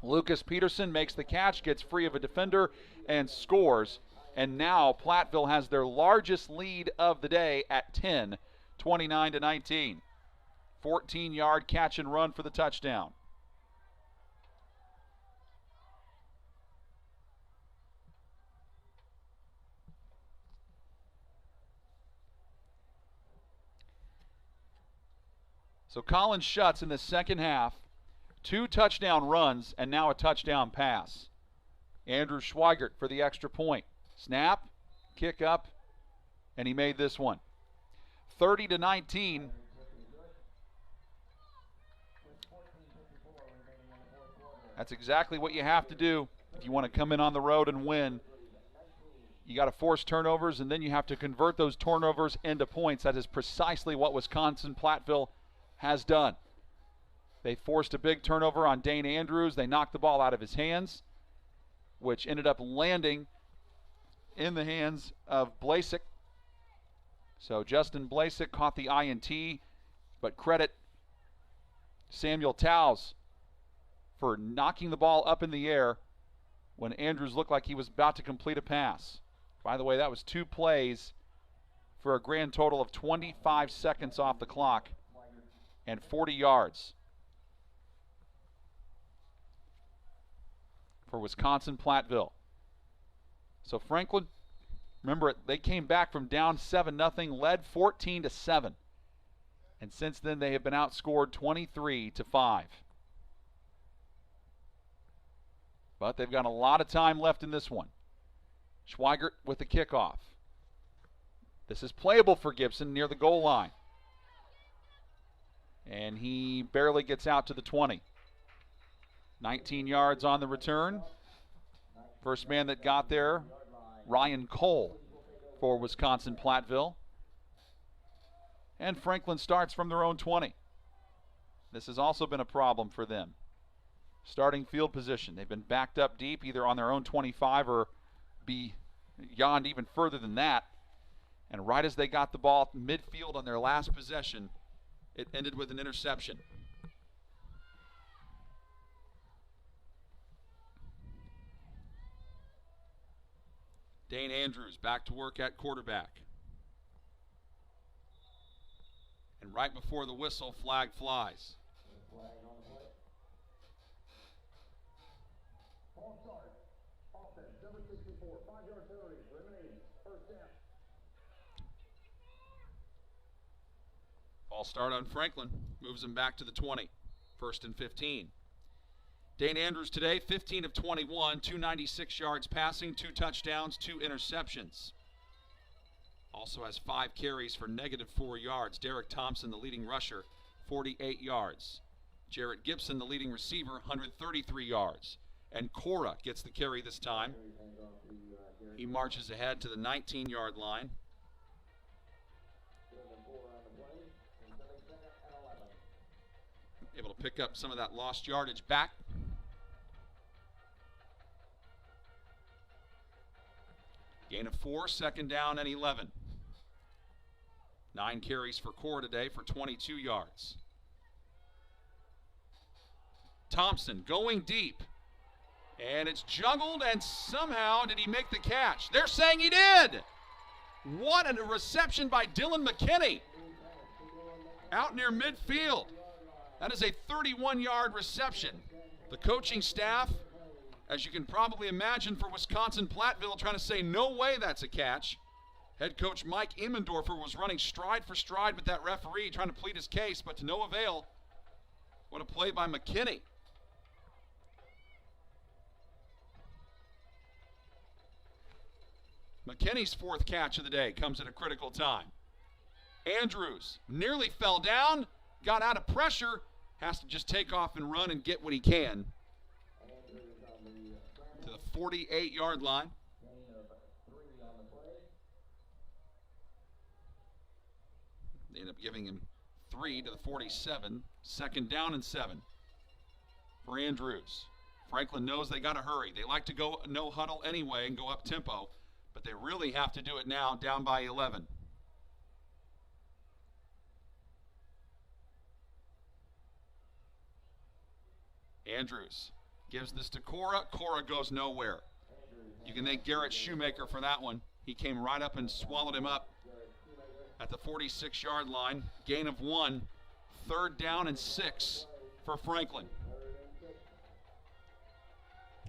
Lucas Peterson makes the catch, gets free of a defender, and scores. And now Platteville has their largest lead of the day at 10, 29-19. 14-yard catch and run for the touchdown. So Colin Schutz in the second half, 2 touchdown runs and now a touchdown pass. Andrew Schweigert for the extra point. Snap, kick up, and he made this one. 30-19. That's exactly what you have to do if you want to come in on the road and win. You got to force turnovers, and then you have to convert those turnovers into points. That is precisely what Wisconsin-Platteville has done. They forced a big turnover on Dane Andrews. They knocked the ball out of his hands, which ended up landing in the hands of Blasek. So Justin Blasek caught the INT, but credit Samuel Towles for knocking the ball up in the air when Andrews looked like he was about to complete a pass. By the way, that was 2 plays for a grand total of 25 seconds off the clock and 40 yards for Wisconsin-Platteville. So Franklin, remember, they came back from down 7-0, led 14-7. And since then, they have been outscored 23-5. But they've got a lot of time left in this one. Schweigert with the kickoff. This is playable for Gibson near the goal line. And he barely gets out to the 20. 19 yards on the return. First man that got there, Ryan Cole for Wisconsin-Platteville. And Franklin starts from their own 20. This has also been a problem for them. Starting field position. They've been backed up deep, either on their own 25 or beyond even further than that. And right as they got the ball midfield on their last possession, it ended with an interception. Dane Andrews back to work at quarterback. And right before the whistle, flag flies. Ball start. Offense, number 64, 5-yard penalty, remaining, first down. Ball start on Franklin, moves him back to the 20, 1st and 15. Dane Andrews today, 15 of 21, 296 yards passing, 2 touchdowns, 2 interceptions. Also has 5 carries for -4 yards. Derrick Thompson, the leading rusher, 48 yards. Jarrett Gibson, the leading receiver, 133 yards. And Cora gets the carry this time. He marches ahead to the 19-yard line. Able to pick up some of that lost yardage back. Gain of 4, 2nd down and 11. 9 carries for Cora today for 22 yards. Thompson going deep. And it's juggled, and somehow did he make the catch? They're saying he did! What a reception by Dylan McKinney. Out near midfield. That is a 31-yard reception. The coaching staff as you can probably imagine, for Wisconsin-Platteville, trying to say, no way that's a catch. Head coach Mike Immendorfer was running stride for stride with that referee, trying to plead his case, but to no avail. What a play by McKinney. McKinney's fourth catch of the day comes at a critical time. Andrews nearly fell down, got out of pressure, has to just take off and run and get what he can to the 48-yard line. They end up giving him 3 to the 47. Second down and 7 for Andrews. Franklin knows they got to hurry. They like to go no huddle anyway and go up tempo, but they really have to do it now, down by 11. Andrews gives this to Cora. Cora goes nowhere. You can thank Garrett Shoemaker for that one. He came right up and swallowed him up at the 46-yard line. Gain of 1. Third down and 6 for Franklin.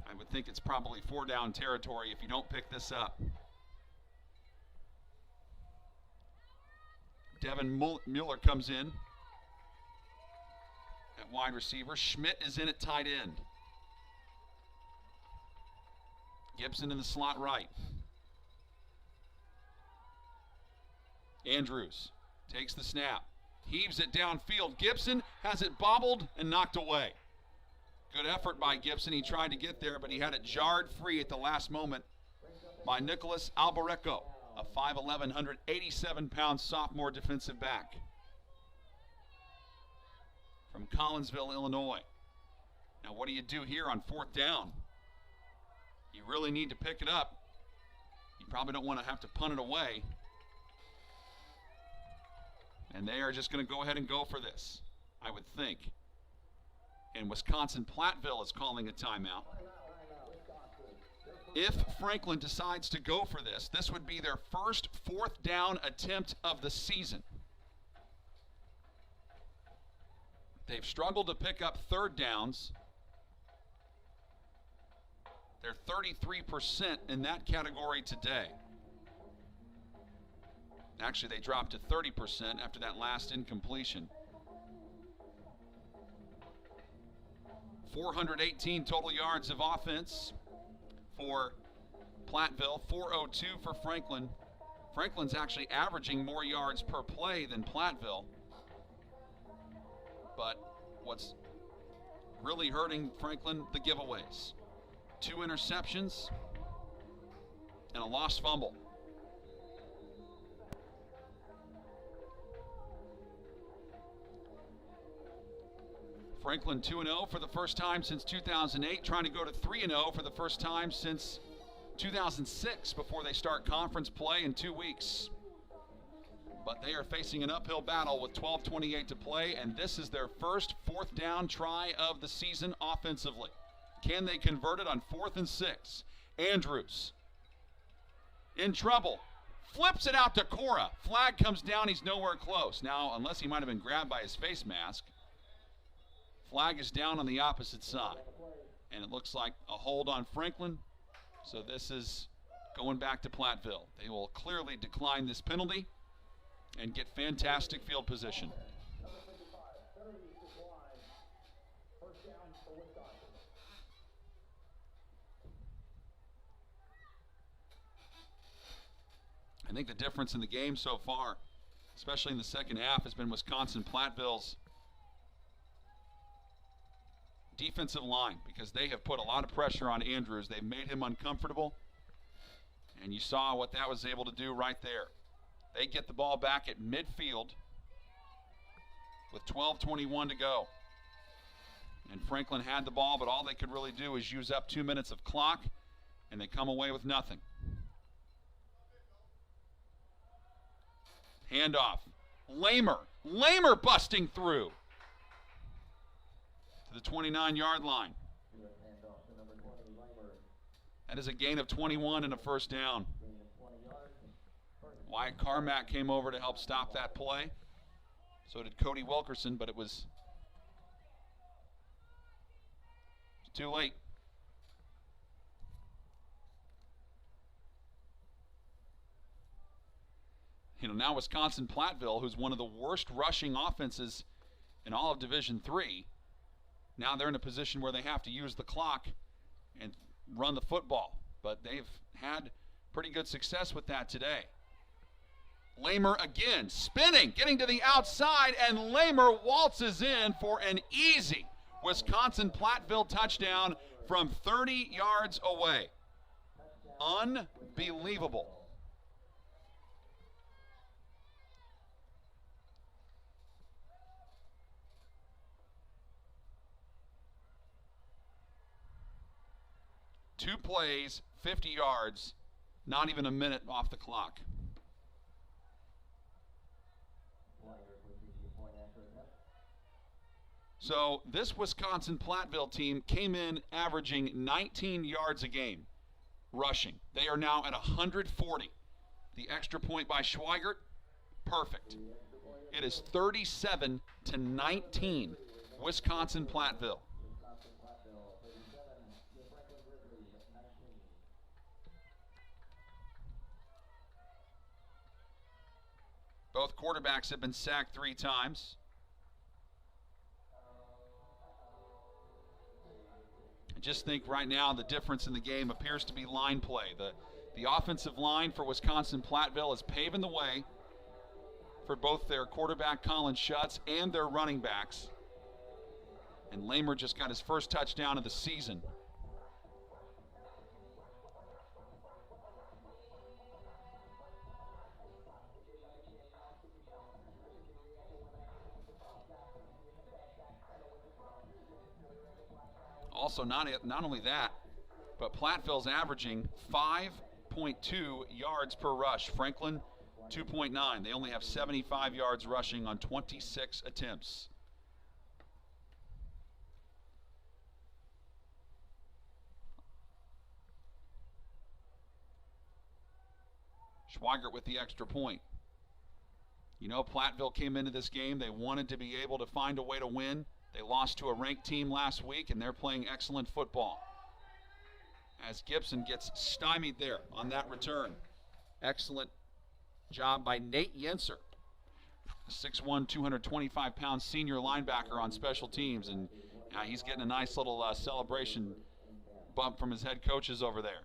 I would think it's probably 4-down territory if you don't pick this up. Devin Mueller comes in at wide receiver. Schmidt is in at tight end. Gibson in the slot right. Andrews takes the snap, heaves it downfield. Gibson has it bobbled and knocked away. Good effort by Gibson. He tried to get there, but he had it jarred free at the last moment by Nicholas Albareco, a 5'11", 187-pound sophomore defensive back from Collinsville, Illinois. Now what do you do here on fourth down? You really need to pick it up. You probably don't want to have to punt it away. And they are just going to go ahead and go for this, I would think. And Wisconsin-Platteville is calling a timeout. If Franklin decides to go for this, this would be their first fourth down attempt of the season. They've struggled to pick up third downs. They're 33% in that category today. Actually, they dropped to 30% after that last incompletion. 418 total yards of offense for Platteville, 402 for Franklin. Franklin's actually averaging more yards per play than Platteville. But what's really hurting Franklin, the giveaways. 2 interceptions and a lost fumble. Franklin 2-0 for the first time since 2008, trying to go to 3-0 for the first time since 2006 before they start conference play in 2 weeks. But they are facing an uphill battle with 12:28 to play, and this is their first fourth down try of the season offensively. Can they convert it on 4th and 6? Andrews in trouble. Flips it out to Cora. Flag comes down. He's nowhere close. Now, unless he might have been grabbed by his face mask, flag is down on the opposite side. And it looks like a hold on Franklin. So this is going back to Platteville. They will clearly decline this penalty and get fantastic field position. I think the difference in the game so far, especially in the second half, has been Wisconsin-Platteville's defensive line, because they have put a lot of pressure on Andrews. They've made him uncomfortable, and you saw what that was able to do right there. They get the ball back at midfield with 12:21 to go. And Franklin had the ball, but all they could really do is use up 2 minutes of clock, and they come away with nothing. Handoff. Lamer busting through to the 29-yard line. That is a gain of 21 and a first down. Wyatt Carmack came over to help stop that play. So did Cody Wilkerson, but it was too late. Now Wisconsin-Platteville, who's one of the worst rushing offenses in all of Division III, now they're in a position where they have to use the clock and run the football. But they've had pretty good success with that today. Lamer again, spinning, getting to the outside, and Lamer waltzes in for an easy Wisconsin-Platteville touchdown from 30 yards away. Unbelievable. Two plays, 50 yards, not even a minute off the clock. So this Wisconsin-Platteville team came in averaging 19 yards a game rushing. They are now at 140. The extra point by Schweigert, perfect. It is 37-19, Wisconsin-Platteville. Both quarterbacks have been sacked 3 times. I just think right now the difference in the game appears to be line play. The offensive line for Wisconsin-Platteville is paving the way for both their quarterback Colin Schutz and their running backs. And Lamer just got his first touchdown of the season. Also, not only that, but Platteville's averaging 5.2 yards per rush. Franklin, 2.9. They only have 75 yards rushing on 26 attempts. Schweigert with the extra point. Platteville came into this game. They wanted to be able to find a way to win. They lost to a ranked team last week, and they're playing excellent football. As Gibson gets stymied there on that return. Excellent job by Nate Yenser, 6'1", 225-pound senior linebacker on special teams, and he's getting a nice little celebration bump from his head coaches over there.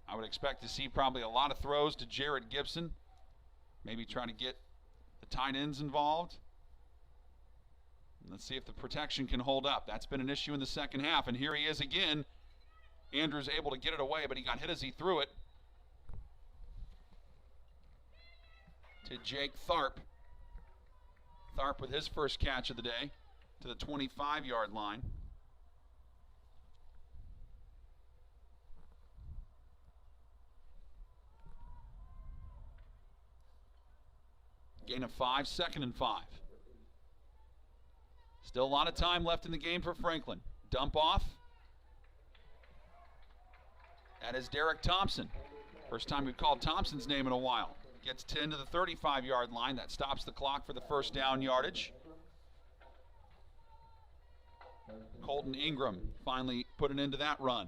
I would expect to see probably a lot of throws to Jarrett Gibson. Maybe trying to get the tight ends involved. Let's see if the protection can hold up. That's been an issue in the second half. And here he is again. Andrews able to get it away, but he got hit as he threw it. To Jake Tharp. Tharp with his first catch of the day to the 25-yard line. Gain of 5, 2nd and 5. Still a lot of time left in the game for Franklin. Dump off. That is Derrick Thompson. First time we've called Thompson's name in a while. Gets 10 to the 35-yard line. That stops the clock for the first down yardage. Colton Ingram finally put an end to that run.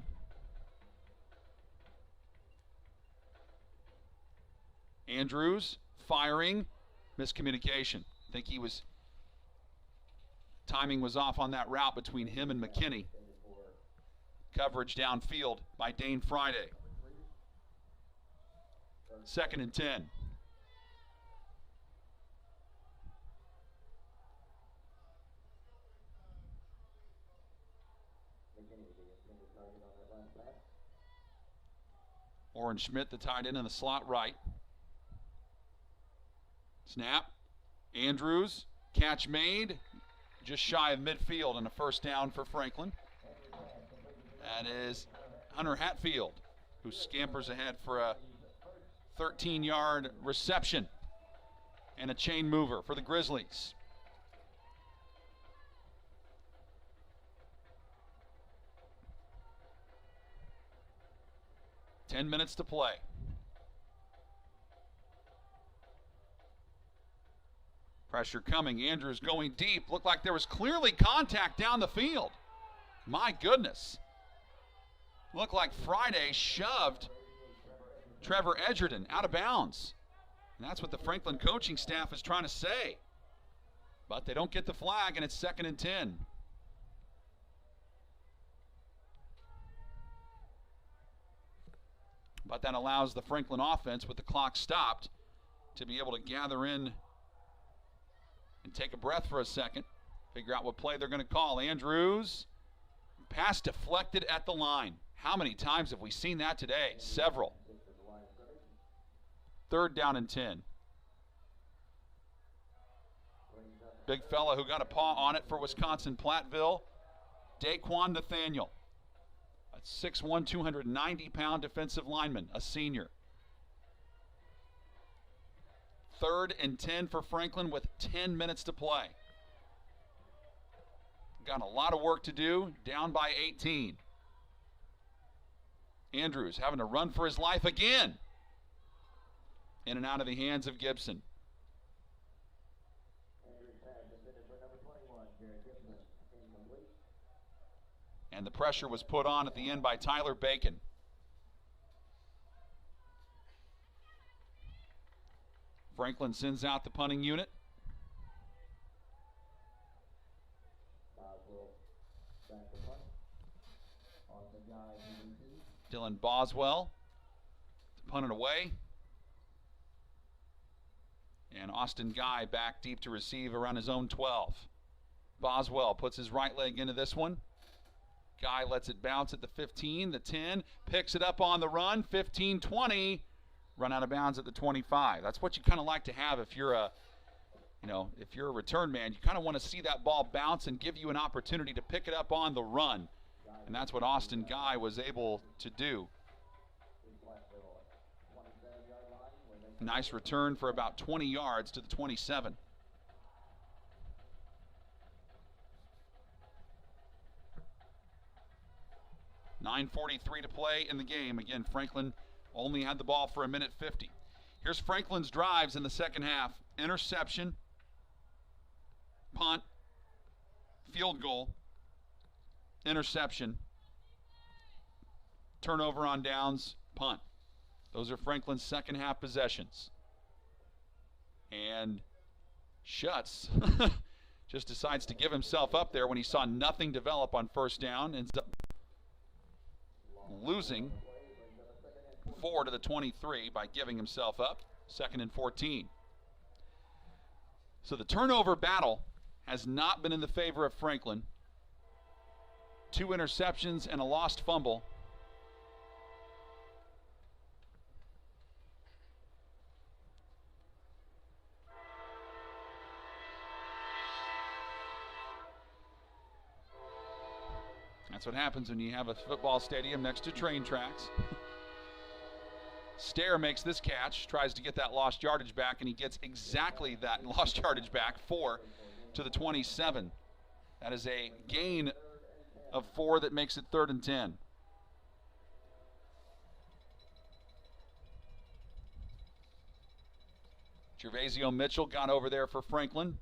Andrews firing. Miscommunication. I think timing was off on that route between him and McKinney. Coverage downfield by Dane Friday. 2nd and 10. Oren Schmidt, the tight end in the slot right. Snap. Andrews. Catch made. Just shy of midfield and a first down for Franklin. That is Hunter Hatfield, who scampers ahead for a 13-yard reception and a chain mover for the Grizzlies. Ten minutes to play. Pressure coming. Andrews going deep. Looked like there was clearly contact down the field. My goodness. Looked like Friday shoved Trevor Edgerton out of bounds. And that's what the Franklin coaching staff is trying to say. But they don't get the flag, and it's 2nd and 10. But that allows the Franklin offense, with the clock stopped, to be able to gather in and take a breath for a second, figure out what play they're going to call. Andrews, pass deflected at the line. How many times have we seen that today? Several. 3rd down and 10. Big fella who got a paw on it for Wisconsin-Platteville, Daquan Nathaniel. A 6'1", 290-pound defensive lineman, a senior. 3rd and 10 for Franklin with 10 minutes to play. Got a lot of work to do, down by 18. Andrews having to run for his life again. In and out of the hands of Gibson. And the pressure was put on at the end by Tyler Bacon. Franklin sends out the punting unit. Dylan Boswell to punt it away. And Austin Guy back deep to receive around his own 12. Boswell puts his right leg into this one. Guy lets it bounce at the 15, the 10, picks it up on the run, 15, 20, run out of bounds at the 25. That's what you kind of like to have if you're a, if you're a return man. You kind of want to see that ball bounce and give you an opportunity to pick it up on the run. And that's what Austin Guy was able to do. Nice return for about 20 yards to the 27. .9:43 to play in the game. Again, Franklin only had the ball for 1:50. Here's Franklin's drives in the second half. Interception, punt, field goal, interception, turnover on downs, punt. Those are Franklin's second half possessions. And Schutz just decides to give himself up there when he saw nothing develop on first down. Ends up losing 4 to the 23 by giving himself up. 2nd and 14. So the turnover battle has not been in the favor of Franklin. 2 interceptions and a lost fumble. That's what happens when you have a football stadium next to train tracks. Stair makes this catch, tries to get that lost yardage back, and he gets exactly that lost yardage back, 4 to the 27. That is a gain of 4 that makes it 3rd and 10. Gervasio Mitchell got over there for Franklin.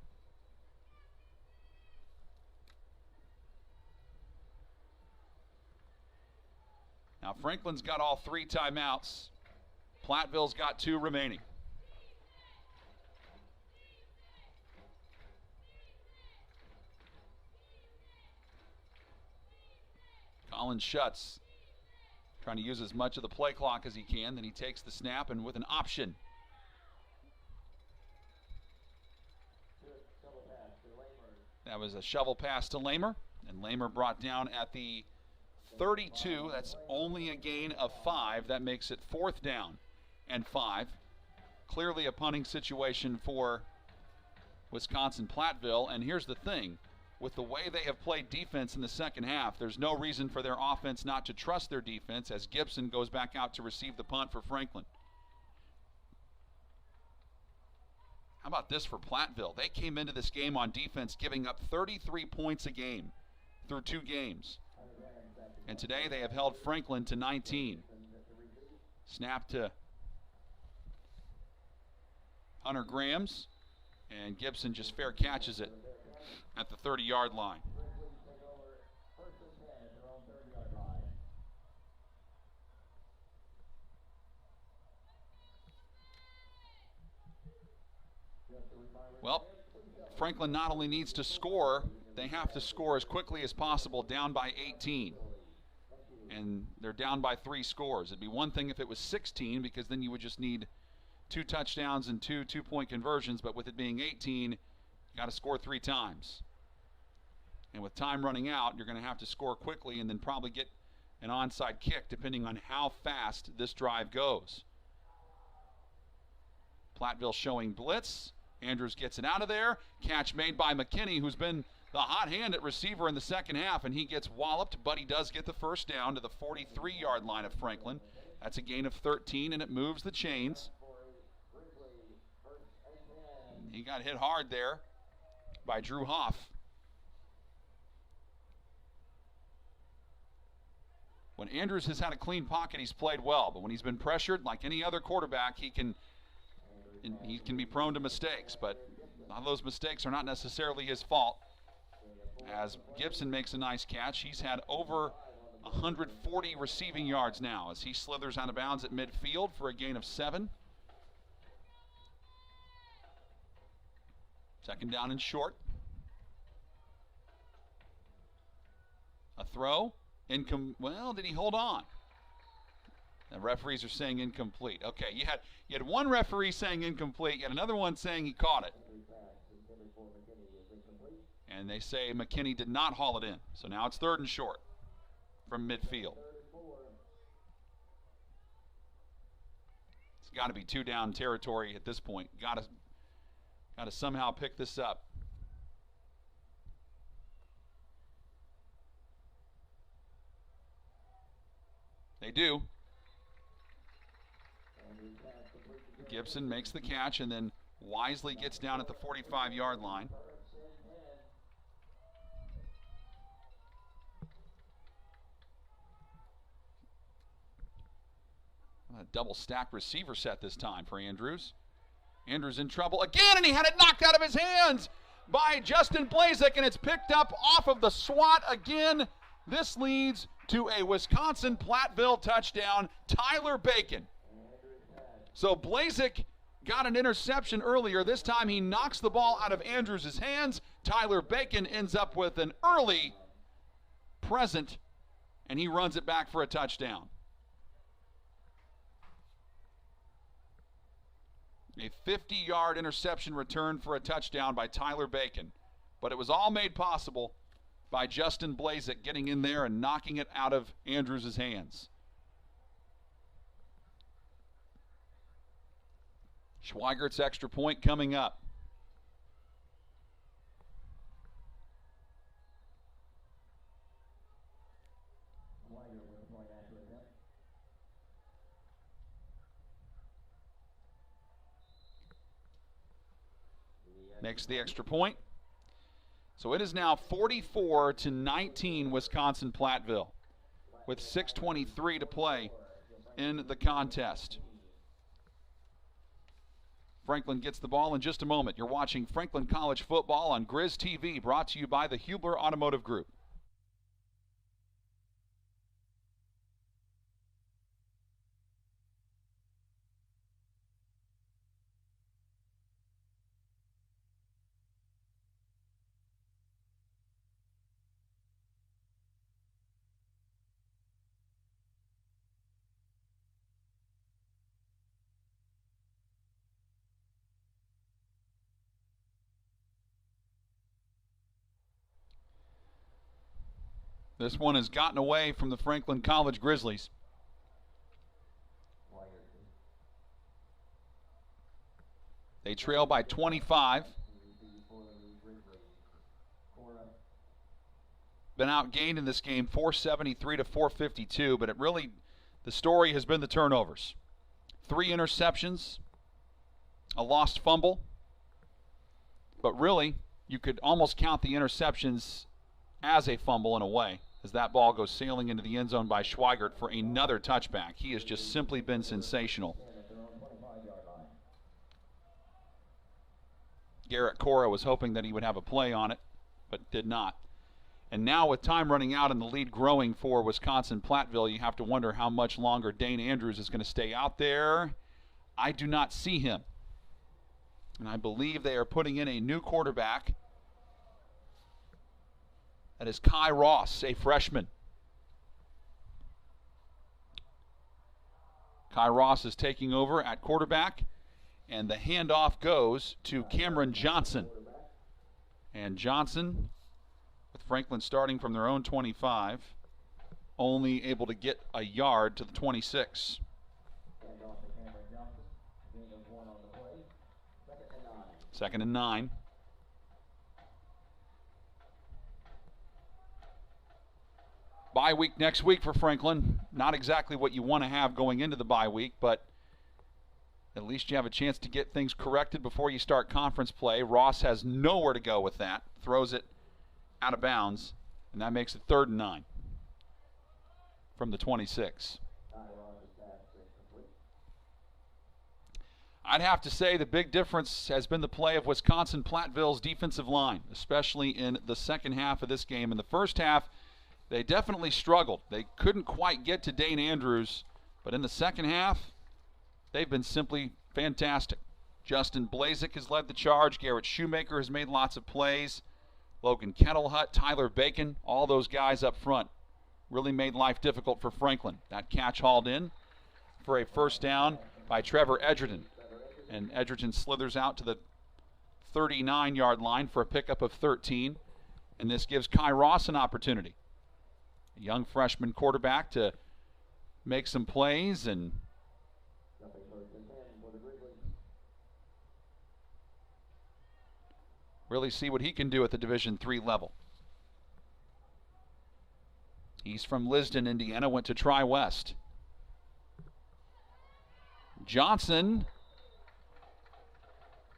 Now Franklin's got all 3 timeouts. Platteville's got 2 remaining. Colin Schutz trying to use as much of the play clock as he can. Then he takes the snap and with an option. That was a shovel pass to Lamer. And Lamer brought down at the 32. That's only a gain of 5. That makes it 4th down and 5. Clearly a punting situation for Wisconsin-Platteville. And here's the thing. With the way they have played defense in the second half, there's no reason for their offense not to trust their defense as Gibson goes back out to receive the punt for Franklin. How about this for Platteville? They came into this game on defense giving up 33 points a game through 2 games. And today they have held Franklin to 19. Snap to Hunter Grams. And Gibson just fair catches it at the 30-yard line. Well, Franklin not only needs to score, they have to score as quickly as possible, down by 18. And they're down by 3 scores. It'd be one thing if it was 16, because then you would just need 2 touchdowns and 2 two-point conversions, but with it being 18, you got to score 3 times. And with time running out, you're going to have to score quickly and then probably get an onside kick depending on how fast this drive goes. Platteville showing blitz. Andrews gets it out of there. Catch made by McKinney, who's been the hot hand at receiver in the second half, and he gets walloped, but he does get the first down to the 43-yard line of Franklin. That's a gain of 13, and it moves the chains. He got hit hard there by Drew Hoff. When Andrews has had a clean pocket, he's played well, but when he's been pressured, like any other quarterback, he can be prone to mistakes, but a lot of those mistakes are not necessarily his fault. As Gibson makes a nice catch, he's had over 140 receiving yards now as he slithers out of bounds at midfield for a gain of 7. Second down and short. A throw. Well, did he hold on? The referees are saying incomplete. Okay, you had one referee saying incomplete, you had another one saying he caught it. And they say McKinney did not haul it in. So now it's 3rd and short from midfield. It's got to be 2 down territory at this point. Got to somehow pick this up. They do. Gibson makes the catch and then wisely gets down at the 45-yard line. A double-stacked receiver set this time for Andrews. Andrews in trouble again, and he had it knocked out of his hands by Justin Blazek, and it's picked up off of the swat again. This leads to a Wisconsin-Platteville touchdown, Tyler Bacon. So Blazek got an interception earlier. This time he knocks the ball out of Andrews' hands. Tyler Bacon ends up with an early present, and he runs it back for a touchdown. A 50-yard interception return for a touchdown by Tyler Bacon. But it was all made possible by Justin Blazek getting in there and knocking it out of Andrews' hands. Schweigert's extra point coming up. Makes the extra point. So it is now 44-19 Wisconsin-Platteville with 6:23 to play in the contest. Franklin gets the ball in just a moment. You're watching Franklin College football on Grizz TV, brought to you by the Hubler Automotive Group. This one has gotten away from the Franklin College Grizzlies. They trail by 25. Been outgained in this game 473 to 452, but the story has been the turnovers. 3 interceptions, a lost fumble, but really you could almost count the interceptions as a fumble in a way, as that ball goes sailing into the end zone by Schweigert for another touchback. He has just simply been sensational. Garrett Cora was hoping that he would have a play on it, but did not. And now with time running out and the lead growing for Wisconsin-Platteville, you have to wonder how much longer Dane Andrews is going to stay out there. I do not see him. And I believe they are putting in a new quarterback. That is Kai Ross, a freshman. Kai Ross is taking over at quarterback, and the handoff goes to Cameron Johnson. And Johnson, with Franklin starting from their own 25, only able to get a yard to the 26. Second and 9. Bye week next week for Franklin. Not exactly what you want to have going into the bye week, but at least you have a chance to get things corrected before you start conference play. Ross has nowhere to go with that. Throws it out of bounds, and that makes it 3rd and 9 from the 26. I'd have to say the big difference has been the play of Wisconsin-Platteville's defensive line, especially in the second half of this game. In the first half, they definitely struggled. They couldn't quite get to Dane Andrews, but in the second half, they've been simply fantastic. Justin Blazik has led the charge. Garrett Shoemaker has made lots of plays. Logan Kettlehut, Tyler Bacon, all those guys up front really made life difficult for Franklin. That catch hauled in for a first down by Trevor Edgerton. And Edgerton slithers out to the 39-yard line for a pickup of 13. And this gives Kai Ross an opportunity. A young freshman quarterback to make some plays and really see what he can do at the Division III level. He's from Lisden, Indiana, went to Tri-West. Johnson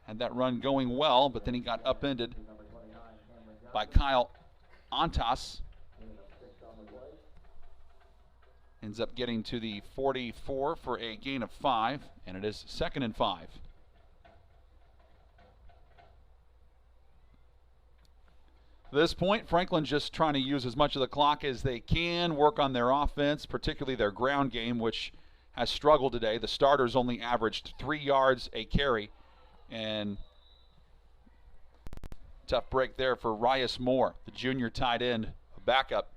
had that run going well, but then he got upended by Kyle Antas. Ends up getting to the 44 for a gain of 5, and it is 2nd and 5. At this point, Franklin's just trying to use as much of the clock as they can, work on their offense, particularly their ground game, which has struggled today. The starters only averaged 3 yards a carry, and tough break there for Rias Moore, the junior tight end, backup.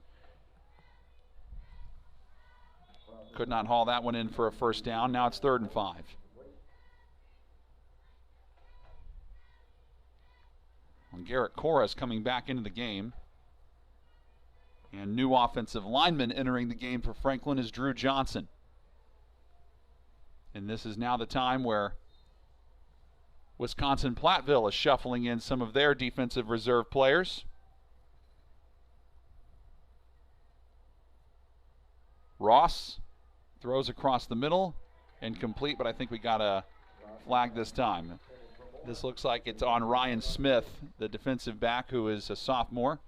Could not haul that one in for a first down. Now it's 3rd and 5. And Garrett Cora's coming back into the game. And new offensive lineman entering the game for Franklin is Drew Johnson. And this is now the time where Wisconsin-Platteville is shuffling in some of their defensive reserve players. Ross throws across the middle, incomplete, but I think we got a flag this time. This looks like it's on Ryan Smith, the defensive back who is a sophomore.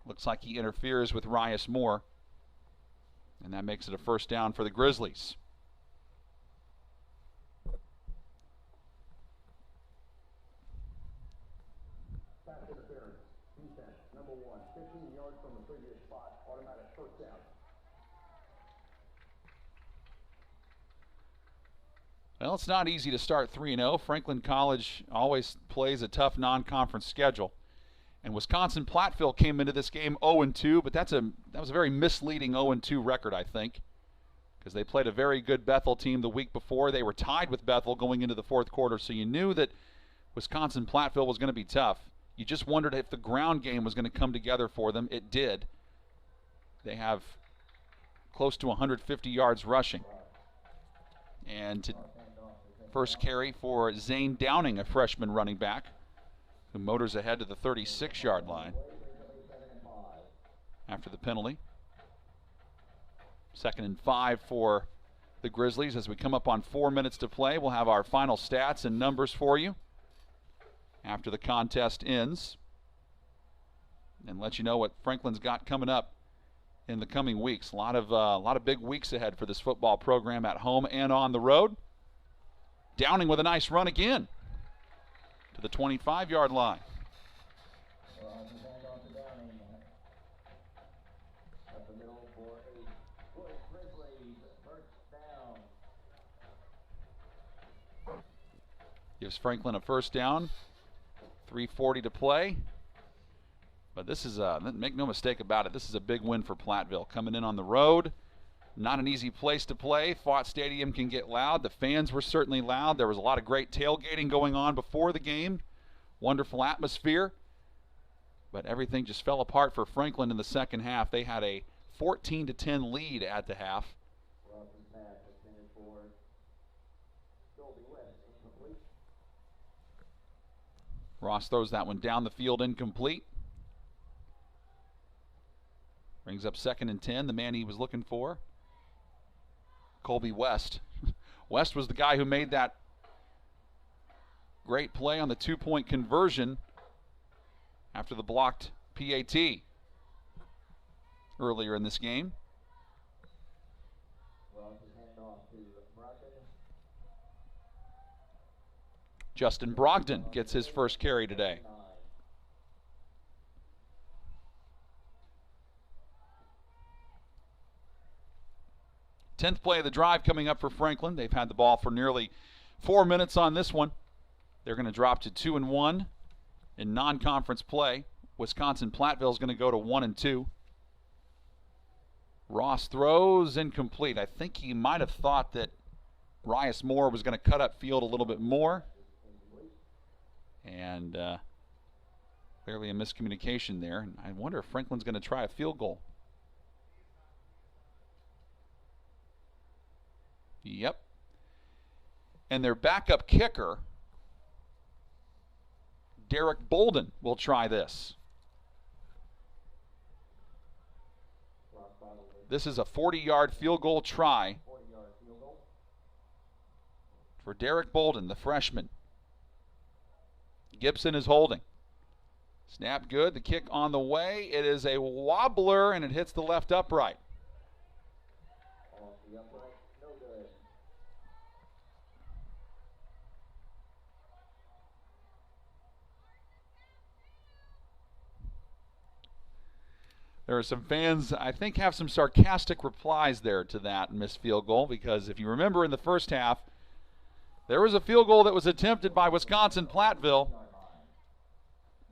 Looks like he interferes with Rias Moore, and that makes it a first down for the Grizzlies. Pass interference. Defense, number 1, 15 yards from the previous spot. Automatic first down. Well, it's not easy to start 3-0. Franklin College always plays a tough non-conference schedule. And Wisconsin-Platteville came into this game 0-2, but that was a very misleading 0-2 record, I think, because they played a very good Bethel team the week before. They were tied with Bethel going into the fourth quarter, so you knew that Wisconsin-Platteville was going to be tough. You just wondered if the ground game was going to come together for them. It did. They have close to 150 yards rushing. And first carry for Zane Downing, a freshman running back, who motors ahead to the 36-yard line after the penalty. 2nd and 5 for the Grizzlies. As we come up on 4 minutes to play, we'll have our final stats and numbers for you after the contest ends and let you know what Franklin's got coming up in the coming weeks. A lot of big weeks ahead for this football program at home and on the road. Downing with a nice run again to the 25-yard line. Gives Franklin a first down. 3:40 to play. But this is, make no mistake about it, this is a big win for Platteville. Coming in on the road, not an easy place to play. Fott Stadium can get loud. The fans were certainly loud. There was a lot of great tailgating going on before the game. Wonderful atmosphere. But everything just fell apart for Franklin in the second half. They had a 14-10 lead at the half. Ross throws that one down the field, incomplete. Brings up 2nd and 10, the man he was looking for. Colby West. West was the guy who made that great play on the 2-point conversion after the blocked PAT earlier in this game. Justin Brogdon gets his first carry today. Tenth play of the drive coming up for Franklin. They've had the ball for nearly 4 minutes on this one. They're going to drop to 2-1 in non-conference play. Wisconsin-Platteville is going to go to 1-2. Ross throws incomplete. I think he might have thought that Rias Moore was going to cut up field a little bit more. And clearly a miscommunication there. And I wonder if Franklin's going to try a field goal. Yep. And their backup kicker, Derrick Bolden, will try this. This is a 40-yard field goal try for Derrick Bolden, the freshman. Gibson is holding. Snap good. The kick on the way. It is a wobbler, and it hits the left upright. There are some fans, I think, have some sarcastic replies there to that missed field goal, because if you remember in the first half, there was a field goal that was attempted by Wisconsin-Platteville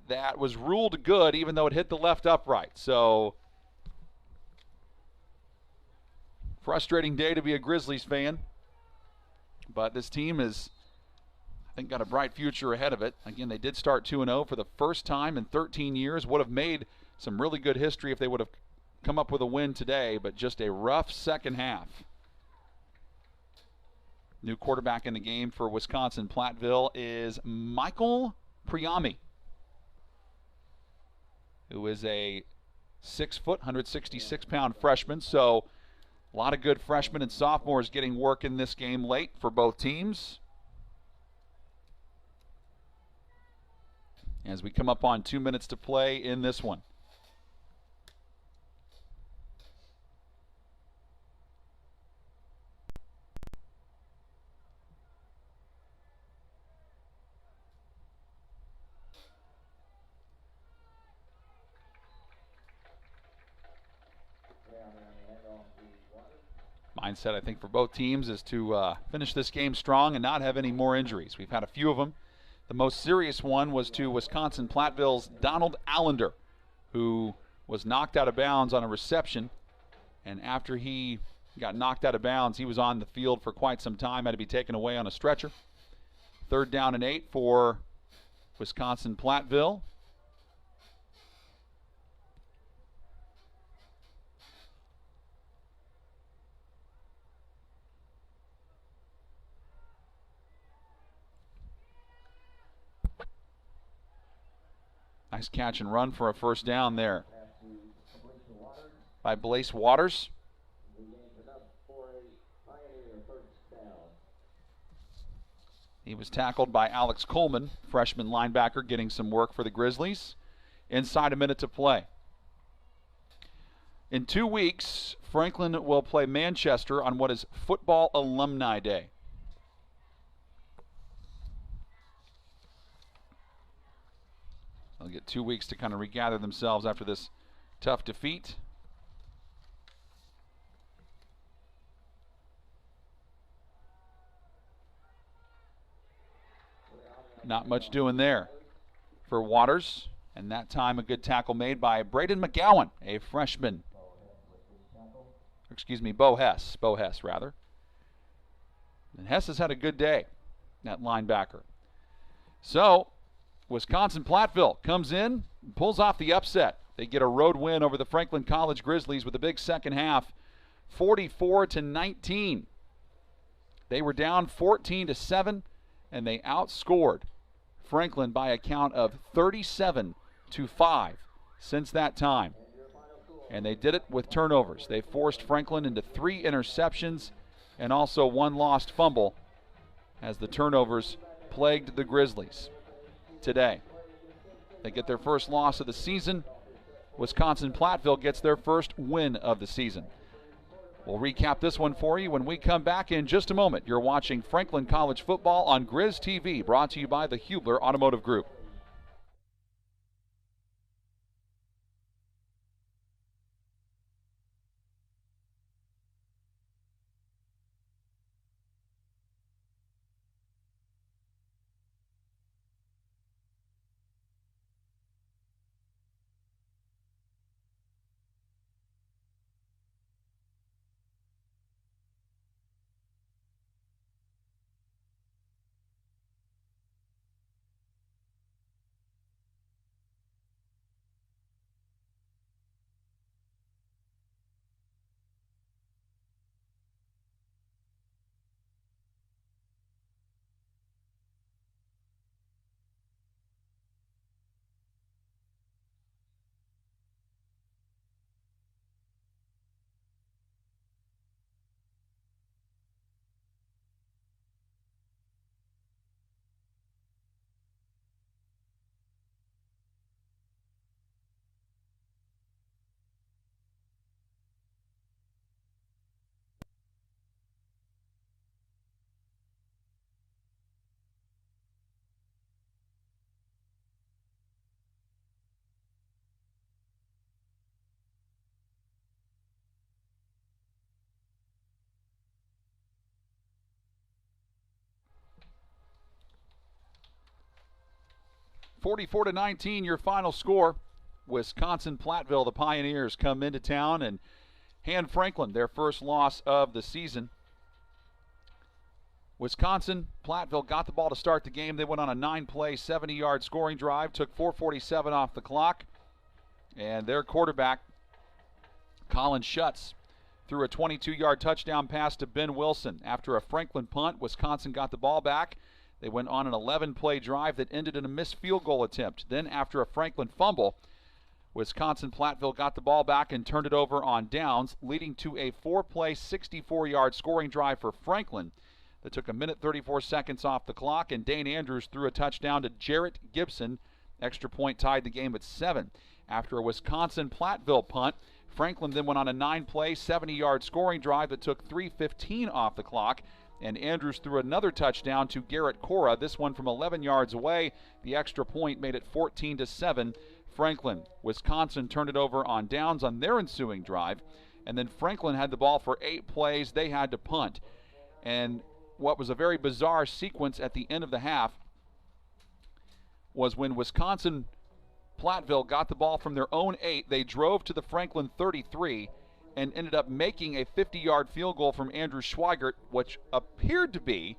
that was ruled good even though it hit the left upright. So, frustrating day to be a Grizzlies fan. But this team has, I think, got a bright future ahead of it. Again, they did start 2-0 for the first time in 13 years. Would have made some really good history if they would have come up with a win today, but just a rough second half. New quarterback in the game for Wisconsin-Platteville is Michael Priami, who is a 6-foot, 166-pound freshman. So a lot of good freshmen and sophomores getting work in this game late for both teams. As we come up on 2 minutes to play in this one. Mindset, I think, for both teams is to finish this game strong and not have any more injuries. We've had a few of them. The most serious one was to Wisconsin-Platteville's Donald Allender, who was knocked out of bounds on a reception. And after he got knocked out of bounds, he was on the field for quite some time, had to be taken away on a stretcher. 3rd down and 8 for Wisconsin-Platteville. Nice catch and run for a first down there by Blaise Waters. He was tackled by Alex Coleman, freshman linebacker, getting some work for the Grizzlies. Inside a minute to play. In 2 weeks, Franklin will play Manchester on what is Football Alumni Day. They'll get 2 weeks to kind of regather themselves after this tough defeat. Not much doing there for Waters. And that time a good tackle made by Braden McGowan, a freshman. Excuse me, Bo Hess. Bo Hess, rather. And Hess has had a good day, that linebacker. So, Wisconsin-Platteville comes in and pulls off the upset. They get a road win over the Franklin College Grizzlies with a big second half, 44-19. They were down 14-7, and they outscored Franklin by a count of 37-5 since that time. And they did it with turnovers. They forced Franklin into 3 interceptions and also 1 lost fumble as the turnovers plagued the Grizzlies today. They get their first loss of the season. Wisconsin-Platteville gets their first win of the season. We'll recap this one for you when we come back in just a moment. You're watching Franklin College football on Grizz TV, brought to you by the Hubler Automotive Group. (44-19) your final score. Wisconsin-Platteville, the Pioneers, come into town and hand Franklin their first loss of the season. Wisconsin-Platteville got the ball to start the game. They went on a 9-play, 70-yard scoring drive, took 4:47 off the clock, and their quarterback, Colin Schutz, threw a 22-yard touchdown pass to Ben Wilson. After a Franklin punt, Wisconsin got the ball back. They went on an 11-play drive that ended in a missed field goal attempt. Then after a Franklin fumble, Wisconsin-Platteville got the ball back and turned it over on downs, leading to a 4-play, 64-yard scoring drive for Franklin that took 1:34 seconds off the clock, and Dane Andrews threw a touchdown to Jarrett Gibson. Extra point tied the game at 7. After a Wisconsin-Platteville punt, Franklin then went on a 9-play, 70-yard scoring drive that took 3:15 off the clock, and Andrews threw another touchdown to Garrett Cora, this one from 11 yards away. The extra point made it 14-7 Franklin. Wisconsin turned it over on downs on their ensuing drive, and then Franklin had the ball for 8 plays. They had to punt. And what was a very bizarre sequence at the end of the half was when Wisconsin-Platteville got the ball from their own 8, they drove to the Franklin 33 and ended up making a 50-yard field goal from Andrew Schweigert, which appeared to be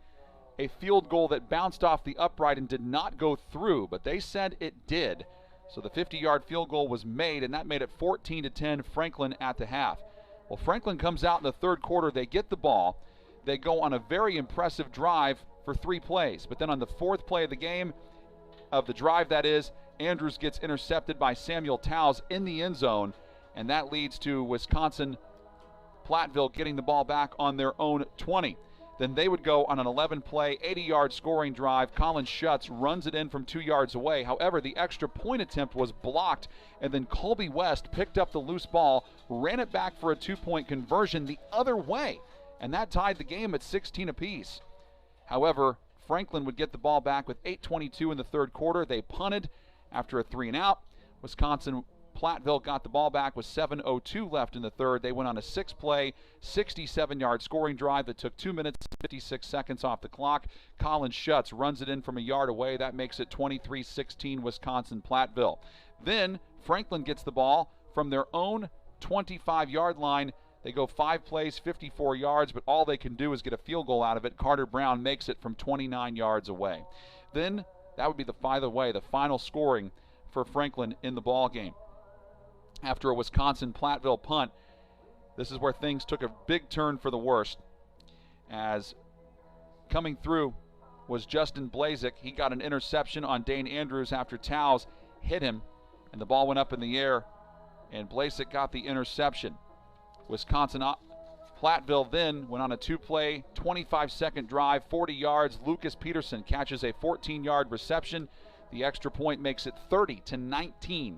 a field goal that bounced off the upright and did not go through, but they said it did. So the 50-yard field goal was made, and that made it 14-10 Franklin at the half. Well, Franklin comes out in the third quarter. They get the ball. They go on a very impressive drive for 3 plays. But then on the 4th play of the game, of the drive that is, Andrews gets intercepted by Samuel Towles in the end zone, and that leads to Wisconsin-Platteville getting the ball back on their own 20. Then they would go on an 11-play, 80-yard scoring drive. Colin Schutz runs it in from 2 yards away. However, the extra point attempt was blocked, and then Colby West picked up the loose ball, ran it back for a 2-point conversion the other way, and that tied the game at 16 apiece. However, Franklin would get the ball back with 8:22 in the third quarter. They punted, after a 3-and-out. Wisconsin-Platteville got the ball back with 7:02 left in the third. They went on a 6-play, 67-yard scoring drive that took 2 minutes and 56 seconds off the clock. Colin Schutz runs it in from a yard away. That makes it 23-16 Wisconsin-Platteville. Then Franklin gets the ball from their own 25-yard line. They go 5 plays, 54 yards, but all they can do is get a field goal out of it. Carter Brown makes it from 29 yards away. Then that would be the final scoring for Franklin in the ball game. After a Wisconsin-Platteville punt, this is where things took a big turn for the worst, as coming through was Justin Blazek. He got an interception on Dane Andrews after Towles hit him, and the ball went up in the air, and Blazek got the interception. Wisconsin-Platteville then went on a 2-play, 25-second drive, 40 yards. Lucas Peterson catches a 14-yard reception. The extra point makes it 30-19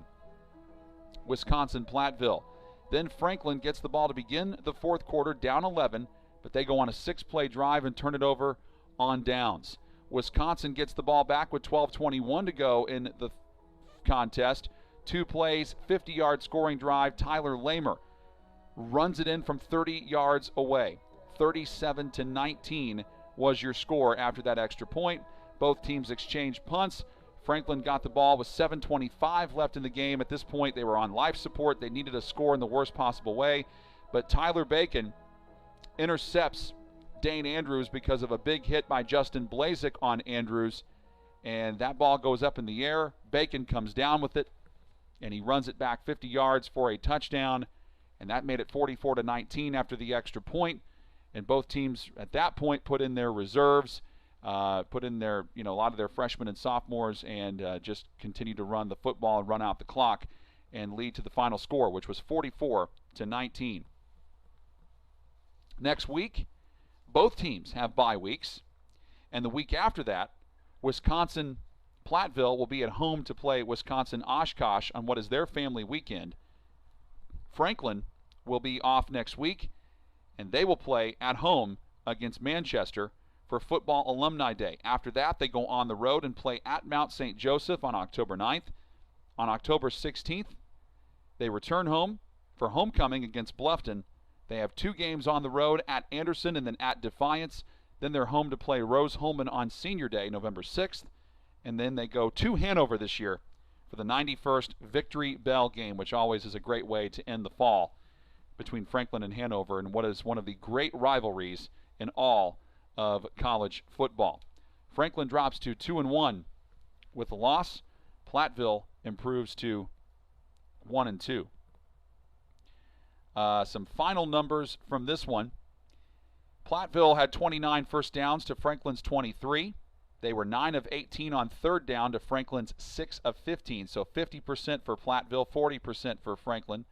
Wisconsin-Platteville. Then Franklin gets the ball to begin the fourth quarter, down 11, but they go on a 6-play drive and turn it over on downs. Wisconsin gets the ball back with 12:21 to go in the contest. 2 plays, 50-yard scoring drive. Tyler Lamer runs it in from 30 yards away. 37-19 was your score after that extra point. Both teams exchanged punts. Franklin got the ball with 7:25 left in the game. At this point, they were on life support. They needed a score in the worst possible way. But Tyler Bacon intercepts Dane Andrews because of a big hit by Justin Blazek on Andrews. And that ball goes up in the air. Bacon comes down with it, and he runs it back 50 yards for a touchdown. And that made it 44-19 after the extra point. And both teams at that point put in their reserves, put in their, a lot of their freshmen and sophomores, and just continued to run the football and run out the clock and lead to the final score, which was 44-19. Next week, both teams have bye weeks. And the week after that, Wisconsin-Platteville will be at home to play Wisconsin-Oshkosh on what is their family weekend. Franklin will be off next week, and they will play at home against Manchester for Football Alumni Day. After that, they go on the road and play at Mount St. Joseph on October 9th. On October 16th, they return home for homecoming against Bluffton. They have 2 games on the road, at Anderson and then at Defiance. Then they're home to play Rose-Hulman on Senior Day, November 6th. And then they go to Hanover this year for the 91st Victory Bell game, which always is a great way to end the fall between Franklin and Hanover in what is one of the great rivalries in all of college football. Franklin drops to 2-1 with a loss. Platteville improves to 1-2. Some final numbers from this one. Platteville had 29 first downs to Franklin's 23. They were 9 of 18 on third down to Franklin's 6 of 15. So 50% for Platteville, 40% for Franklin.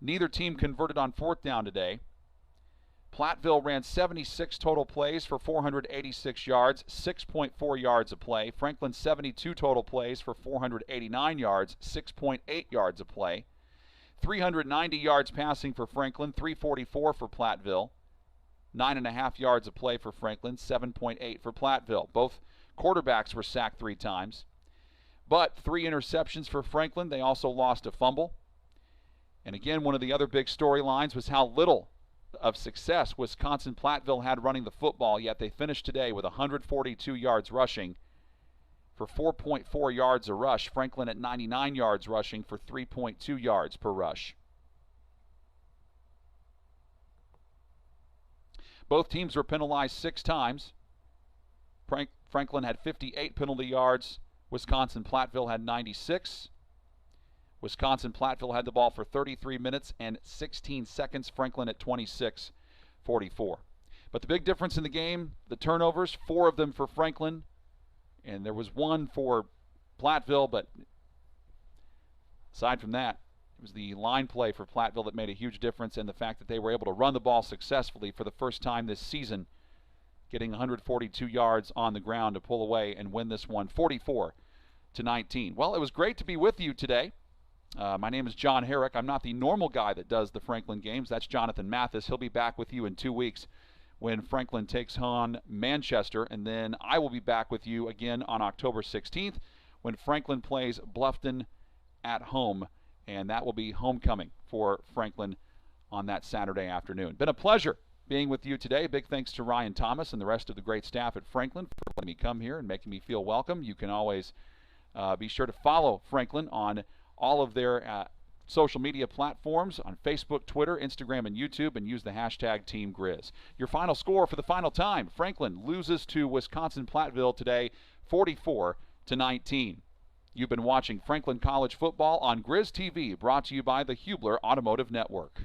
Neither team converted on fourth down today. Platteville ran 76 total plays for 486 yards, 6.4 yards a play. Franklin 72 total plays for 489 yards, 6.8 yards a play. 390 yards passing for Franklin, 344 for Platteville. 9.5 yards a play for Franklin, 7.8 for Platteville. Both quarterbacks were sacked 3 times. But 3 interceptions for Franklin. They also lost a fumble. And again, one of the other big storylines was how little of success Wisconsin-Platteville had running the football, yet they finished today with 142 yards rushing for 4.4 yards a rush. Franklin at 99 yards rushing for 3.2 yards per rush. Both teams were penalized 6 times. Franklin had 58 penalty yards. Wisconsin-Platteville had 96. Wisconsin-Platteville had the ball for 33 minutes and 16 seconds. Franklin at 26-44. But the big difference in the game, the turnovers, 4 of them for Franklin. And there was 1 for Platteville, but aside from that, it was the line play for Platteville that made a huge difference, and the fact that they were able to run the ball successfully for the first time this season, getting 142 yards on the ground to pull away and win this one 44-19. Well, it was great to be with you today. My name is John Herrick. I'm not the normal guy that does the Franklin games. That's Jonathan Mathis. He'll be back with you in 2 weeks when Franklin takes on Manchester, and then I will be back with you again on October 16th when Franklin plays Bluffton at home, and that will be homecoming for Franklin on that Saturday afternoon. Been a pleasure being with you today. Big thanks to Ryan Thomas and the rest of the great staff at Franklin for letting me come here and making me feel welcome. You can always be sure to follow Franklin on all of their social media platforms on Facebook, Twitter, Instagram, and YouTube, and use the hashtag TeamGrizz. Your final score for the final time: Franklin loses to Wisconsin-Platteville today, 44-19. You've been watching Franklin College football on Grizz TV, brought to you by the Hubler Automotive Network.